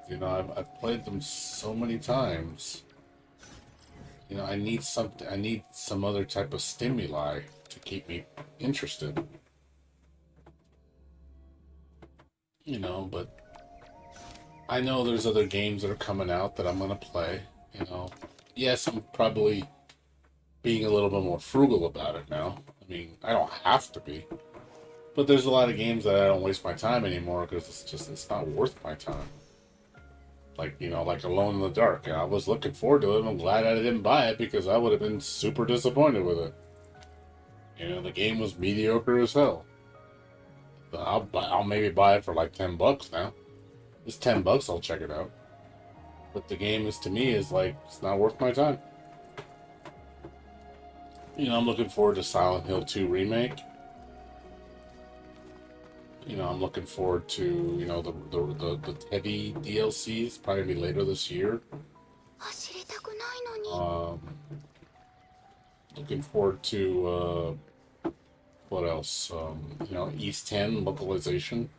You know, I've played them so many times. You know, I need some other type of stimuli to keep me interested. You know, but I know there's other games that are coming out that I'm gonna play. You know, yes, I'm probably being a little bit more frugal about it now. I mean, I don't have to be. But there's a lot of games that I don't waste my time anymore because it's not worth my time. Like, you know, like Alone in the Dark. I was looking forward to it. I'm glad I didn't buy it because I would have been super disappointed with it. You know, the game was mediocre as hell. But I'll maybe buy it for like $10 now. It's $10, I'll check it out. But the game is, to me, is like, it's not worth my time. You know, I'm looking forward to Silent Hill 2 Remake. You know, I'm looking forward to, you know, the heavy DLCs, probably be later this year. Looking forward to, what else? You know, East 10 localization.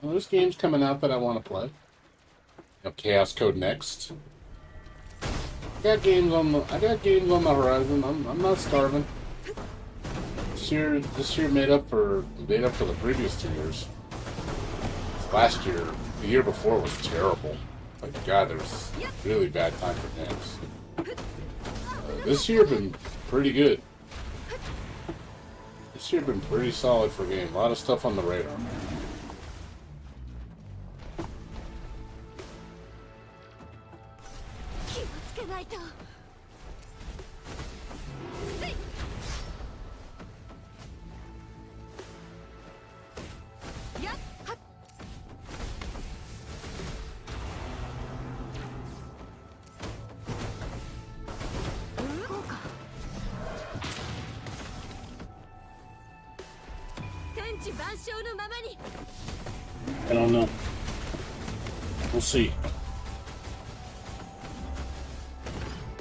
Well, there's games coming out that I want to play. You know, Chaos Code Next. I got games on the horizon. I'm not starving. This year made up for the previous 2 years. Last year, the year before was terrible. Like, God, there's really bad time for games. This year been pretty good. This year been pretty solid for games. A lot of stuff on the radar. けないと。せい。やっはっ。こうか。天地万象のままに。 I don't know. We'll see.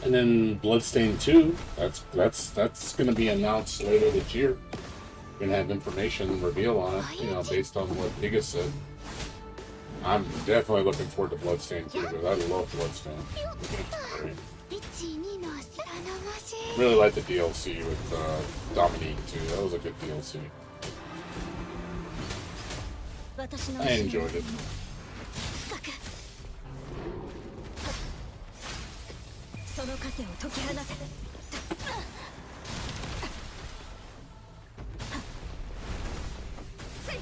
And then Bloodstain 2, that's going to be announced later this year. We're going to have information reveal on it, you know, based on what Giga said. I'm definitely looking forward to Bloodstain 2 because I love Bloodstain. The game's great. Really like the DLC with Dominique too. That was a good DLC. I enjoyed it. その枷を解き放て。せい。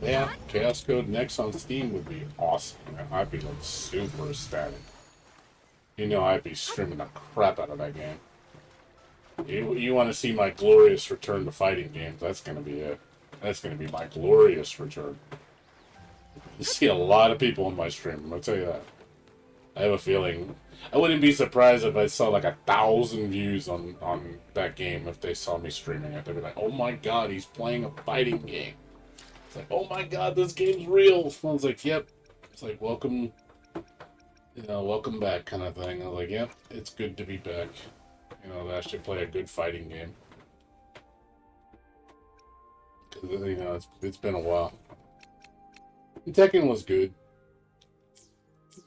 Yeah, Chaos Code next on Steam would be awesome. I'd be like super ecstatic. You know, I'd be streaming the crap out of that game. You want to see my glorious return to fighting games? That's gonna be it. That's gonna be my glorious return. You see a lot of people in my stream. I'll tell you that. I have a feeling. I wouldn't be surprised if I saw like 1,000 views on that game if they saw me streaming it. They'd be like, "Oh my god, he's playing a fighting game." It's like, "Oh my god, this game's real." I was like, "Yep." It's like, "Welcome, you know, welcome back," kind of thing. I was like, "Yep, it's good to be back." You know, to actually play a good fighting game. Cause, you know, it's been a while. And Tekken was good,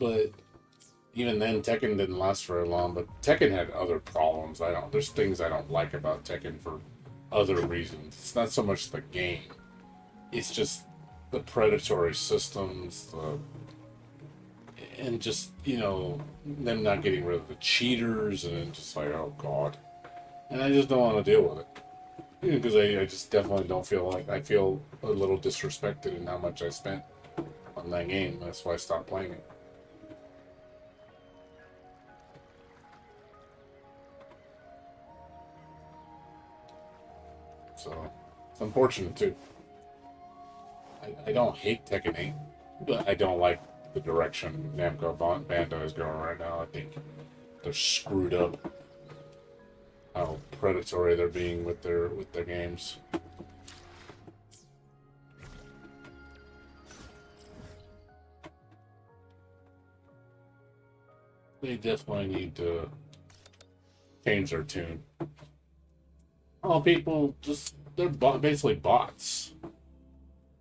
but even then, Tekken didn't last very long. But Tekken had other problems. There's things I don't like about Tekken for other reasons. It's not so much the game. It's just the predatory systems, and just, you know, them not getting rid of the cheaters, and just like, oh god. And I just don't want to deal with it. Because I just definitely don't feel like, I feel a little disrespected in how much I spent on that game. That's why I stopped playing it. So, it's unfortunate too. I don't hate Tekken 8, but I don't like the direction Namco Bandai is going right now. I think they're screwed up. How predatory they're being with their games. They definitely need to change their tune. Oh, people they're basically bots.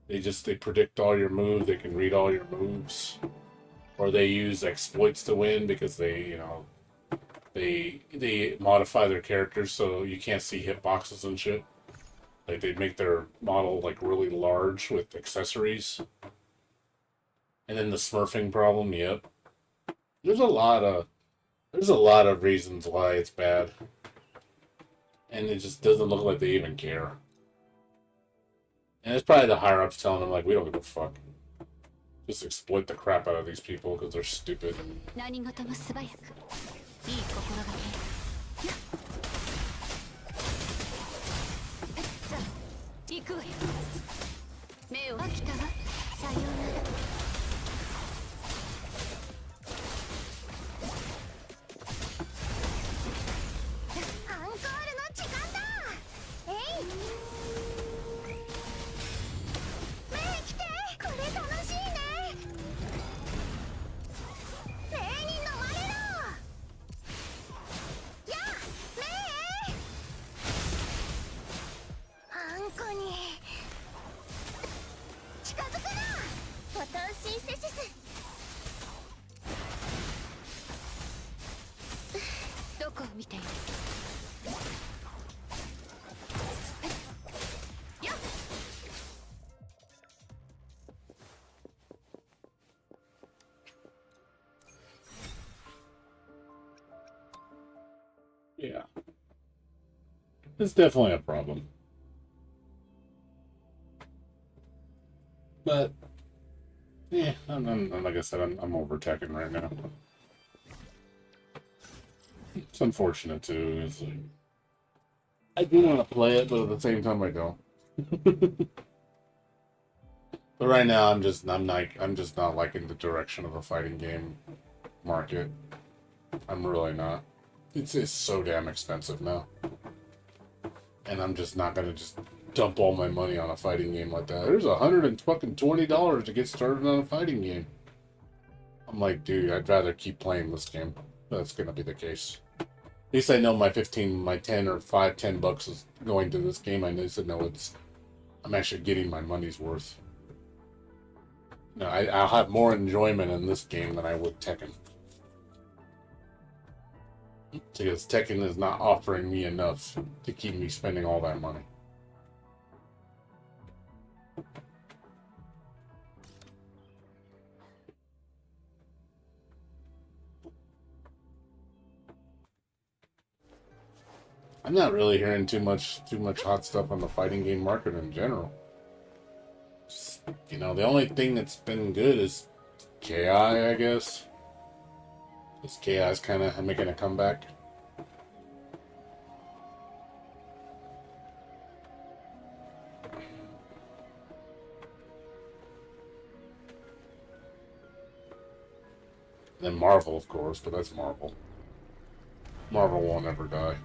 They predict all your moves. They can read all your moves, or they use exploits to win because they modify their characters so you can't see hitboxes and shit. Like they make their model like really large with accessories. And then the smurfing problem, yep. There's a lot of reasons why it's bad. And it just doesn't look like they even care. And it's probably the higher ups telling them like, we don't give a fuck. Just exploit the crap out of these people because they're stupid. 何事も素早く。いい心がけ。さあ、行くわよ。目を飽きたわ。さようなら。アンコールの時間だ。えい。目来て。これ楽しいね。目に飲まれろ。やあ、目。あんこに近づくな。私せせせ。どこを見ている。やっ。Yeah. It's definitely a problem. But yeah, like I said, I'm over teching right now. It's unfortunate too. It's like, I do want to play it, but at the same time I don't. But right now I'm just not liking the direction of the fighting game market. I'm really not. It's so damn expensive now. And I'm just not gonna just dump all my money on a fighting game like that. There's $120 to get started on a fighting game. I'm like, dude, I'd rather keep playing this game. That's gonna be the case. At least I know my 10 or 10 bucks is going to this game. I said no, I'm actually getting my money's worth. No, I'll have more enjoyment in this game than I would Tekken. Because Tekken is not offering me enough to keep me spending all that money. I'm not really hearing too much hot stuff on the fighting game market in general. Just, you know, the only thing that's been good is KI, I guess. Because KI is kind of making a comeback. Then Marvel, of course, but that's Marvel. Marvel won't ever die.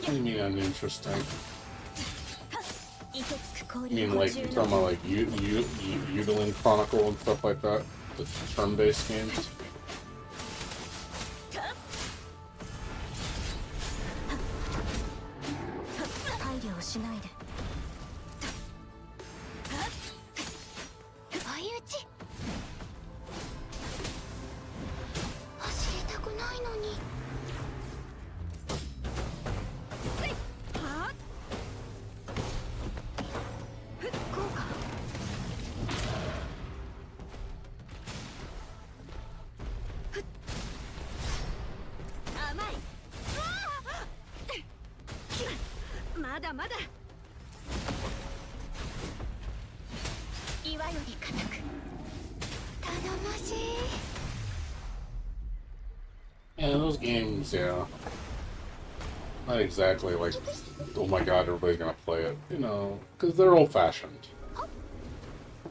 What do you mean uninteresting? You mean like you're talking about like Wuthering Chronicle and stuff like that? The turn-based games? Yeah, those games, yeah. Not exactly like, oh my god, everybody's gonna play it. You know, because they're old-fashioned. I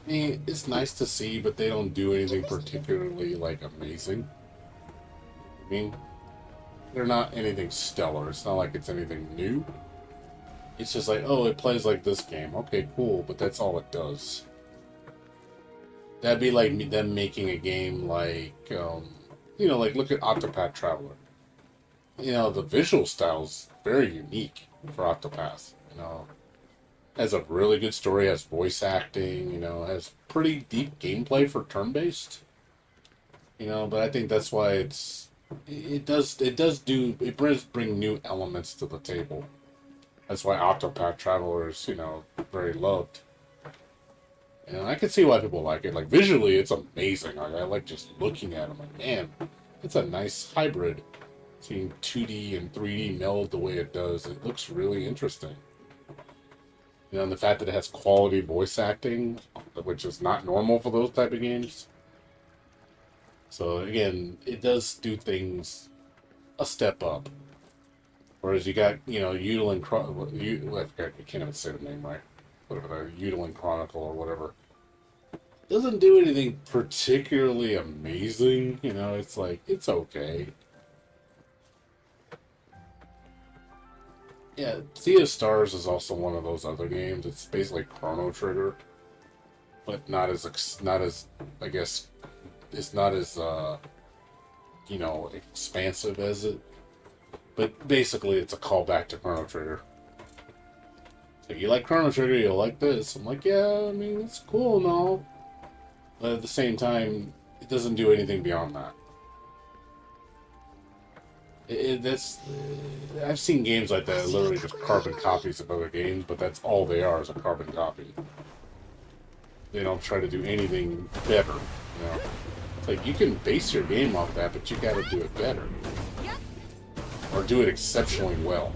mean, it's nice to see, but they don't do anything particularly, like, amazing. I mean, they're not anything stellar. It's not like it's anything new. It's just like, oh, it plays like this game. Okay, cool, but that's all it does. That'd be like them making a game like, you know, like look at Octopath Traveler. You know, the visual style's very unique for Octopath. You know, has a really good story, has voice acting. You know, has pretty deep gameplay for turn-based. You know, but I think that's why it does bring new elements to the table. That's why Octopath Traveler is, you know, very loved. And I can see why people like it. Like, visually, it's amazing. Like, I like just looking at them. Like, man, it's a nice hybrid. Seeing 2D and 3D meld the way it does. It looks really interesting. You know, and the fact that it has quality voice acting, which is not normal for those type of games. So, again, it does do things a step up. Whereas you got, you know, I can't even say the name right. Whatever, the Wuthering Chronicle or whatever. Doesn't do anything particularly amazing. You know, it's like, it's okay. Yeah, Sea of Stars is also one of those other games. It's basically Chrono Trigger, but not as I guess it's not as you know, expansive as it. But basically, it's a callback to Chrono Trigger. So you like Chrono Trigger, you'll like this. I'm like, yeah, I mean, it's cool and all, but at the same time, it doesn't do anything beyond that. That's I've seen games like that, literally just carbon copies of other games, but that's all they are, is a carbon copy. They don't try to do anything better, you know. It's like, you can base your game off that, but you gotta do it better. Or do it exceptionally well.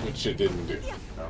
Which it didn't do, you know.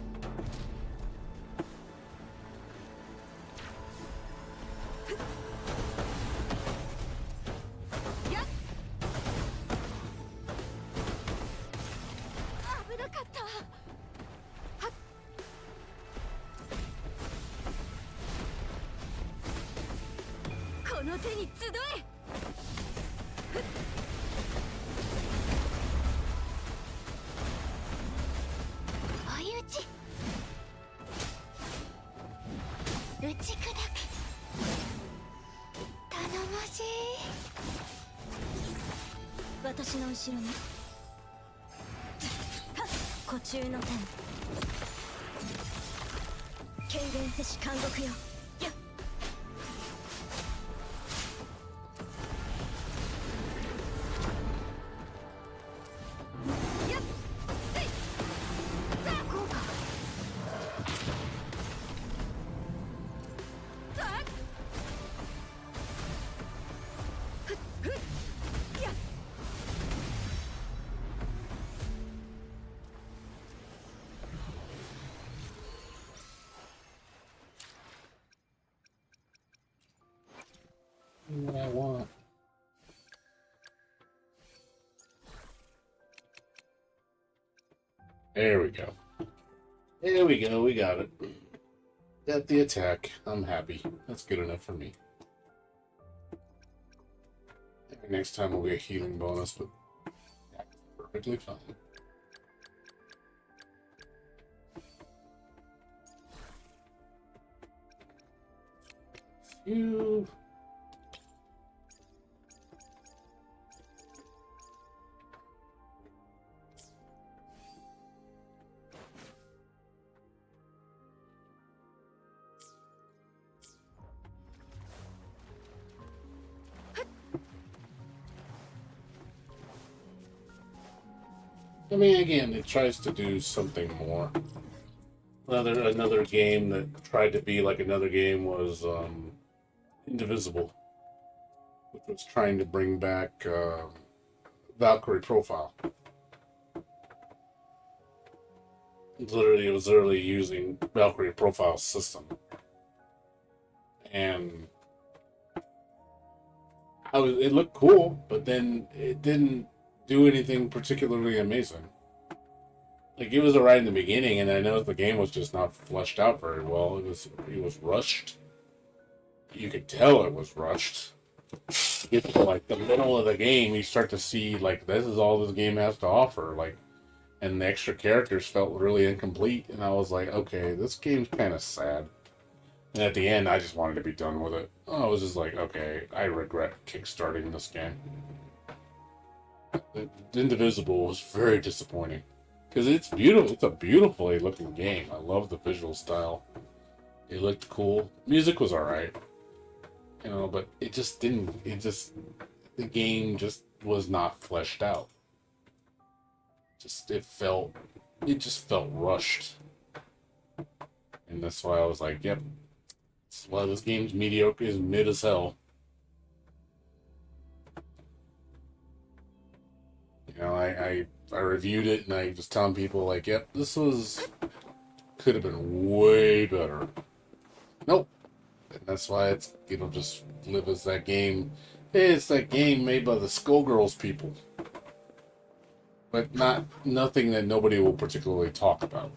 What I want. There we go. There we go, we got it. Got the attack. I'm happy. That's good enough for me. Maybe next time we'll get a healing bonus, but that's perfectly fine. You. I mean, again, it tries to do something more. Another game that tried to be like another game was Indivisible, which was trying to bring back Valkyrie Profile. It was literally using Valkyrie Profile system, and it looked cool, but then it didn't do anything particularly amazing. Like, it was alright in the beginning, and I know the game was just not fleshed out very well. It was rushed. You could tell it was rushed. Get to like the middle of the game, you start to see like, this is all this game has to offer. Like, and the extra characters felt really incomplete, and I was like, okay, this game's kind of sad. And at the end, I just wanted to be done with it. I was just like, okay, I regret kickstarting this game. Indivisible was very disappointing. Because it's beautiful. It's a beautifully looking game. I love the visual style. It looked cool. Music was alright. You know, but it just didn't. The game just was not fleshed out. It just felt rushed. And that's why I was like, yep. That's why this game's mediocre, is mid as hell. You know, I reviewed it and I was telling people like, yep, could have been way better. Nope. And that's why it'll just live as that game. Hey, it's that game made by the Skullgirls people. but nothing that nobody will particularly talk about.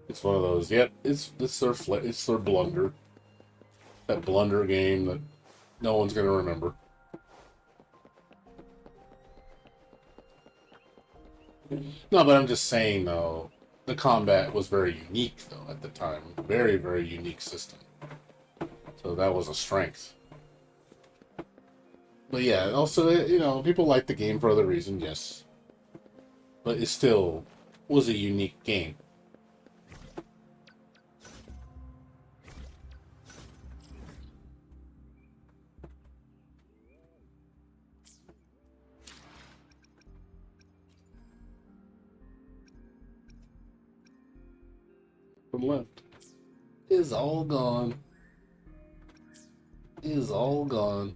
It's one of those. Yep, it's their blunder. That blunder game that no one's gonna remember. No, but I'm just saying though, the combat was very unique though at the time. Very, very unique system. So that was a strength. But yeah, also people like the game for other reasons, yes. But it still was a unique game. From left is all gone. Is all gone.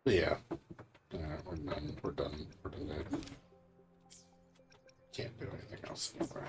But yeah. We're done. We're done. We're done. Can't do anything else anymore.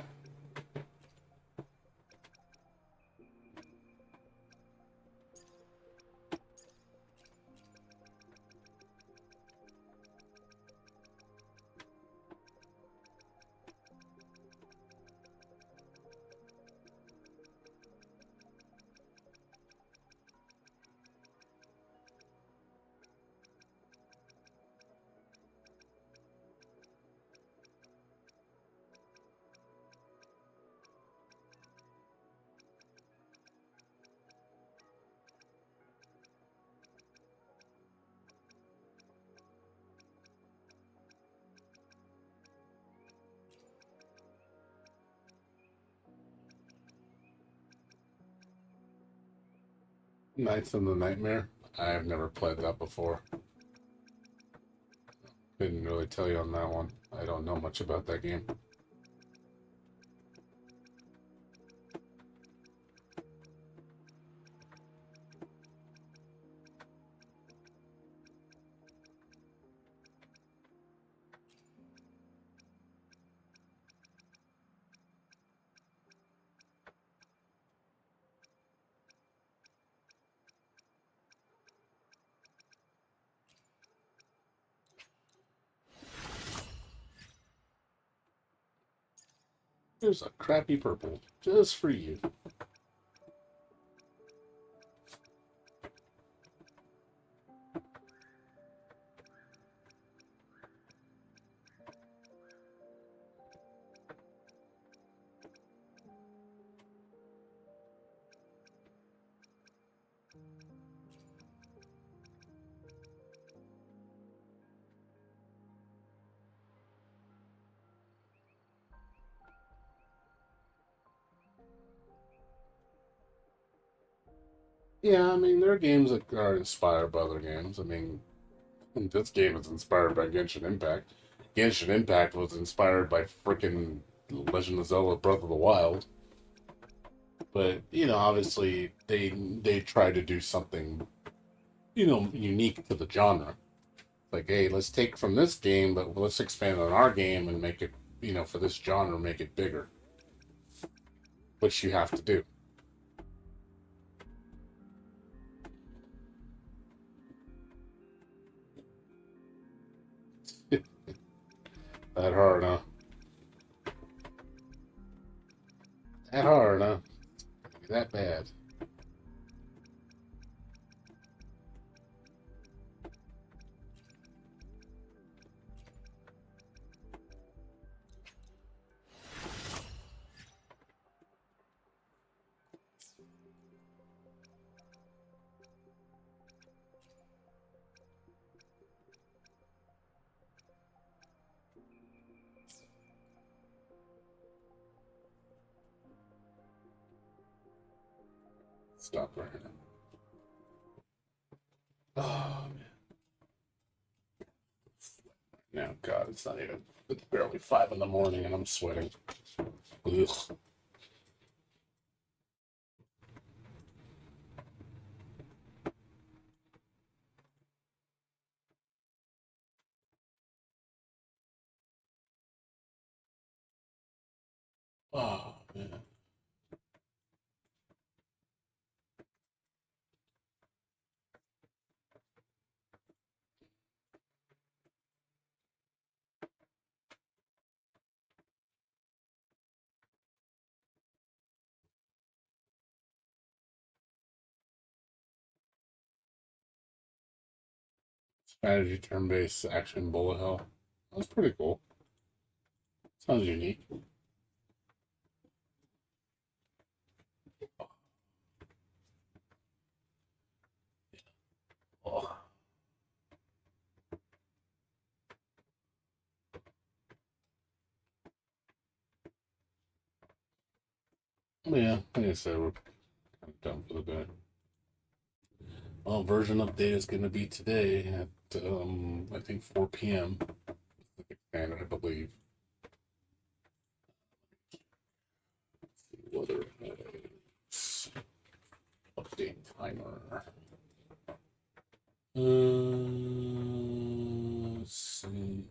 Nights in the Nightmare. I've never played that before. Couldn't really tell you on that one. I don't know much about that game. Here's a crappy purple, just for you. Yeah, I mean, there are games that are inspired by other games. I mean, this game is inspired by Genshin Impact. Genshin Impact was inspired by freaking Legend of Zelda Breath of the Wild. But, obviously they try to do something, unique to the genre. Like, hey, let's take from this game, but let's expand on our game and make it, for this genre, make it bigger. Which you have to do. That hard, huh? That hard, huh? That bad. Stop right now. Oh, man. No, God, it's not even. It's barely 5 in the morning and I'm sweating. Ugh. Oh, man. Strategy turn-based action bullet hell. That's pretty cool. Sounds unique. Oh. Yeah, like I said, we're kind of done for the day. Well, version update is going to be today at I think 4 p.m. Pacific Standard, I believe. Weather update timer. Let's see.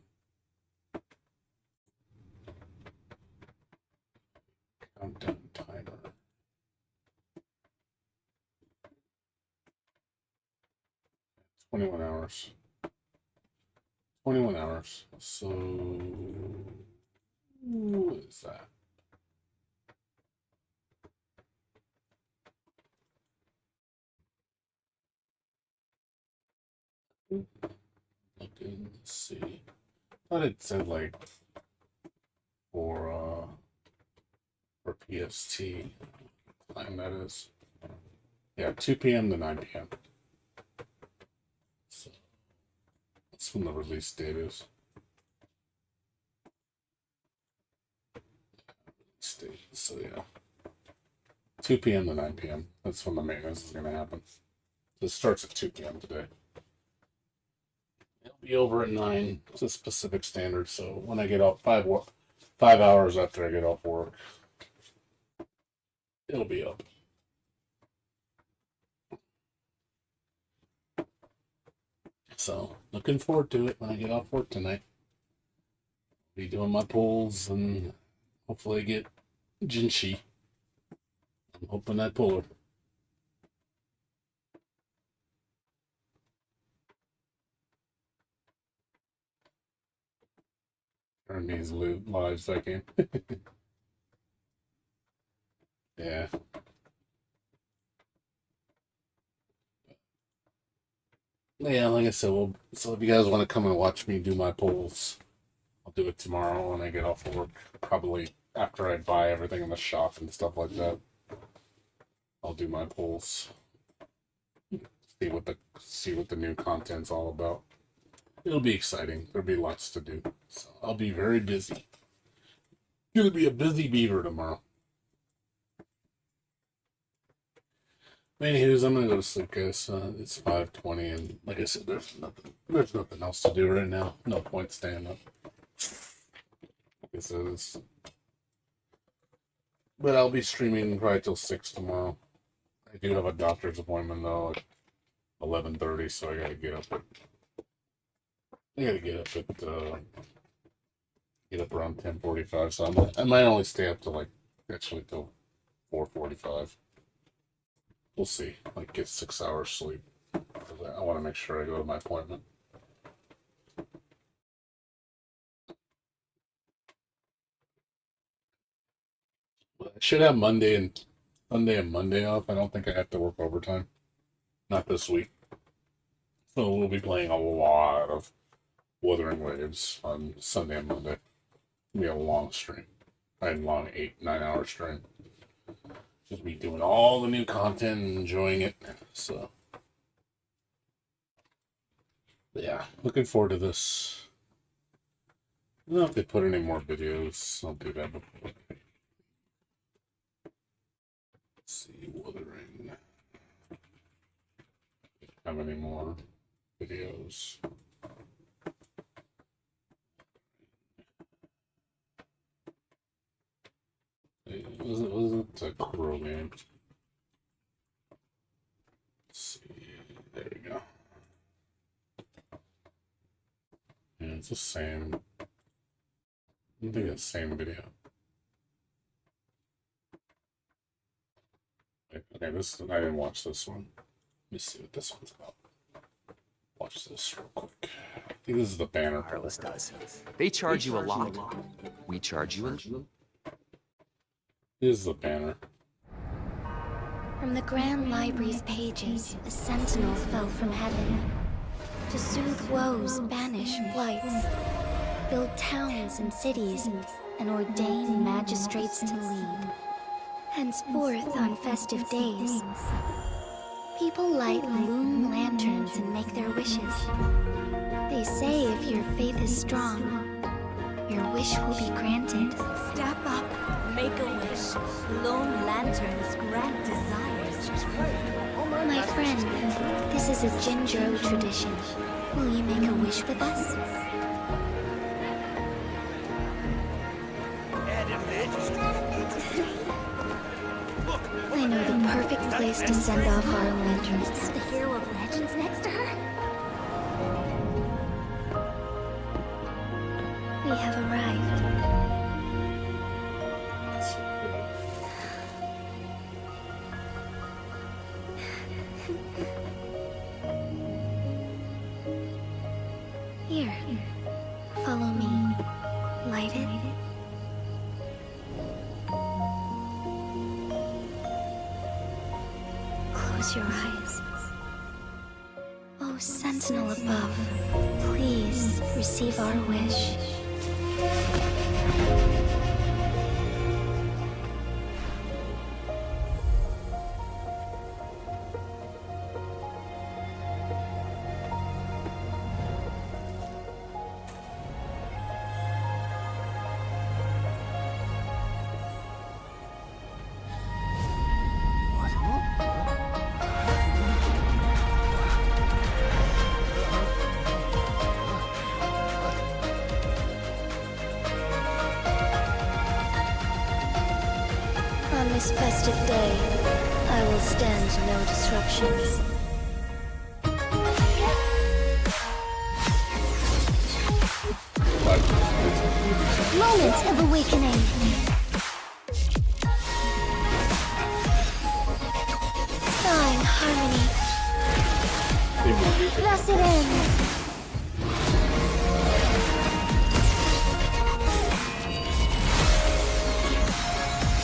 Countdown timer. 21 hours. 21 hours. So, what is that? Looking, let's see. I thought it said like for PST time that is. Yeah, 2 p.m. to 9 p.m. So that's when the release date is. State. So yeah, 2 p.m. to 9 p.m. That's when the maintenance is going to happen. It starts at 2 p.m. today. It'll be over at 9. It's a specific standard. So when I get off 5 hours after I get off work, it'll be up. So looking forward to it when I get off work tonight. Be doing my pulls and hopefully get Jinshi. I'm hoping I pull her. Earn these lives I can. Yeah. Yeah, like I said, well, so if you guys want to come and watch me do my polls, I'll do it tomorrow when I get off of work. Probably after I buy everything in the shop and stuff like that. I'll do my polls. See what the new content's all about. It'll be exciting. There'll be lots to do. So I'll be very busy. Gonna be a busy beaver tomorrow. Anywho's, I'm gonna go to sleep, guys. It's 5:20, and like I said, there's nothing else to do right now. No point staying up. Like I said, but I'll be streaming probably till 6 tomorrow. I do have a doctor's appointment though at 11:30, so I gotta get up at get up around 10:45. So I might only stay up till like actually till 4:45. We'll see. Like get 6 hours sleep. I want to make sure I go to my appointment. I should have Sunday and Monday off. I don't think I have to work overtime. Not this week. So we'll be playing a lot of Wuthering Waves on Sunday and Monday. It'll be a long stream. I had a long 8-9 hour stream. Just be doing all the new content and enjoying it. So yeah, looking forward to this. I don't know if they put any more videos. I'll do that before. Let's see, Wuthering. How many more videos? Was it a Crow game? Let's see. There we go. Yeah, it's the same. I think it's the same video. Okay, this I didn't watch this one. Let me see what this one's about. Watch this real quick. I think this is the banner. Wireless does. They charge you a lot. We charge you a little. This is the banner. From the Grand Library's pages, a sentinel fell from heaven. To soothe woes, banish blights, build towns and cities, and ordain magistrates to lead. Henceforth, on festive days, people light loom lanterns and make their wishes. They say if your faith is strong, your wish will be granted. Step up, make a wish. Lone lanterns grant desires. My friend, this is a Jinjo tradition. Will you make a wish with us? I know the perfect place to send off our lanterns. Is the hero of legends next to her? We have arrived. Here, follow me. Light it. Close your eyes. Oh, sentinel above, please receive our wish. On this festive day, I will stand no disruptions. Moment of awakening. Thawing harmony. Thus it ends.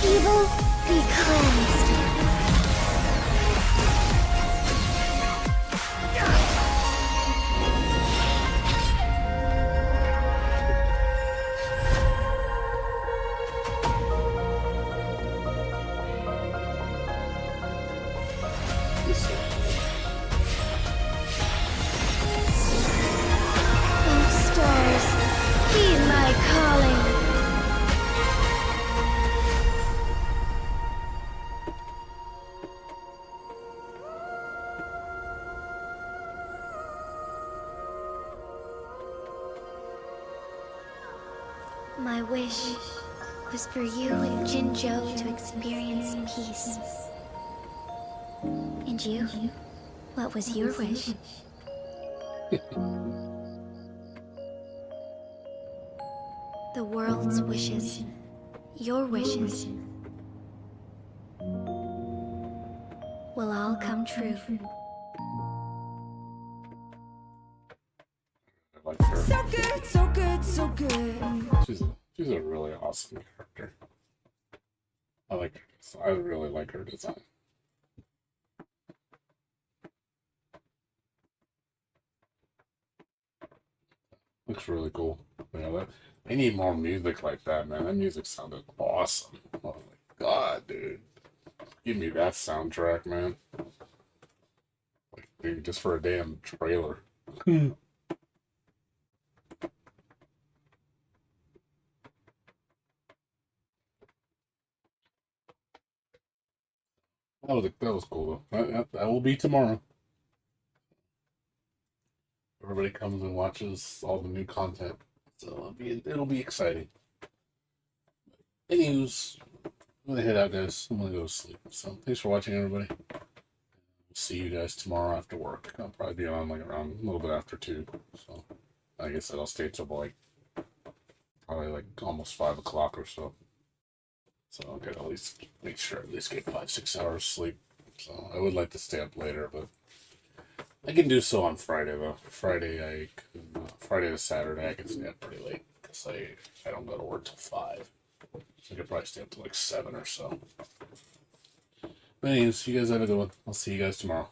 Evil be cleansed. Oh, stars, heed my calling. My wish was for you and Jinjo to experience peace. And you? What was your wish? The world's wishes. Your wishes. Will all come true. I like her. So good, so good, so good. She's a really awesome character. I like her. I really like her design. Looks really cool. I need more music like that, man. That music sounded awesome. Oh my god, dude. Give me that soundtrack, man. Like, dude, just for a damn trailer. That was cool though. That will be tomorrow. Everybody comes and watches all the new content, so it'll be exciting. Anyways, I'm gonna head out, guys. I'm gonna go to sleep. So thanks for watching, everybody. We'll see you guys tomorrow after work. I'll probably be on like around a little bit after 2. So like I said, I'll stay till like probably like almost 5 o'clock or so. So I'll get at least make sure at least get 5-6 hours sleep So I would like to stay up later, but I can do so on Friday though. Friday to Saturday I can stay up pretty late because I don't go to work till 5. So I could probably stay up till like 7 or so. But anyways, you guys have a good one. I'll see you guys tomorrow.